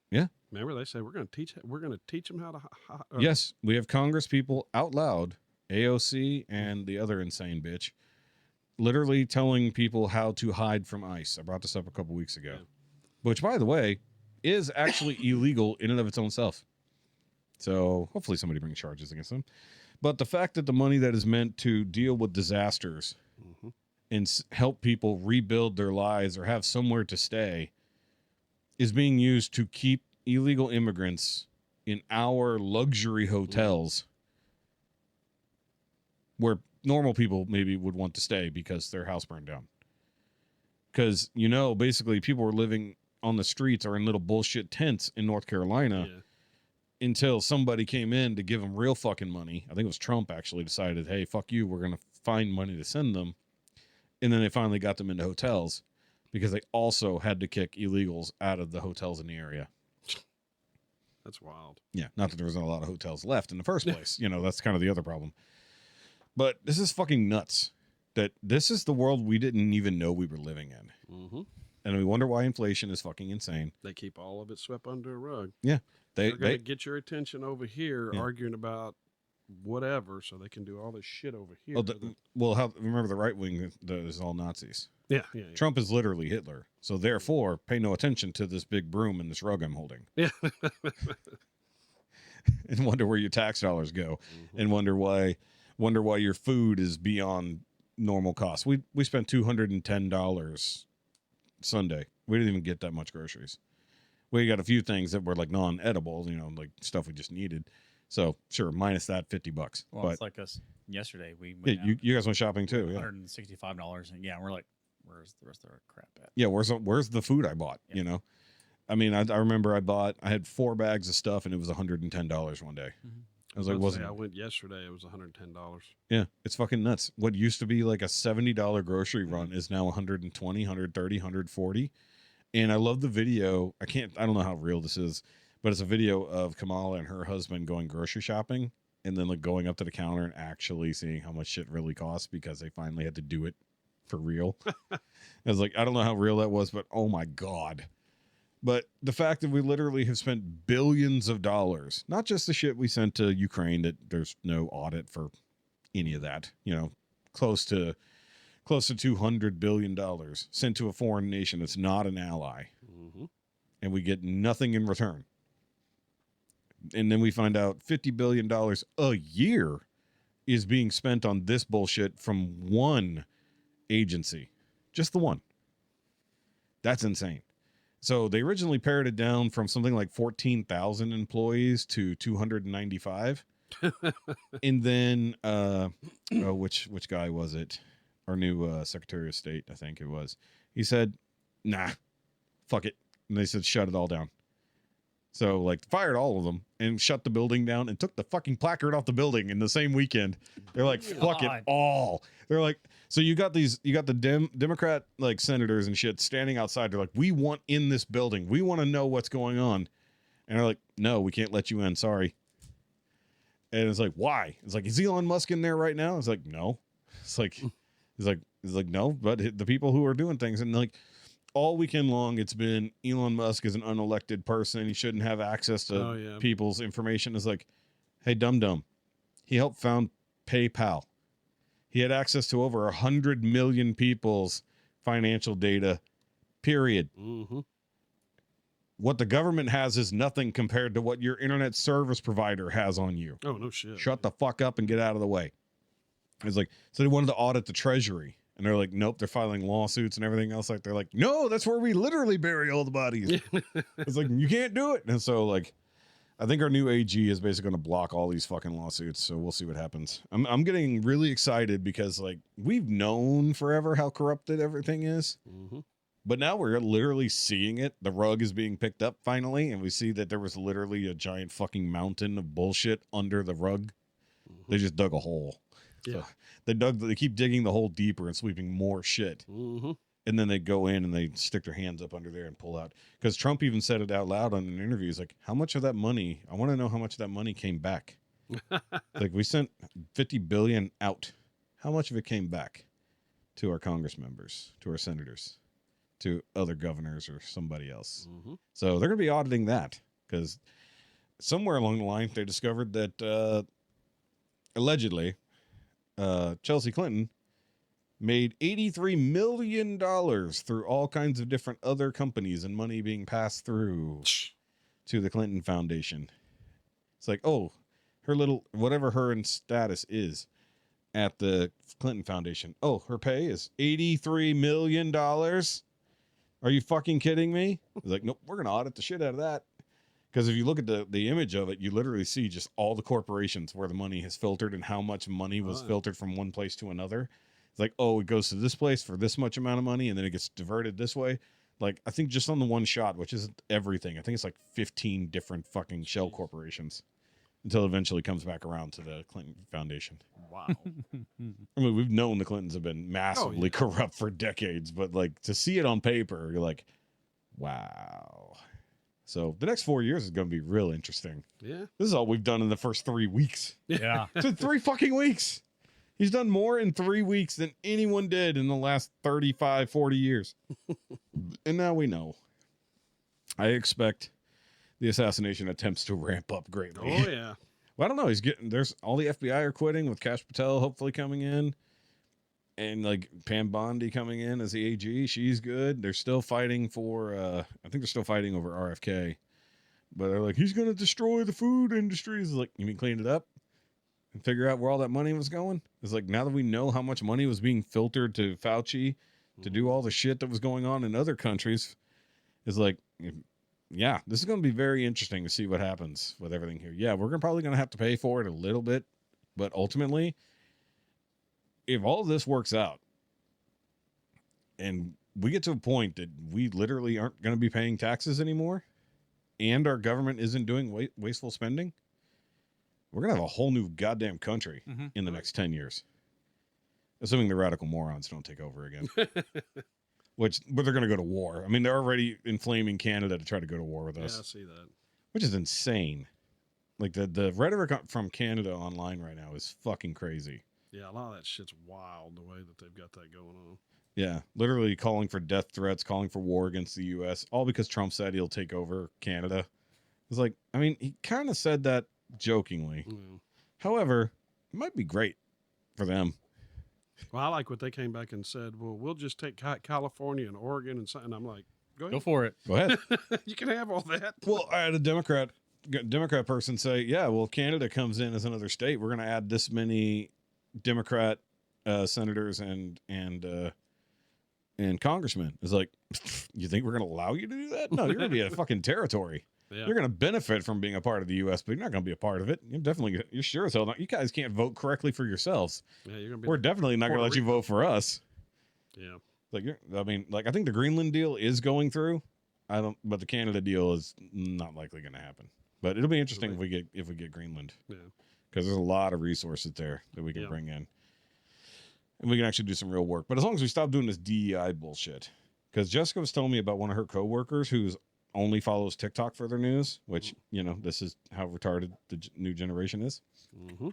Yeah. Remember, they say we're going to teach them how to. Yes, we have Congress people out loud, AOC and the other insane bitch, literally telling people how to hide from ICE. I brought this up a couple weeks ago, which, by the way, is actually illegal in and of its own self. So hopefully somebody brings charges against them. But the fact that the money that is meant to deal with disasters and help people rebuild their lives or have somewhere to stay is being used to keep illegal immigrants in our luxury hotels where normal people maybe would want to stay because their house burned down. Because, you know, basically people were living on the streets or in little bullshit tents in North Carolina until somebody came in to give them real fucking money. I think it was Trump actually decided, hey, fuck you, we're going to find money to send them. And then they finally got them into hotels because they also had to kick illegals out of the hotels in the area. That's wild. Yeah, not that there was not a lot of hotels left in the first place. That's kind of the other problem. But this is fucking nuts that this is the world we didn't even know we were living in. Mm-hmm. And we wonder why inflation is fucking insane. They keep all of it swept under a rug. Yeah. They're going to get your attention over here Yeah. arguing about whatever so they can do all this shit over here. Remember the right wing is all Nazis. Yeah. Trump is literally Hitler. So therefore, pay no attention to this big broom and this rug I'm holding. Yeah. And wonder where your tax dollars go. Mm-hmm. And wonder why your food is beyond normal cost. We spent $210 Sunday. We didn't even get that much groceries. We got a few things that were like non-edible, like stuff we just needed. So sure, minus that $50. Well, but it's like us yesterday. We went yeah, you guys went shopping too. Yeah. $165, and we're like, where's the rest of our crap at? Yeah, where's the food I bought? Yeah. I mean, I remember I had 4 bags of stuff and it was $110 one day. Mhm. I was like, I went yesterday. It was $110. Yeah, it's fucking nuts. What used to be like a $70 grocery run is now $120, $130, $140. And I love the video. I don't know how real this is, but it's a video of Kamala and her husband going grocery shopping and then like going up to the counter and actually seeing how much shit really costs because they finally had to do it for real. I was like, I don't know how real that was, but oh my God. But the fact that we literally have spent billions of dollars, not just the shit we sent to Ukraine that there's no audit for any of that, close to $200 billion sent to a foreign nation that's not an ally. Mm-hmm. And we get nothing in return. And then we find out $50 billion a year is being spent on this bullshit from one agency. Just the one. That's insane. So they originally pared it down from something like 14,000 employees to 295. And then, which guy was it? Our new Secretary of State, I think it was. He said, nah, fuck it. And they said, shut it all down. So, like, fired all of them and shut the building down and took the fucking placard off the building in the same weekend. They're like, fuck it all. They're like, so you got the Democrat, like, senators and shit standing outside. They're like, we want in this building. We want to know what's going on. And they're like, no, we can't let you in. Sorry. And it's like, why? It's like, is Elon Musk in there right now? It's like, no. It's like, it's like, no, but the people who are doing things, and like all weekend long, it's been Elon Musk is an unelected person. He shouldn't have access to people's information. It's like, hey, dum-dum. He helped found PayPal. He had access to over 100 million people's financial data, period. Mm-hmm. What the government has is nothing compared to what your internet service provider has on you. Oh, no shit. Shut the fuck up and get out of the way. It's like, so they wanted to audit the Treasury. And they're like, nope, they're filing lawsuits and everything else. Like, they're like, no, that's where we literally bury all the bodies. It's like, you can't do it. And so, like, I think our new AG is basically going to block all these fucking lawsuits. So we'll see what happens. I'm getting really excited because, like, we've known forever how corrupted everything is. Mm-hmm. But now we're literally seeing it. The rug is being picked up finally. And we see that there was literally a giant fucking mountain of bullshit under the rug. Mm-hmm. They just dug a hole. Yeah. So they keep digging the hole deeper and sweeping more shit. Mm-hmm. And then they go in and they stick their hands up under there and pull out. Because Trump even said it out loud on an interview. He's like, how much of that money, I want to know how much of that money came back. Like, we sent $50 billion out. How much of it came back to our Congress members, to our senators, to other governors or somebody else? Mm-hmm. So they're going to be auditing that because somewhere along the line they discovered that allegedly Chelsea Clinton made $83 million through all kinds of different other companies and money being passed through to the Clinton Foundation. It's like, oh, her little, whatever her status is at the Clinton Foundation. Oh, her pay is $83 million. Are you fucking kidding me? It's like, nope, we're going to audit the shit out of that. Because if you look at the image of it, you literally see just all the corporations where the money has filtered and how much money was filtered from one place to another. It's like, oh, it goes to this place for this much amount of money, and then it gets diverted this way. Like, I think just on the one shot, which isn't everything, I think it's like 15 different fucking shell corporations until it eventually comes back around to the Clinton Foundation. Wow. I mean, we've known the Clintons have been massively corrupt for decades, but like to see it on paper, you're like, wow. So the next 4 years is going to be real interesting. Yeah. This is all we've done in the first 3 weeks. Yeah. It's been 3 fucking weeks. He's done more in 3 weeks than anyone did in the last 35, 40 years. And now we know. I expect the assassination attempts to ramp up greatly. Oh, yeah. Well, I don't know. There's all the FBI are quitting with Kash Patel hopefully coming in. And like Pam Bondi coming in as the AG. She's good. They're still fighting for, I think they're still fighting over RFK. But they're like, he's going to destroy the food industry. It's like, you mean clean it up? And figure out where all that money was going? It's like, now that we know how much money was being filtered to Fauci to do all the shit that was going on in other countries, it's like, yeah, this is going to be very interesting to see what happens with everything here. Yeah, we're probably going to have to pay for it a little bit, but ultimately, if all of this works out and we get to a point that we literally aren't going to be paying taxes anymore and our government isn't doing wasteful spending, we're going to have a whole new goddamn country in the next 10 years. Assuming the radical morons don't take over again. But they're going to go to war. I mean, they're already inflaming Canada to try to go to war with us. Yeah, I see that. Which is insane. Like, the rhetoric from Canada online right now is fucking crazy. Yeah, a lot of that shit's wild, the way that they've got that going on. Yeah, literally calling for death threats, calling for war against the U.S., all because Trump said he'll take over Canada. It's like, I mean, he kind of said that jokingly. Yeah. However, it might be great for them. Well, I like what they came back and said, well, we'll just take California and Oregon and something. I'm like, go ahead. Go for it. Go ahead. You can have all that. Well, I had a Democrat person say, yeah, well, Canada comes in as another state. We're going to add this many Democrat senators and congressmen. It's like, you think we're going to allow you to do that? No, you're going to be a fucking territory. Yeah. You're going to benefit from being a part of the U.S., but you're not going to be a part of it. You're sure as hell not. You guys can't vote correctly for yourselves. Yeah, you're gonna be We're definitely not going to let you vote for us. Yeah. I think the Greenland deal is going through. But the Canada deal is not likely going to happen. But it'll be interesting if we get Greenland. Yeah. Because there's a lot of resources there that we can bring in. And we can actually do some real work. But as long as we stop doing this DEI bullshit. Because Jessica was telling me about one of her coworkers who's only follows TikTok for their news, which, this is how retarded the new generation is. Mm-hmm.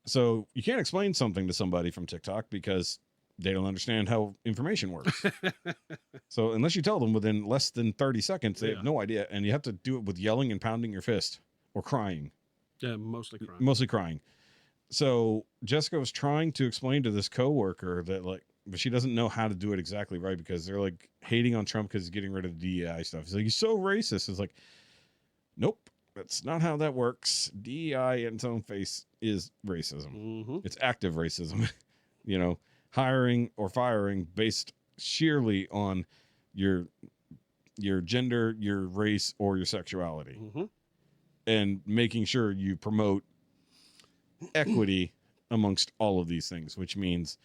So you can't explain something to somebody from TikTok because they don't understand how information works. So unless you tell them within less than 30 seconds, they have no idea. And you have to do it with yelling and pounding your fist or crying. Yeah, mostly crying. Mostly crying. So Jessica was trying to explain to this coworker that but she doesn't know how to do it exactly right because they're like hating on Trump because he's getting rid of the DEI stuff. It's like, he's so racist. It's like, nope, that's not how that works. DEI in its own face is racism. Mm-hmm. It's active racism, hiring or firing based sheerly on your gender, your race, or your sexuality, and making sure you promote equity amongst all of these things, which means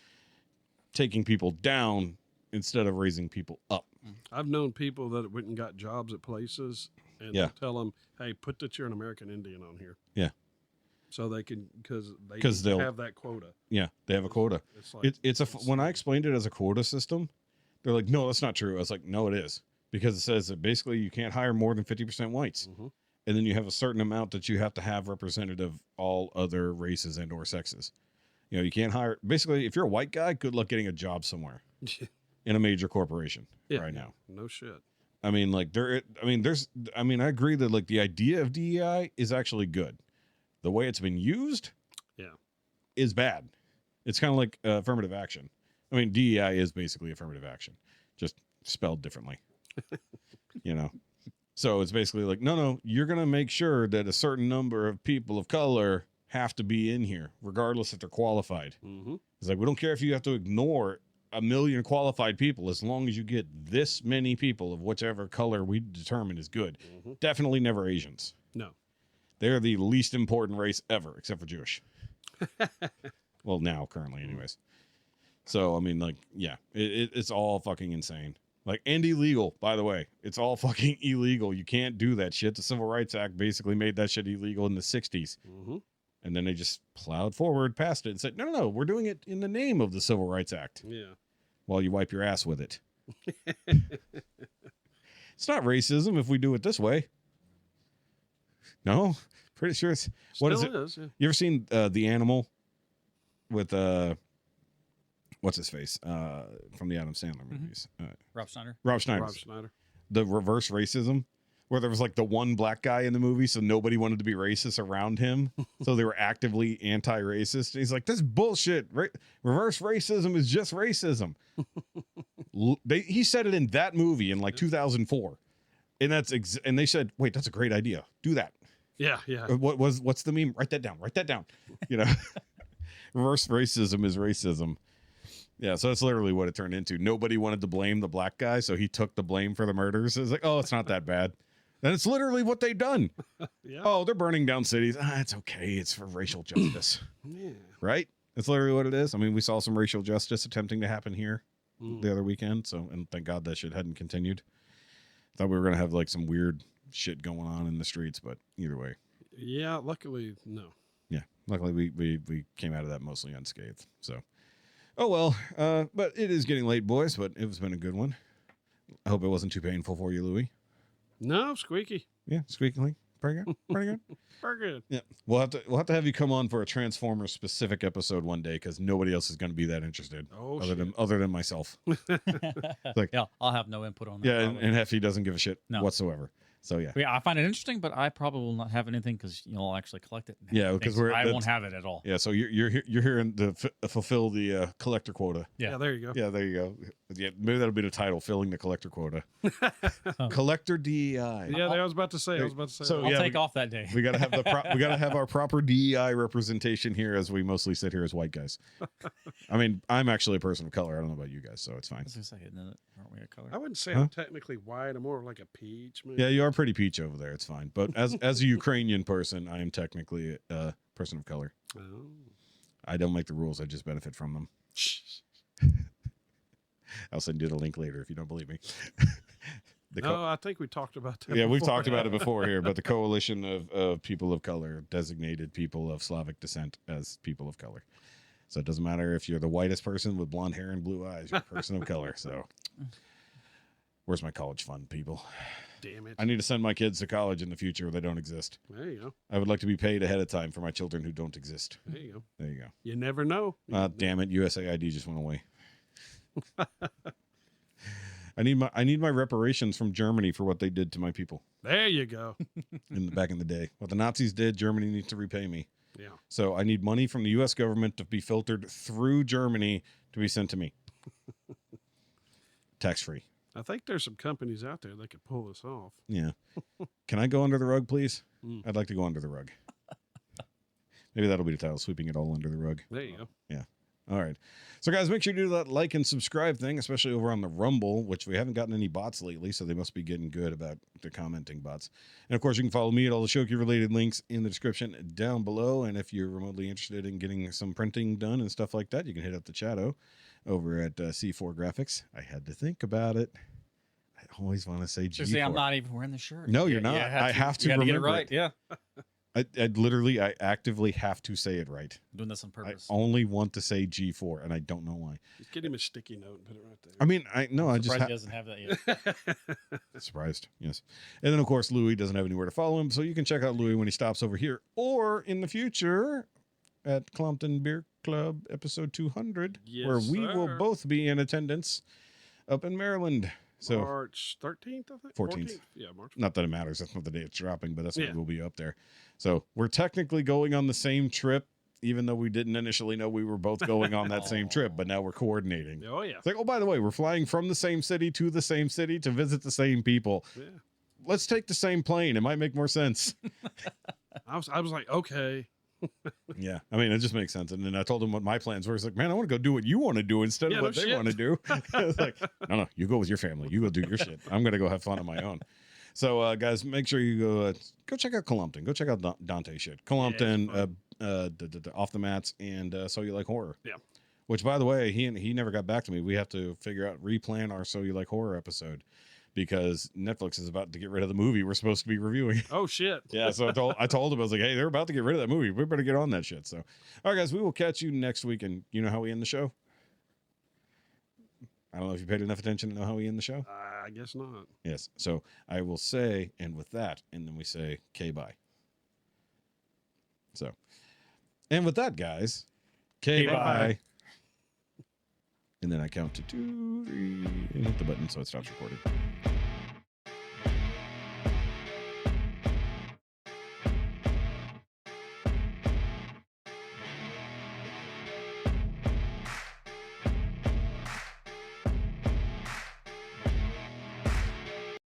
taking people down instead of raising people up. I've known people that went and got jobs at places and tell them, hey, put that you're an American Indian on here. Yeah. So they can, because they'll have that quota. Yeah, they have a quota. It's like, when I explained it as a quota system, they're like, no, that's not true. I was like, no, it is. Because it says that basically you can't hire more than 50% whites. Mm-hmm. And then you have a certain amount that you have to have representative of all other races and or sexes. You can't hire, basically, if you're a white guy, good luck getting a job somewhere in a major corporation right now. No shit. I mean, I agree that the idea of DEI is actually good. The way it's been used is bad. It's kind of like affirmative action. I mean, DEI is basically affirmative action, just spelled differently, So it's basically like, no, you're going to make sure that a certain number of people of color have to be in here, regardless if they're qualified. Mm-hmm. It's like, we don't care if you have to ignore 1 million qualified people, as long as you get this many people of whichever color we determine is good. Mm-hmm. Definitely Never Asians. No. They're the least important race ever, except for Jewish. Well, now, currently, anyways. So, I mean, it's all fucking insane. Like, and illegal, by the way. It's all fucking illegal. You can't do that shit. The Civil Rights Act basically made that shit illegal in the 60s. Mm-hmm. And then they just plowed forward past it and said, no, we're doing it in the name of the Civil Rights Act. Yeah. While you wipe your ass with it. It's not racism if we do it this way. No? Pretty sure it's... What is it? Is, yeah. You ever seen The Animal with... what's his face? From the Adam Sandler movies. Rob Schneider. Rob Schneider. Rob Schneider. The reverse racism, where there was like the one black guy in the movie, so nobody wanted to be racist around him. So they were actively anti-racist. And he's like, this is bullshit. Reverse racism is just racism. He said it in that movie in like 2004. And and they said, wait, that's a great idea. Do that. Yeah, yeah. What's the meme? Write that down. You know, reverse racism is racism. Yeah, so that's literally what it turned into. Nobody wanted to blame the black guy, so he took the blame for the murders. It's like, oh, it's not that bad. And it's literally what they've done. Yeah. Oh, they're burning down cities. It's okay. It's for racial justice. Yeah. Right? That's literally what it is. I mean, we saw some racial justice attempting to happen here the other weekend, and thank God that shit hadn't continued. Thought we were going to have like some weird shit going on in the streets, but either way. Yeah, luckily, no. Yeah, luckily we came out of that mostly unscathed, so... Oh, well, but it is getting late, boys, but it's been a good one. I hope it wasn't too painful for you, Louie. No, squeaky. Yeah, squeakily. Pretty good. Pretty good. Very good. Yeah. We'll have to have you come on for a Transformers specific episode one day because nobody else is going to be that interested. Oh, other than myself. Like, Yeah, I'll have no input on that. yeah, probably. and Hefty doesn't give a shit No. whatsoever. So yeah. Yeah, I find it interesting, but I probably will not have anything because you'll actually collect it. Yeah, because I won't have it at all. Yeah, so you're hearing to fulfill the collector quota. Yeah, there you go. Yeah, there you go. Yeah, maybe that'll be the title, filling the collector quota. Collector DEI. Yeah, I was about to say. So, I'll yeah, take off that day. We gotta have we gotta have our proper DEI representation here, as we mostly sit here as white guys. I mean, I'm actually a person of color. I don't know about you guys, so it's fine. I was gonna say, aren't we a color? I wouldn't say I'm technically white. I'm more like a peach. Maybe. Yeah, you are pretty peach over there. It's fine. But as a Ukrainian person, I am technically a person of color. Oh. I don't make the rules. I just benefit from them. I'll send you the link later if you don't believe me. I think we talked about that. Yeah, we've before. talked about it before here, but the coalition of people of color designated people of Slavic descent as people of color. So it doesn't matter if you're the whitest person with blonde hair and blue eyes, you're a person of color. So where's my college fund, people? Damn it. I need to send my kids to college in the future. They don't exist. There you go. I would like to be paid ahead of time for my children who don't exist. There you go. There you go. You never know. Damn it, USAID just went away. I need my reparations from Germany for what they did to my people. There you go. Back in the day. What the Nazis did, Germany needs to repay me. Yeah. So I need money from the US government to be filtered through Germany to be sent to me. Tax free. I think there's some companies out there that could pull this off. Yeah. Can I go under the rug, please? Mm. I'd like to go under the rug. Maybe that'll be the title, sweeping it all under the rug. There you go. Yeah. All right. So, guys, make sure you do that like and subscribe thing, especially over on the Rumble, which we haven't gotten any bots lately, so they must be getting good about the commenting bots. And, of course, you can follow me at all the Shoky-related links in the description down below. And if you're remotely interested in getting some printing done and stuff like that, you can hit up the Chatto over at C4 Graphics. I had to think about it. I always want to say G4. See, I'm not even wearing the shirt. No, you're not. I have to remember get it right. Yeah. I actively have to say it right. I'm doing this on purpose. I only want to say G4, and I don't know why. Just get him a sticky note and put it right there. I mean, I just Surprised he doesn't have that yet. surprised. Yes, and then of course Louie doesn't have anywhere to follow him, so you can check out Louie when he stops over here or in the future at Clompton Beer Club episode 200, Yes, where we will sir. both be in attendance up in Maryland. So March 13th, I think. 14th. Yeah, March. not that it matters. That's not the day it's dropping, but that's when Yeah. we'll be up there. So we're technically going on the same trip, even though we didn't initially know we were both going on that same trip, but now we're coordinating. Oh, yeah. It's like, oh, by the way, we're flying from the same city to the same city to visit the same people. Yeah. Let's take the same plane. It might make more sense. I was like, okay. Yeah. I mean, it just makes sense. And then I told him what my plans were. He's like, man, I want to go do what you want to do instead Yeah, of no what they shit. want to do. It's like, no, you go with your family. You go do your shit. I'm going to go have fun on my own. So, guys, make sure you go check out Columpton. Go check out Dante shit. Columpton, Off the Mats, and So You Like Horror. Yeah. Which, by the way, he never got back to me. We have to replan our So You Like Horror episode because Netflix is about to get rid of the movie we're supposed to be reviewing. Oh shit. Yeah, so I told him, I was like, hey, they're about to get rid of that movie. We better get on that shit. So, all right, guys, we will catch you next week. And you know how we end the show? I don't know if you paid enough attention to know how we end the show. I guess not. Yes. So I will say, and with that, and then we say, okay, bye. So, and with that, guys, okay, bye. And then I count to 2, 3, and hit the button so it stops recording.